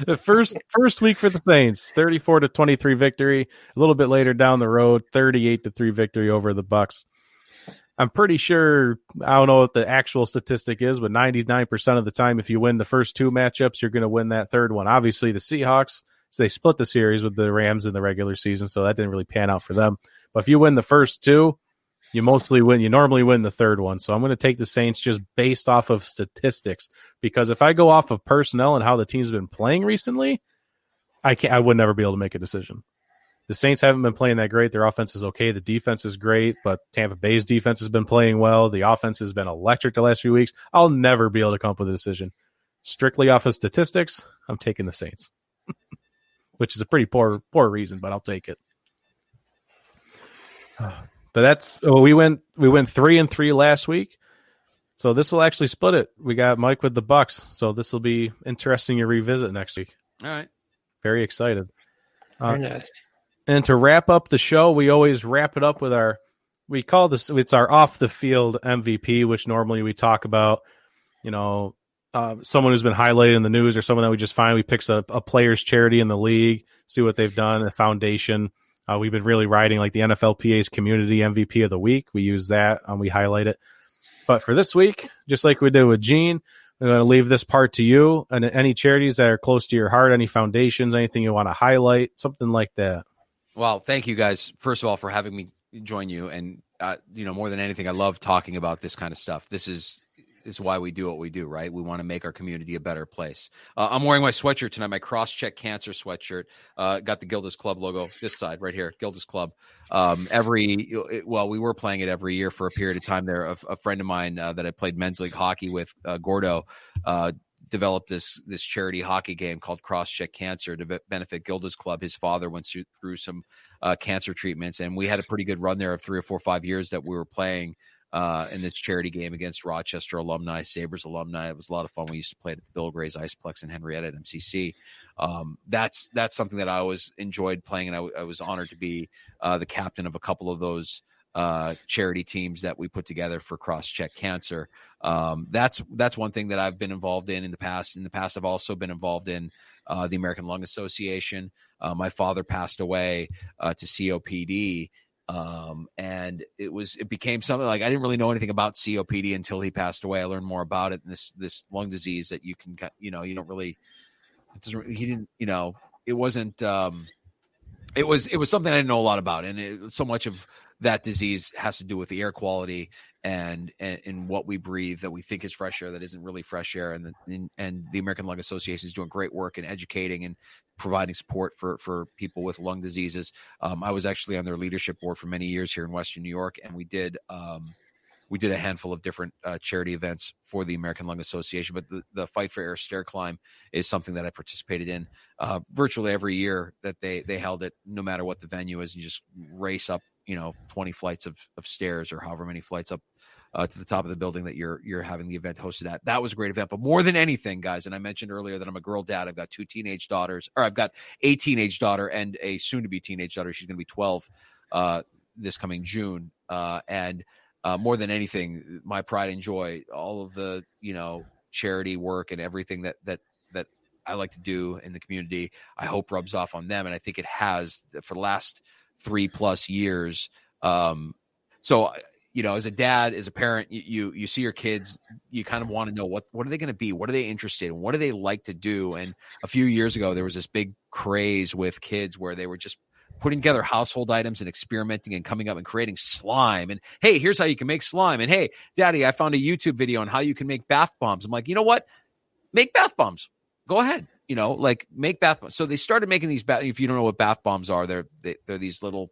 The first week for the Saints, 34-23 victory. A little bit later down the road, 38-3 victory over the Bucks. I'm pretty sure, I don't know what the actual statistic is, but 99% of the time, if you win the first 2 matchups, you're going to win that third one. Obviously, the Seahawks, so they split the series with the Rams in the regular season, so that didn't really pan out for them. But if you win the first 2, you mostly win. You normally win the third one. So I'm going to take the Saints just based off of statistics, because if I go off of personnel and how the team's been playing recently, I would never be able to make a decision. The Saints haven't been playing that great. Their offense is okay. The defense is great, but Tampa Bay's defense has been playing well. The offense has been electric the last few weeks. I'll never be able to come up with a decision. Strictly off of statistics, I'm taking the Saints, which is a pretty poor reason, but I'll take it. But we went 3-3 last week. So this will actually split it. We got Mike with the Bucks. So this will be interesting to revisit next week. All right. Very excited. Very nice. And to wrap up the show, we always wrap it up with it's our off the field MVP, which normally we talk about, someone who's been highlighted in the news or someone that we just find. We pick a player's charity in the league, see what they've done, a foundation. We've been really riding like the NFLPA's community MVP of the week. We use that and we highlight it. But for this week, just like we did with Gene, I'm going to leave this part to you. And any charities that are close to your heart, any foundations, anything you want to highlight, something like that. Well, thank you guys, first of all, for having me join you. And, more than anything, I love talking about this kind of stuff. This is why we do what we do, right? We want to make our community a better place. I'm wearing my sweatshirt tonight, my Cross-Check Cancer sweatshirt. Got the Gilda's Club logo, this side right here, Gilda's Club. We were playing it every year for a period of time there. A friend of mine that I played men's league hockey with, Gordo, developed this charity hockey game called Cross-Check Cancer to benefit Gilda's Club. His father went through some cancer treatments, and we had a pretty good run there of 3 or 4 or 5 years that we were playing in this charity game against Rochester alumni, Sabres alumni. It was a lot of fun. We used to play it at the Bill Gray's Iceplex in Henrietta at MCC. That's something that I always enjoyed playing, and I was honored to be the captain of a couple of those charity teams that we put together for Cross-Check Cancer. That's one thing that I've been involved in the past. In the past, I've also been involved in the American Lung Association. My father passed away to COPD. And it became something like I didn't really know anything about COPD until he passed away. I learned more about it. And this lung disease that you can, you don't really, it wasn't, it was something I didn't know a lot about. And so much of that disease has to do with the air quality and what we breathe that we think is fresh air that isn't really fresh air. And the American Lung Association is doing great work in educating and providing support for people with lung diseases. I was actually on their leadership board for many years here in Western New York, and we did a handful of different charity events for the American Lung Association. But the Fight for Air Stair Climb is something that I participated in virtually every year that they held it, no matter what the venue is. You just race up 20 flights of stairs or however many flights up to the top of the building that you're having the event hosted at. That was a great event. But more than anything, guys, and I mentioned earlier that I'm a girl dad. I've got 2 teenage daughters, or I've got a teenage daughter and a soon-to-be teenage daughter. She's going to be 12 this coming June. And more than anything, my pride and joy, all of the, charity work and everything that I like to do in the community, I hope rubs off on them. And I think it has for the last 3+ years. So, as a dad, as a parent, you see your kids, you kind of want to know what are they going to be? What are they interested in? What do they like to do? And a few years ago, there was this big craze with kids where they were just putting together household items and experimenting and coming up and creating slime. And hey, here's how you can make slime. And hey, Daddy, I found a YouTube video on how you can make bath bombs. I'm like, you know what? Make bath bombs. Go ahead. Make bath bombs. So they started making these if you don't know what bath bombs are, they're these little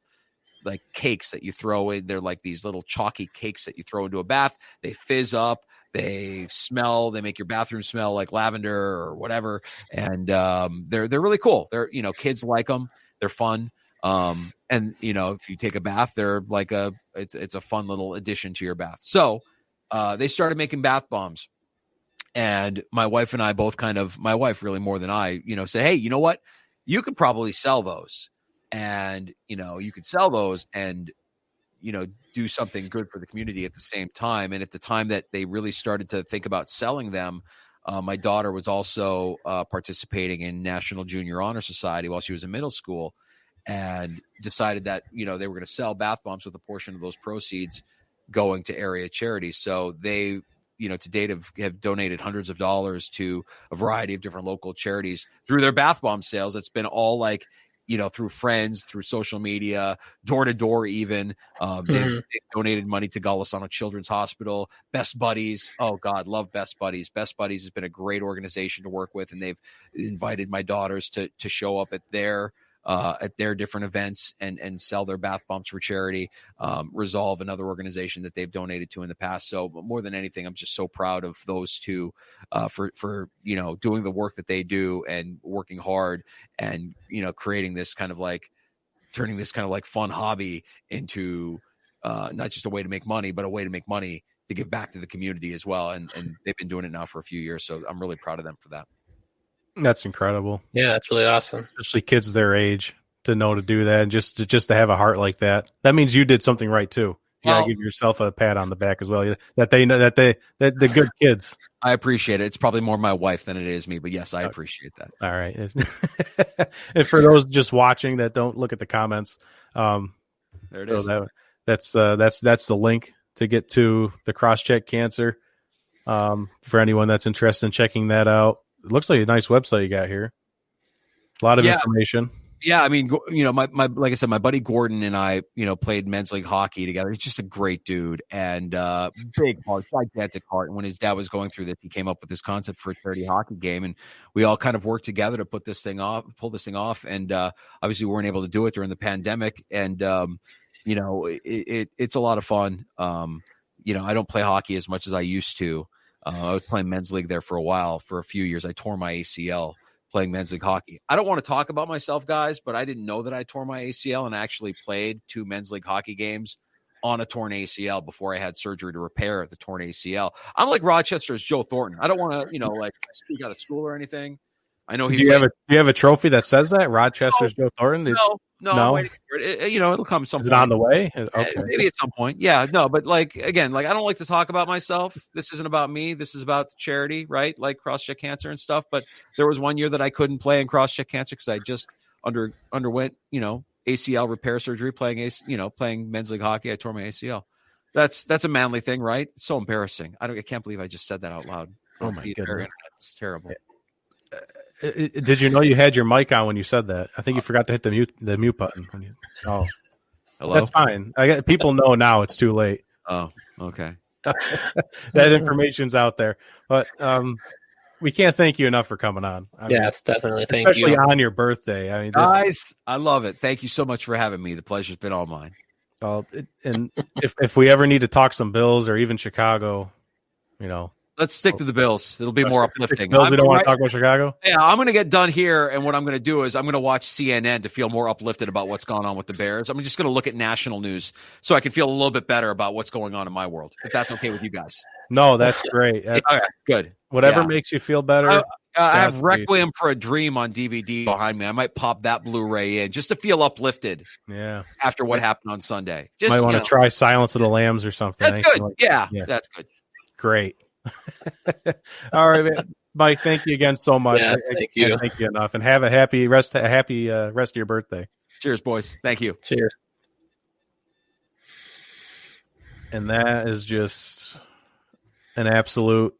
like cakes that you throw in. They're like these little chalky cakes that you throw into a bath. They fizz up. They smell. They make your bathroom smell like lavender or whatever. And they're really cool. They're kids like them. They're fun. And if you take a bath, they're like it's a fun little addition to your bath. So they started making bath bombs. And my wife and I both my wife really more than I, say, hey, you know what? You could probably sell those. And, you could sell those and, do something good for the community at the same time. And at the time that they really started to think about selling them, my daughter was also participating in National Junior Honor Society while she was in middle school, and decided that, they were going to sell bath bombs with a portion of those proceeds going to area charities. So they, to date have donated hundreds of dollars to a variety of different local charities through their bath bomb sales. It's been all like, through friends, through social media, door to door, even. They've donated money to Golisano Children's Hospital, Best Buddies. Oh God, love Best Buddies. Best Buddies has been a great organization to work with, and they've invited my daughters to show up at their at their different events and sell their bath bombs for charity. Resolve, another organization that they've donated to in the past. So more than anything, I'm just so proud of those two for doing the work that they do and working hard and creating this kind of like turning this kind of like fun hobby into not just a way to make money, but a way to make money to give back to the community as well. And they've been doing it now for a few years. So I'm really proud of them for that. That's incredible. Yeah, that's really awesome. Especially kids their age to know to do that and just to have a heart like that. That means you did something right too. You gotta give yourself a pat on the back as well. That they know that the good kids. I appreciate it. It's probably more my wife than it is me, but yes, I appreciate that. All right. And for those just watching that don't look at the comments, there it is. That's the link to get to the Crosscheck Cancer. For anyone that's interested in checking that out, it looks like a nice website you got here. A lot of information. Yeah, I mean, my like I said, my buddy Gordon and I, played men's league hockey together. He's just a great dude and big heart, gigantic heart. And when his dad was going through this, he came up with this concept for a charity hockey game, and we all kind of worked together to pull this thing off. And obviously, we weren't able to do it during the pandemic. And it's a lot of fun. I don't play hockey as much as I used to. I was playing men's league there for a while, for a few years. I tore my ACL playing men's league hockey. I don't want to talk about myself, guys, but I didn't know that I tore my ACL and actually played 2 men's league hockey games on a torn ACL before I had surgery to repair the torn ACL. I'm like Rochester's Joe Thornton. I don't want to, speak out of school or anything. I know do you have a trophy that says that Rochester's Joe Thornton? No. It'll come some. Is it on the way? Okay. Maybe at some point. Yeah, no, but I don't like to talk about myself. This isn't about me. This is about charity, right? Like Crosscheck Cancer and stuff. But there was one year that I couldn't play in Crosscheck Cancer because I just underwent, ACL repair surgery playing men's league hockey. I tore my ACL. That's a manly thing, right? It's so embarrassing. I can't believe I just said that out loud. Oh my goodness, it's terrible. Did you know you had your mic on when you said that? I think you forgot to hit the mute button. Hello? That's fine. People know now it's too late. Oh, okay. That information's out there, but we can't thank you enough for coming on. Yes, definitely. Thank especially you. on your birthday. I mean, guys, I love it. Thank you so much for having me. The pleasure's been all mine. And if we ever need to talk some Bills or even Chicago, let's stick to the Bills. It'll be more uplifting. Bills, we don't want to talk about Chicago? Yeah, I'm going to get done here, and what I'm going to do is I'm going to watch CNN to feel more uplifted about what's going on with the Bears. I'm just going to look at national news so I can feel a little bit better about what's going on in my world, if that's okay with you guys. No, that's great. Okay, good. Whatever makes you feel better. I have Requiem for a Dream on DVD behind me. I might pop that Blu-ray in just to feel uplifted. Yeah. After what happened on Sunday. Might want to try Silence of the Lambs or something. That's good. Yeah, that's good. Great. All right, man. Mike, thank you again so much. Yeah, thank you. Thank you enough, and have a happy rest of your birthday. Cheers, boys. Thank you. Cheers. And that is just an absolute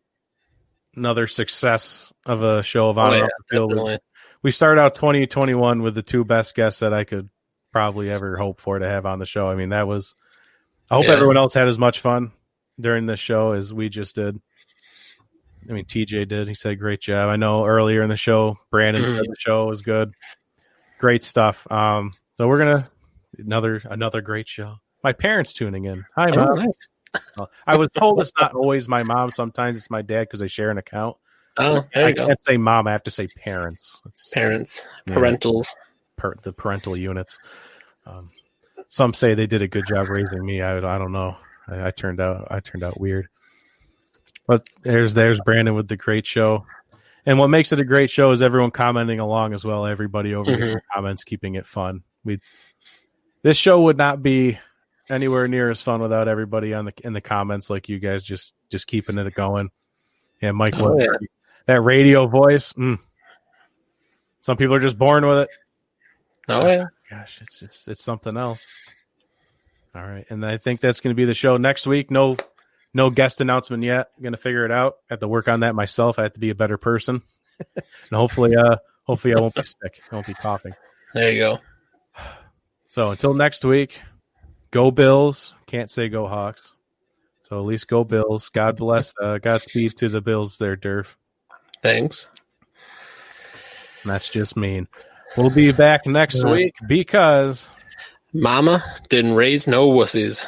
another success of a show of Honor off the Field. We started out 2021 with the 2 best guests that I could probably ever hope for to have on the show. I mean, I hope everyone else had as much fun during this show as we just did. I mean, TJ did. He said, great job. I know earlier in the show, Brandon said the show was good. Great stuff. So we're going to another great show. My parents tuning in. Hi, Mom. Nice. I was told it's not always my mom. Sometimes it's my dad because they share an account. Oh, there you go. I can't say mom. I have to say parents. Parents, parentals. The parental units. Some say they did a good job raising me. I don't know. I turned out weird. But there's Brandon with the great show. And what makes it a great show is everyone commenting along as well. Everybody over here in the comments keeping it fun. This show would not be anywhere near as fun without everybody in the comments like you guys just keeping it going. Yeah, Mike, that radio voice. Some people are just born with it. Oh yeah. Gosh, it's something else. All right, and I think that's going to be the show next week. No guest announcement yet. I'm going to figure it out. I have to work on that myself. I have to be a better person, and hopefully I won't be sick. I won't be coughing. There you go. So until next week, go Bills. Can't say go Hawks. So at least go Bills. God bless. Godspeed to the Bills there, Durf. Thanks. And that's just mean. We'll be back next week because Mama didn't raise no wussies.